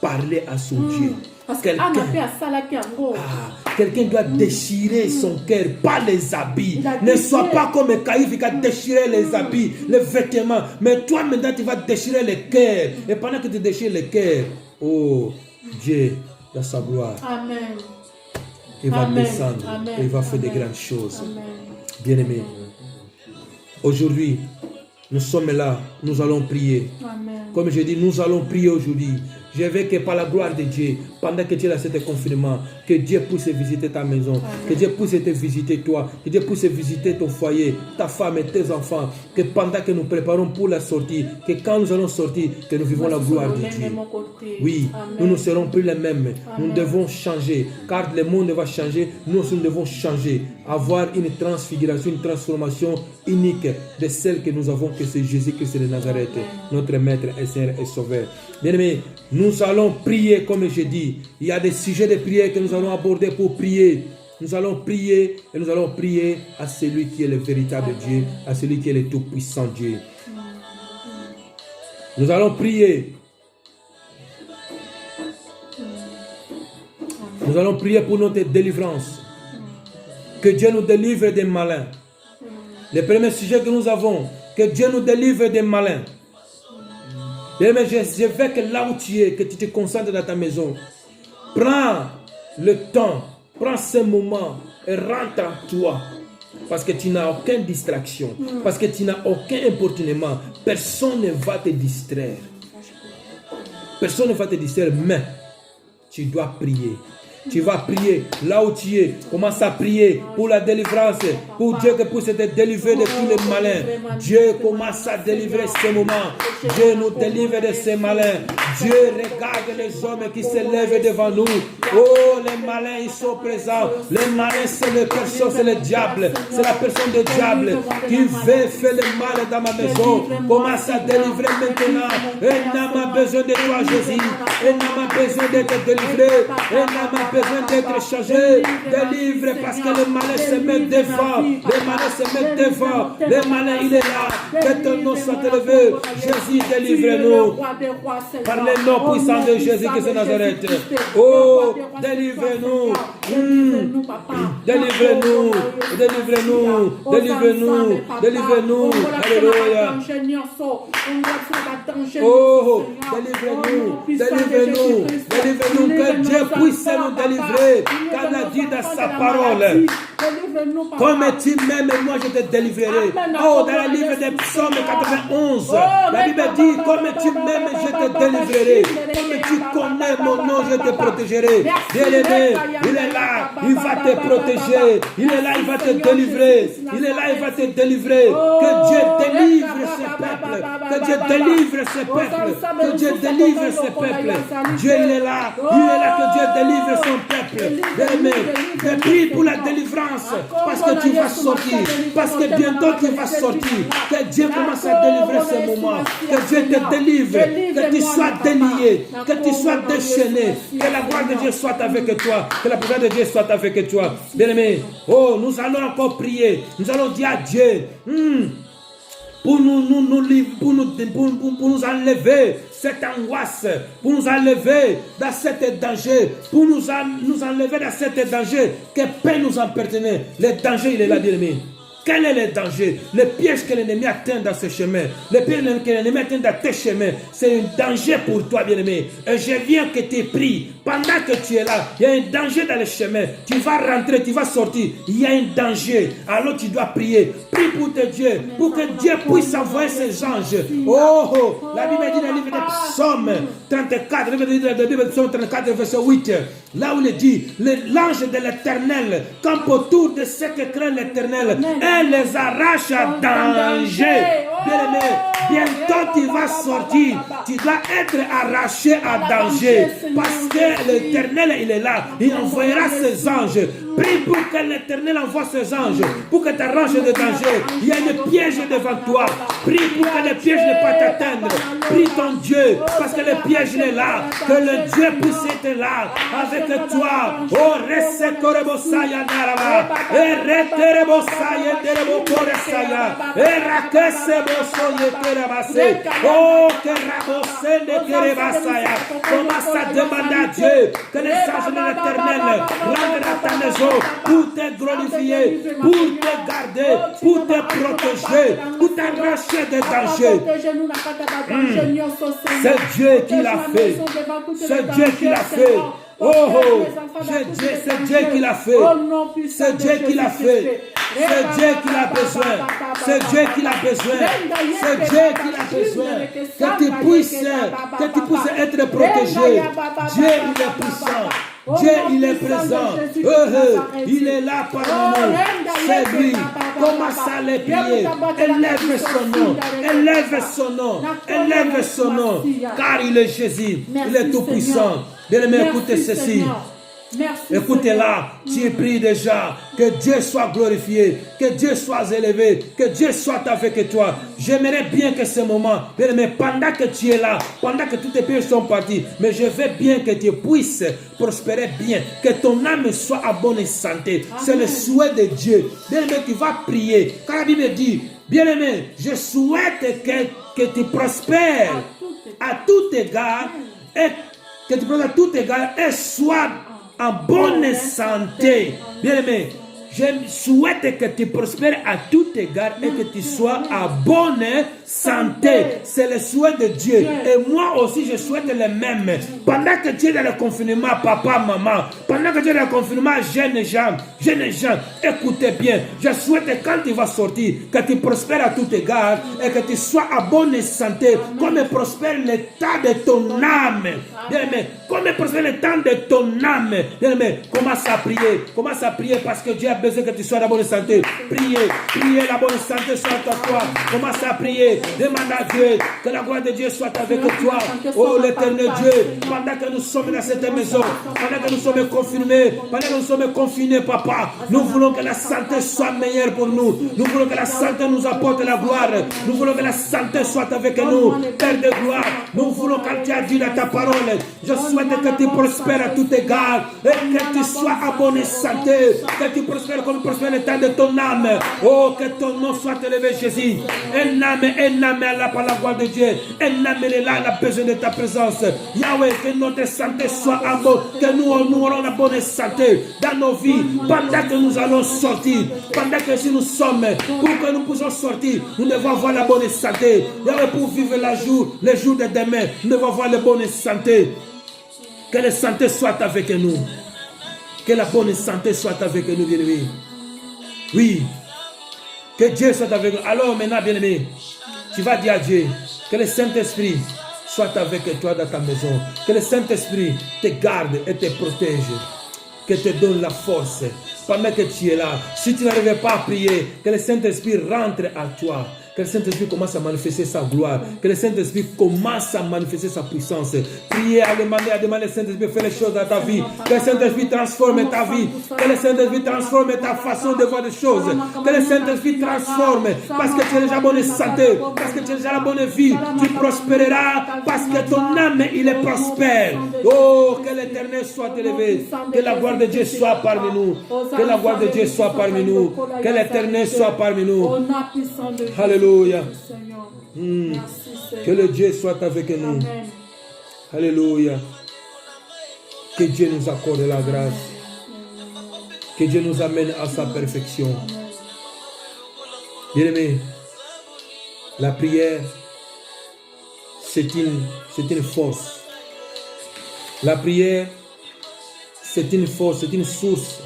parler à son Dieu. Quelqu'un doit déchirer son cœur, pas les habits. Ne sois pas comme Caïphe qui a déchiré les habits, les vêtements. Mais toi maintenant tu vas déchirer le cœur. Et pendant que tu déchires le cœur, oh Dieu, dans sa gloire, il va descendre. Il va faire de grandes choses. Bien-aimés, aujourd'hui, nous sommes là, nous allons prier. Comme je dis, nous allons prier aujourd'hui. Je veux que par la gloire de Dieu, pendant que tu es dans cet confinement, que Dieu puisse visiter ta maison, que Dieu puisse te visiter toi, que Dieu puisse visiter ton foyer, ta femme et tes enfants, que pendant que nous préparons pour la sortie, que quand nous allons sortir, que nous vivons la gloire de Dieu. Oui, nous ne serons plus les mêmes. Nous devons changer, car le monde va changer, nous aussi nous devons changer, avoir une transfiguration, une transformation unique de celle que nous avons, que c'est Jésus-Christ de Nazareth, notre Maître et Seigneur et Sauveur. Bien-aimés, nous allons prier comme je dis. Il y a des sujets de prière que nous allons aborder pour prier. Nous allons prier et nous allons prier à celui qui est le véritable Dieu, à celui qui est le tout-puissant Dieu. Nous allons prier. Nous allons prier pour notre délivrance. Que Dieu nous délivre des malins. Le premier sujet que nous avons, que Dieu nous délivre des malins. Je veux que là où tu es, que tu te concentres dans ta maison. Prends le temps, prends ce moment et rentre en toi. Parce que tu n'as aucune distraction. Parce que tu n'as aucun importunement. Personne ne va te distraire. Personne ne va te distraire, mais tu dois prier. Tu vas prier là où tu es. Commence à prier pour la délivrance. Pour Dieu que puisse te délivrer de tous les malins. Dieu commence à délivrer ces moments. Dieu nous délivre de ces malins. Dieu regarde les hommes qui se lèvent devant nous. Oh, les malins, ils sont présents. Les malins, c'est les personnes, c'est le diable. C'est la personne du diable qui veut faire le mal dans ma maison. Commence à délivrer maintenant. Il n'a pas besoin de toi, Jésus. Il n'a pas besoin d'être délivré. Il n'a pas besoin d'être changé. Délivre parce que le malin se met devant. Le malin se met devant. Le malin, il est là. Que ton nom soit élevé. Jésus, délivre-nous. Par le nom puissant de Jésus-Christ de Nazareth. Oh, délivre-nous. Délivre-nous. Délivre-nous. Délivre-nous. Délivre-nous. Alléluia. Oh, délivre-nous. Délivre-nous. Délivre-nous. Que Dieu puisse nous délivrer. Car il a dit dans sa parole. Comme tu m'aimes, moi je te délivrerai. Oh, dans le livre des Psaumes 91, la Bible dit, comme tu m'aimes, je te délivrerai. Comme tu connais mon nom, je te protégerai. Bien-aimé, il est là, il va te protéger. Il est là, il va te délivrer. Il est là, il va te délivrer. Que Dieu délivre ce peuple. Que Dieu délivre ce peuple. Que Dieu délivre ce peuple. Dieu, il est là, que Dieu délivre son peuple. Bien-aimé, je prie pour la délivrance. Parce que tu vas sortir. Parce que bientôt tu vas sortir. Que Dieu commence à délivrer ce moment. Que Dieu te délivre. Que tu sois délié. Que tu sois déchaîné. Que la gloire de Dieu soit avec toi. Que la présence de Dieu soit avec toi. Bien-aimé, oh, nous allons encore prier. Nous allons dire à Dieu. Pour nous enlever cette angoisse, pour nous enlever dans cet danger, pour nous enlever dans cet danger que peut nous appartenir. Le danger, il est là, bien-aimé. Quel est le danger? Le piège que l'ennemi atteint dans ce chemin, le piège que l'ennemi atteint dans tes chemins, c'est un danger pour toi, bien-aimé. Et je viens que tu pries pendant que tu es là, il y a un danger dans le chemin. Tu vas rentrer, tu vas sortir. Il y a un danger. Alors tu dois prier. Prie pour tes dieux, pour que Dieu puisse envoyer ses anges. Oh, la Bible dit dans le livre des Psaumes 34, le livre des Psaumes 34, verset 8, là où il dit, l'ange de l'Éternel campe autour de ceux qui craignent l'Éternel et les arrache à danger. Bien-aimé, bientôt tu vas sortir. Tu dois être arraché à danger. Parce que l'Éternel, il est là. Il envoyera ses anges. Prie pour que l'Éternel envoie ses anges. Pour que tu arranges des dangers. Il y a des pièges devant toi. Prie pour que les pièges ne pas t'atteindre. Prie ton Dieu. Parce que le piège est là. Que le Dieu puisse être là. Avec toi. Oh, reste korebosaya narava. Et reterebosaya terebokoresaya. Et rakesebosoye terebase. Oh, kerabose ne terebasaya. Commence à demander à Dieu que les anges de l'Éternel rendent à ta maison pour te glorifier, pour te garder, pour te protéger, pour t'arracher des dangers. C'est Dieu qui l'a fait. C'est Dieu qui l'a fait. Oh, c'est Dieu qui l'a fait. C'est Dieu qui l'a fait. C'est Dieu qui a besoin. C'est Dieu qui a besoin. C'est Dieu qui a besoin. Que tu puisses être protégé. Dieu, il est puissant. Dieu, il est présent. Il est là parmi nous. C'est lui. Commence à les prier. Élève son nom. Élève son nom. Élève son nom. Car il est Jésus. Il est tout puissant. Bien-aimé, écoutez ceci. Écoutez-là, tu pries déjà que Dieu soit glorifié, que Dieu soit élevé, que Dieu soit avec toi. J'aimerais bien que ce moment, mais pendant que tu es là, pendant que tous tes péchés sont partis, mais je veux bien que tu puisses prospérer bien, que ton âme soit en bonne santé. C'est le souhait de Dieu. Bien-aimé, tu vas prier. Car la Bible dit, bien-aimé, je souhaite que tu prospères à tout égard et que tu prospères à tout égard et sois en bonne santé. Bien-aimé, je souhaite que tu prospères à tout égard et que tu sois en bonne santé. C'est le souhait de Dieu. Et moi aussi, je souhaite le même. Pendant que tu es dans le confinement, papa, maman, pendant que tu es dans le confinement, jeunes gens, écoutez bien. Je souhaite que quand tu vas sortir, que tu prospères à tout égard et que tu sois en bonne santé, comme prospère l'état de ton âme. Bien-aimé, comme prospère l'état de ton âme. Bien-aimé, commence à prier parce que Dieu a besoin que tu sois en bonne santé. Priez, la bonne santé soit à toi. Commence à prier, demande à Dieu que la gloire de Dieu soit avec toi. Oh l'éternel Dieu, pendant que nous sommes dans cette maison, pendant que nous sommes confinés, pendant que nous sommes confinés, papa, nous voulons que la santé soit meilleure pour nous. Nous voulons que la santé nous apporte la gloire. Nous voulons que la santé soit avec nous, Père de gloire. Nous voulons, quand tu as dit dans ta parole, je souhaite que tu prospères à tout égard et que tu sois en bonne santé, que tu prospères comme prospère l'état de ton âme. Oh, que ton nom soit élevé, Jésus. Un âme est là par la gloire de Dieu. Un âme est là, elle a besoin de ta présence. Yahweh, que notre santé soit en bonne, que nous aurons la bonne santé dans nos vies, pendant que nous allons sortir, pendant que si nous sommes, pour que nous puissions sortir, nous devons avoir la bonne santé. Yahweh, pour vivre les jours de demain, nous devons avoir la bonne santé. Que la santé soit avec nous. Que la bonne santé soit avec nous, bien-aimés. Oui. Que Dieu soit avec nous. Alors maintenant, bien-aimé, tu vas dire à Dieu que le Saint-Esprit soit avec toi dans ta maison. Que le Saint-Esprit te garde et te protège. Que te donne la force. Pendant que tu es là, si tu n'arrives pas à prier, que le Saint-Esprit rentre à toi. Que le Saint-Esprit commence à manifester sa gloire. Que le Saint-Esprit commence à manifester sa puissance. Priez à demander le Saint-Esprit faire les choses dans ta vie. Que le Saint-Esprit transforme ta vie. Que le Saint-Esprit transforme ta façon de voir les choses. Que le Saint-Esprit transforme. Parce que tu es déjà bonne santé. Parce que tu as déjà la bonne vie. Tu prospéreras. Parce que ton âme, il est prospère. Oh, que l'Éternel soit élevé. Que la gloire de Dieu soit parmi nous. Que la gloire de Dieu soit parmi nous. Que l'Éternel soit parmi nous. Alléluia. Que le Dieu soit avec nous. Amen. Alléluia. Que Dieu nous accorde la grâce. Que Dieu nous amène à sa perfection. Bien-aimé, la prière, c'est une force. La prière, c'est une force, c'est une source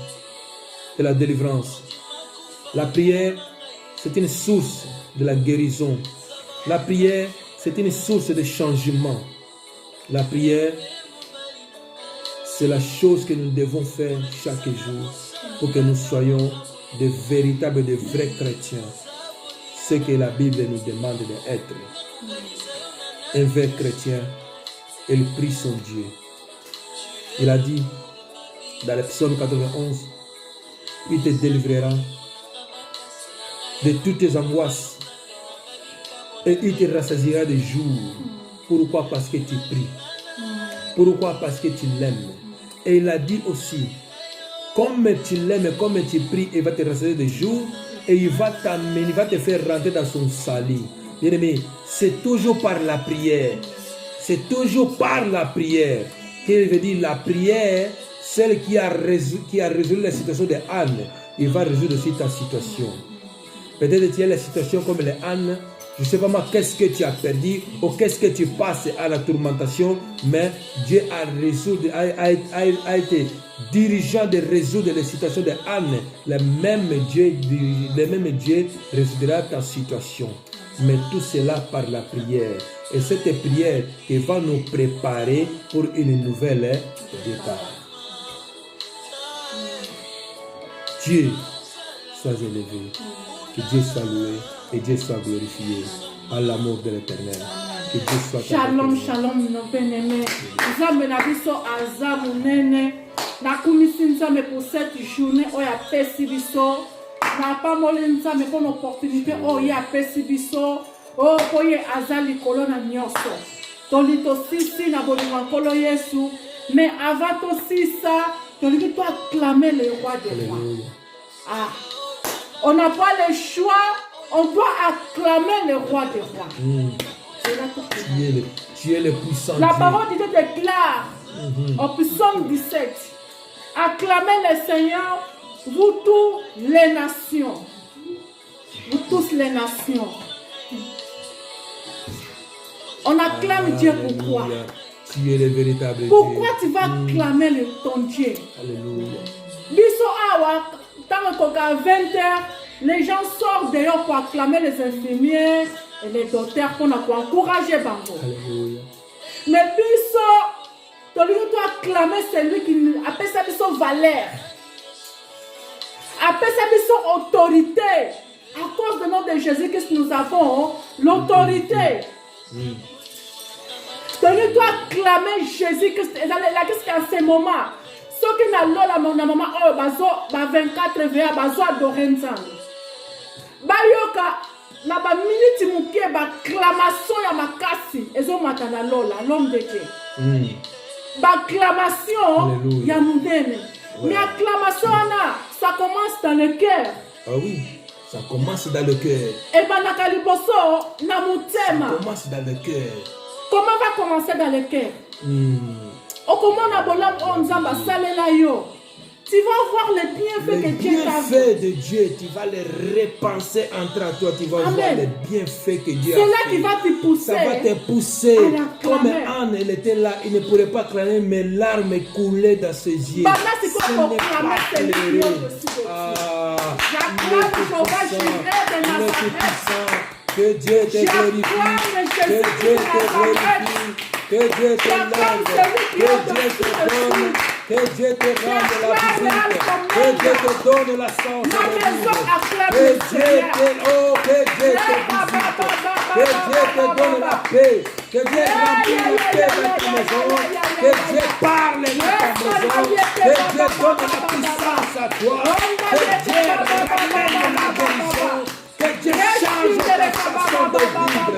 de la délivrance. La prière, c'est une source de la guérison. La prière, c'est une source de changement. La prière, c'est la chose que nous devons faire chaque jour pour que nous soyons de véritables, de vrais chrétiens. Ce que la Bible nous demande d'être. Un vrai chrétien, il prie son Dieu. Il a dit dans le psaume 91, il te délivrera de toutes tes angoisses et il te rassasiera de jours. Pourquoi? Parce que tu pries. Pourquoi? Parce que tu l'aimes. Et il a dit aussi, comme tu l'aimes, comme tu pries, il va te rassasier de jours et il va t'amener, il va te faire rentrer dans son salut. Bien aimé, c'est toujours par la prière. C'est toujours par la prière. Qu'il veut dire la prière, celle qui a résolu la situation de Anne, il va résoudre aussi ta situation. Peut-être tu as la situation comme les Anne. Je ne sais pas moi qu'est-ce que tu as perdu ou qu'est-ce que tu passes à la tourmentation, mais Dieu a été dirigeant de résoudre les situations de Anne. Le même Dieu résoudra ta situation. Mais tout cela par la prière. Et cette prière qui va nous préparer pour une nouvelle départ. Dieu soit élevé, que Dieu soit loué et Dieu soit glorifié à l'amour de l'Éternel. Que Dieu soit Shalom, shalom, nos bien-aimés. Nzambe na biso aza munene. Nakumisi Nzambe pour cette journée où ya pesi biso. Na pamoli Nzambe pour l'opportunité où ya pesi biso. Oh, koye aza likolo na nyonso. Tolito sisi na bolingo nkolo Yesu. Mais avant to sisa, tolito to acclamer le roi des rois. Ah, on n'a pas le choix, on doit acclamer le roi des rois. Tu es le puissant. La parole de Dieu déclare au psaume 17, acclamez le Seigneur, vous tous les nations. Vous tous les nations. On acclame Dieu pourquoi? Tu es le véritable Pourquoi Dieu. tu vas acclamer ton Dieu? Alléluia. Biso awa, tant qu'à 20h, les gens sortent dehors pour acclamer les infirmières et les docteurs pour encourager Bango. Alléluia. Mais biso, tu dois acclamer celui qui appelle ça biso valeur. Appelle ça biso autorité. À cause du nom de Jésus-Christ, nous avons l'autorité. Tu dois acclamer Jésus-Christ. Et qu'est-ce qu'à ce moment? Ce qui n'a pas la maman, oh, bazo, 24 VA, bazo adoré Nzambe. Bayoka, na ba minute muke, ba clamation ya makasi, ezo matana lola, l'homme de Dieu. Ba clamation ya mudene. Mais acclamation ça commence dans le cœur. Ah oui, ça commence dans le cœur. Et ben na liboso na mutema. Ça commence dans le cœur. Comment va commencer dans le cœur? Comment na bolam on Nzamba salela yo. Tu vas voir les bienfaits que Dieu t'a fait. Les bienfaits de Dieu, tu vas les repenser entre toi. Tu vas voir les bienfaits que Dieu a fait. C'est là qui va te pousser. Ça va te pousser. Comme Anne, elle était là, il ne pourrait pas clamer, mais larmes coulaient dans ses yeux. Ce n'est pas toléré. Que Dieu te glorifie. Que Dieu te glorifie. Que Dieu te lève. Que Dieu te donne. Que Dieu te rende la visite. Que Dieu te donne la chance de vivre. Que Dieu te visite. Que Dieu te donne la paix. Que Dieu remplisse la paix dans ta maison. Que Dieu parle dans ta maison. Que Dieu donne la puissance à toi. Que Dieu ramène la guérison. Que Dieu change ta façon de vivre.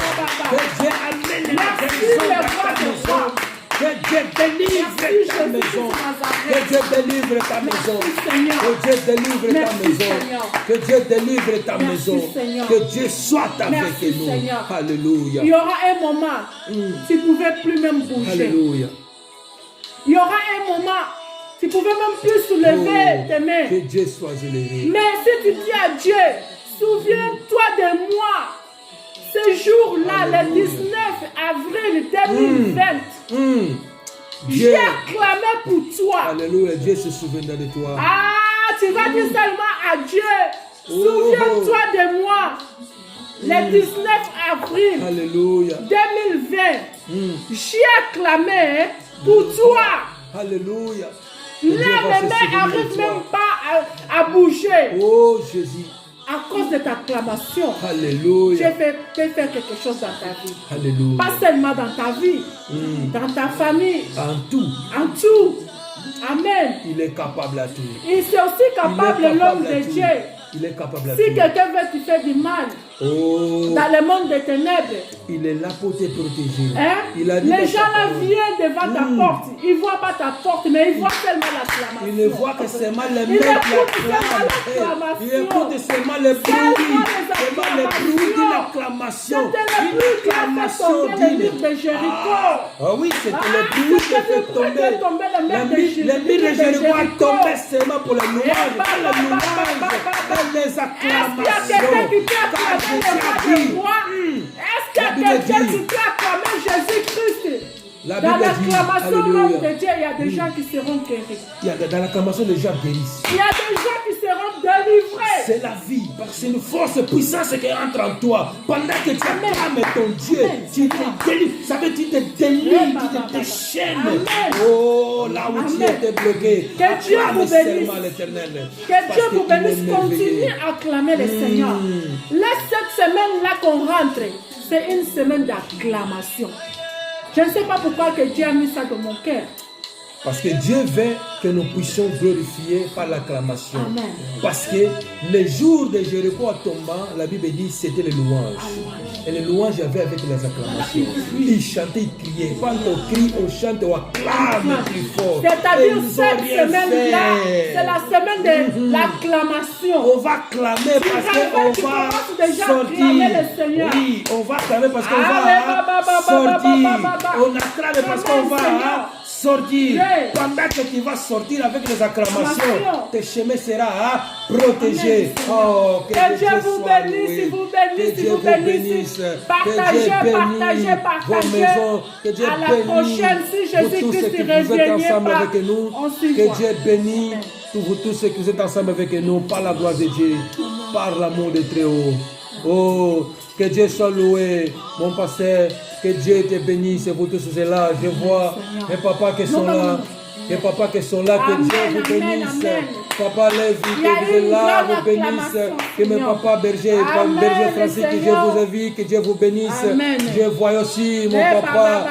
Que Dieu amène la guérison dans ta maison. Que Dieu délivre ta maison. Que Dieu délivre ta maison. Que Dieu délivre ta maison. Que Dieu délivre ta maison. Que Dieu soit avec nous. Alléluia. Il y aura un moment, tu ne pouvais plus même bouger. Alléluia. Il y aura un moment, tu ne pouvais même plus soulever tes mains. Que Dieu soit élevé. Mais si tu dis à Dieu, souviens-toi de moi. Ce jour-là, le 19 avril 2020, J'ai clamé pour toi. Alléluia, Dieu se souviendra de toi. Ah, tu vas dire seulement à Dieu. Souviens-toi de moi. Le 19 avril Alléluia. 2020, j'ai clamé pour toi. Alléluia. Là, mes mains n'arrivent même pas à bouger. Oh Jésus. À cause de ta acclamation, Alléluia. Dieu peut faire quelque chose dans ta vie. Alléluia. Pas seulement dans ta vie, dans ta famille, En tout, en tout. Amen. il est capable à tout. Il est aussi capable, l'homme de Dieu. Il est capable à Si tout. quelqu'un veut te faire du mal Oh, dans le monde des ténèbres, il est là pour te protéger. hein? Il a dit Les dans gens sa là parole. viennent devant ta porte. Ils ne voient pas ta porte, mais ils voient seulement l'acclamation. Il ne voit que seulement les Il mains qui écoute seulement acclament. l'acclamation. Il écoute seulement les bruits. Seulement les bruits de l'acclamation. C'était le Une bruit qui a fait acclamation tomber le digne. mur de Jéricho. Ah oui, c'était le bruit qui a fait tomber. Les murs de Jéricho a tombé seulement pour les louanges. Pas les louanges, pas les Est-ce qu'il y a acclamations. quelqu'un qui peut Car acclamer le roi Jésus des rois? Est-ce qu'il y a La Bible quelqu'un dit. qui peut acclamer Jésus-Christ? La Dans Bible dit, l'acclamation de l'homme de alléluia. Dieu, il y a des gens qui seront guéris. Dans l'acclamation, les gens guérissent. Il y a des gens qui seront délivrés. C'est la vie, parce que c'est une force puissante qui entre en toi. Pendant que tu acclames ton Dieu, tu te délivres. Ça veut dire que tu te délivres, tu te déchaînes. Amen. Oh, là où tu Amen. étais bloqué. Que Dieu acclame vous bénisse. seulement l'Éternel. Que Parce Dieu vous qu'il est bénisse. Continuez merveilleux. à acclamer le Seigneur. Laisse cette semaine-là qu'on rentre. C'est une semaine d'acclamation. Je ne sais pas pourquoi que Dieu a mis ça dans mon cœur. Parce que Dieu veut que nous puissions glorifier par l'acclamation. Amen. Parce que les jours de Jéricho en tombant, la Bible dit c'était les louanges. Et les louanges, il y avait avec les acclamations. Ils chantaient, ils criaient. Quand on crie, on chante, on acclame plus fort. C'est-à-dire Et ils ont cette rien semaine-là, fait. c'est la semaine de l'acclamation. On va clamer parce qu'on va commences déjà à acclamer le sortir. Seigneur. Oui, on va clamer parce qu'on Allez, va sortir. On acclame parce qu'on va sortir. Pendant que tu vas sortir avec les acclamations, tes chemins seront protégés. Oh, Que Dieu vous bénisse, vous bénisse, que Dieu vous vous bénisse. bénisse. Partagez, que Dieu partagez, bénisse vos partagez. maisons. Que Dieu À la bénisse prochaine, si vous tous Jésus-Christ ceux qui vous êtes revient ensemble pas, avec nous. on s'y Que voit. Dieu bénisse vous tous ceux qui vous êtes ensemble avec nous par la gloire de Dieu, par l'amour de Très-Haut. Oh, que Dieu soit loué, mon pasteur. Que Dieu te bénisse, vous tous ceux-là. Je vois mes papas qui sont là. Les papas qui sont là, que Amen, Dieu vous amen, bénisse. amen. Papa Lévi, Il y a que vous êtes une là, grande vous bénisse. acclamation, Que mes Seigneur. papas berger, Amen, berger Francis, que Dieu Seigneur. vous ait vu, que Dieu vous bénisse. Amen. Je vois aussi mon Eh, papa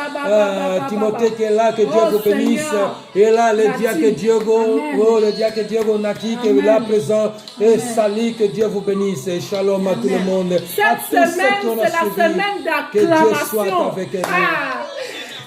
Timothée qui est là, que Dieu Oh, vous bénisse. Seigneur. Et là, le Nati. diacre Diego, Amen. oh, le diacre Diego Nati, qui est Amen. là présent. Et Amen. Sali, que Dieu vous bénisse. Et shalom à tout le monde. À Cette tous ceux semaine, qui ont c'est la suivi. semaine Que Dieu d'acclamation. soit avec nous. Ah.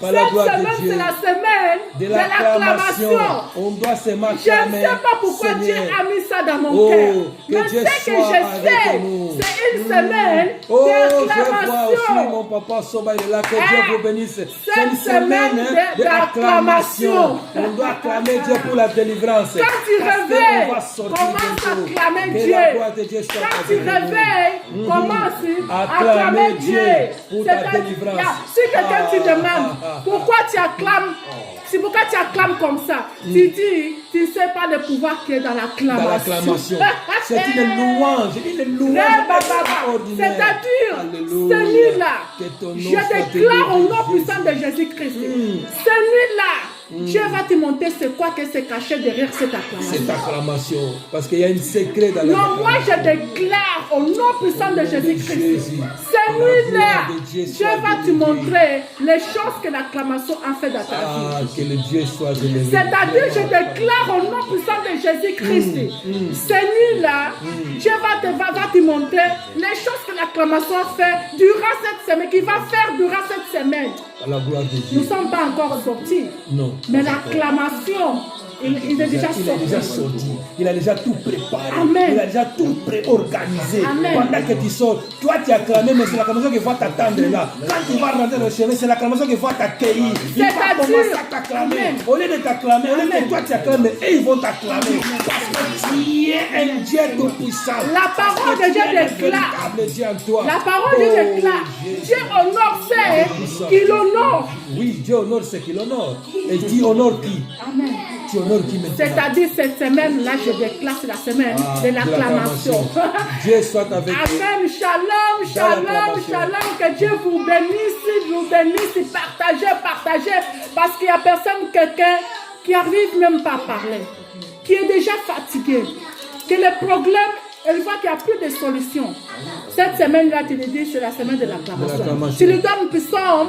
Par la Cette gloire de semaine, Dieu. c'est la semaine De de l'acclamation. l'acclamation. On doit se Je marcher. ne sais pas pourquoi Dieu a mis ça dans mon Oh, cœur. que Mais Dieu ce que soit je avec sais, nous. c'est une semaine Oh, je vois aussi d'acclamation. mon papa Soba il est là. Que Dieu vous bénisse. C'est une cette semaine semaine d'acclamation. On doit acclamer Dieu pour la délivrance. Quand tu Parce réveilles, qu'on va sortir commence à bientôt. acclamer Que Dieu. la gloire de Dieu soit Quand tu avec nous. réveilles, commence à Acclamer acclamer Dieu Dieu. pour ta C'est-à-dire, délivrance. si quelqu'un te demande pourquoi tu acclames, c'est pourquoi tu acclames comme ça, tu dis, tu ne sais pas le pouvoir qui est dans l'acclamation. Dans l'acclamation. C'est une louange extraordinaire. C'est-à-dire, Alléluia. cette nuit-là, Que ton nom je soit déclare au élevé, nom Jésus. puissant de Jésus-Christ, cette nuit-là, Dieu va te montrer c'est quoi que c'est caché derrière cette acclamation. Cette acclamation. Parce qu'il y a un secret dans la Non, moi je déclare au nom puissant de Jésus-Christ, Jésus. cette nuit-là, gloire de Dieu Dieu soit va te bénie. montrer les choses que l'acclamation a fait dans ta vie. Ah, que le Dieu soit élevé. C'est-à-dire, je déclare au nom puissant de Jésus-Christ, cette nuit-là, Dieu va te montrer les choses que l'acclamation a fait durant cette semaine, qu'il va faire durant cette semaine. À la gloire de Nous Dieu. ne sommes pas encore sortis, Non. mais l'acclamation, il est déjà Il est déjà sorti. sorti. Il a déjà tout préparé. Amen. Il a déjà tout préorganisé. Amen. Pendant que tu sors, toi tu as acclamé, mais c'est l'acclamation qui va t'attendre là. Quand tu vas rentrer dans le chemin, c'est l'acclamation qui va t'accueillir. Il va C'est-à-dire, commencer à t'acclamer. Amen. Au lieu de t'acclamer, au lieu Amen. que toi tu acclames, et ils vont t'acclamer. Parce que qui est un Dieu tout-puissant. La parole de Dieu déclare. Dieu en toi. La parole de Dieu déclare. Dieu honore ceux qui l'honorent. Oui, Dieu honore ceux qui l'honorent. Et tu honores qui? Amen. Tu honores qui maintenant? C'est-à-dire cette semaine-là, je déclare, c'est la semaine de l'acclamation. Dieu soit avec vous. Amen. Shalom, shalom, shalom. Que Dieu vous bénisse. Partagez, partagez. Parce qu'il n'y a personne, quelqu'un qui n'arrive même pas à parler, qui est déjà fatigué, que le problème, elle voit qu'il n'y a plus de solution. Cette semaine-là, tu lui dis, c'est la semaine de l'acclamation. Tu lui donnes Psaume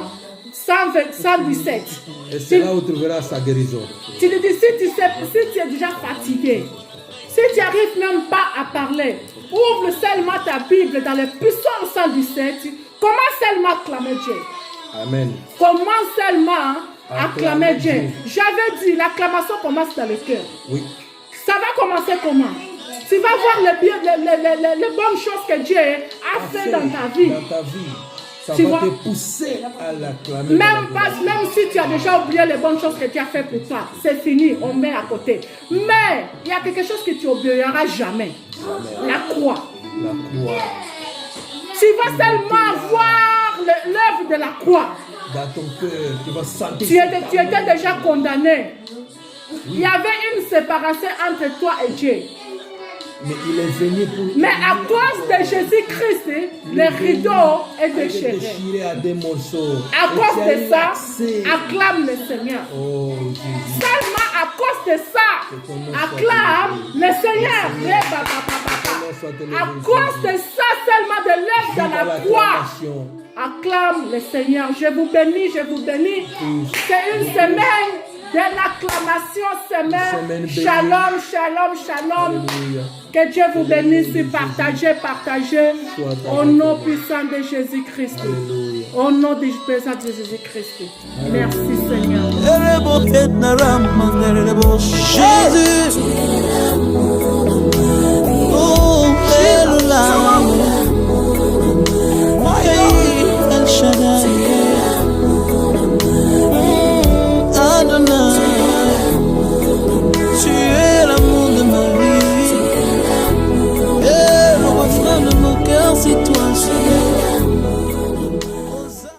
117. Et c'est là où tu trouveras sa guérison. Tu lui dis, si tu es déjà fatigué, si tu n'arrives même pas à parler, ouvre seulement ta Bible dans le Psaume 117. Commence seulement à acclamer Dieu. Amen. Commence seulement à acclamer Dieu. J'avais dit, l'acclamation commence dans le cœur. Oui. Ça va commencer comment? Tu vas voir les bonnes choses que Dieu a fait dans ta vie. Dans ta vie. Ça Tu va vois? te pousser à l'acclamer. Même si tu as déjà oublié les bonnes choses que tu as fait pour toi, c'est fini, on met à côté. Mais il y a quelque chose que tu n'oublieras jamais. Amen. La croix. La croix. Tu vas seulement voir l'œuvre de la croix. Dans ton cœur, tu vas sentir. Tu étais déjà condamné. Il y avait une séparation entre toi et Dieu. Mais il est venu pour. Mais à cause de Jésus-Christ, le rideau est déchiré. Déchiré à des morceaux. À cause de ça, accès. acclame le Seigneur. Oh Jésus. Seulement à cause de ça, acclame le Seigneur. À cause de ça, seulement de l'œuvre de la croix, acclame le Seigneur. Je vous bénis, je vous bénis. C'est une semaine de l'acclamation, semaine. Shalom, shalom, shalom. Alléluia. Que Dieu vous bénisse. Partagez, partagez. Au nom puissant de Jésus-Christ. Alléluia. Au nom puissant de Jésus-Christ. Merci Seigneur. Jésus.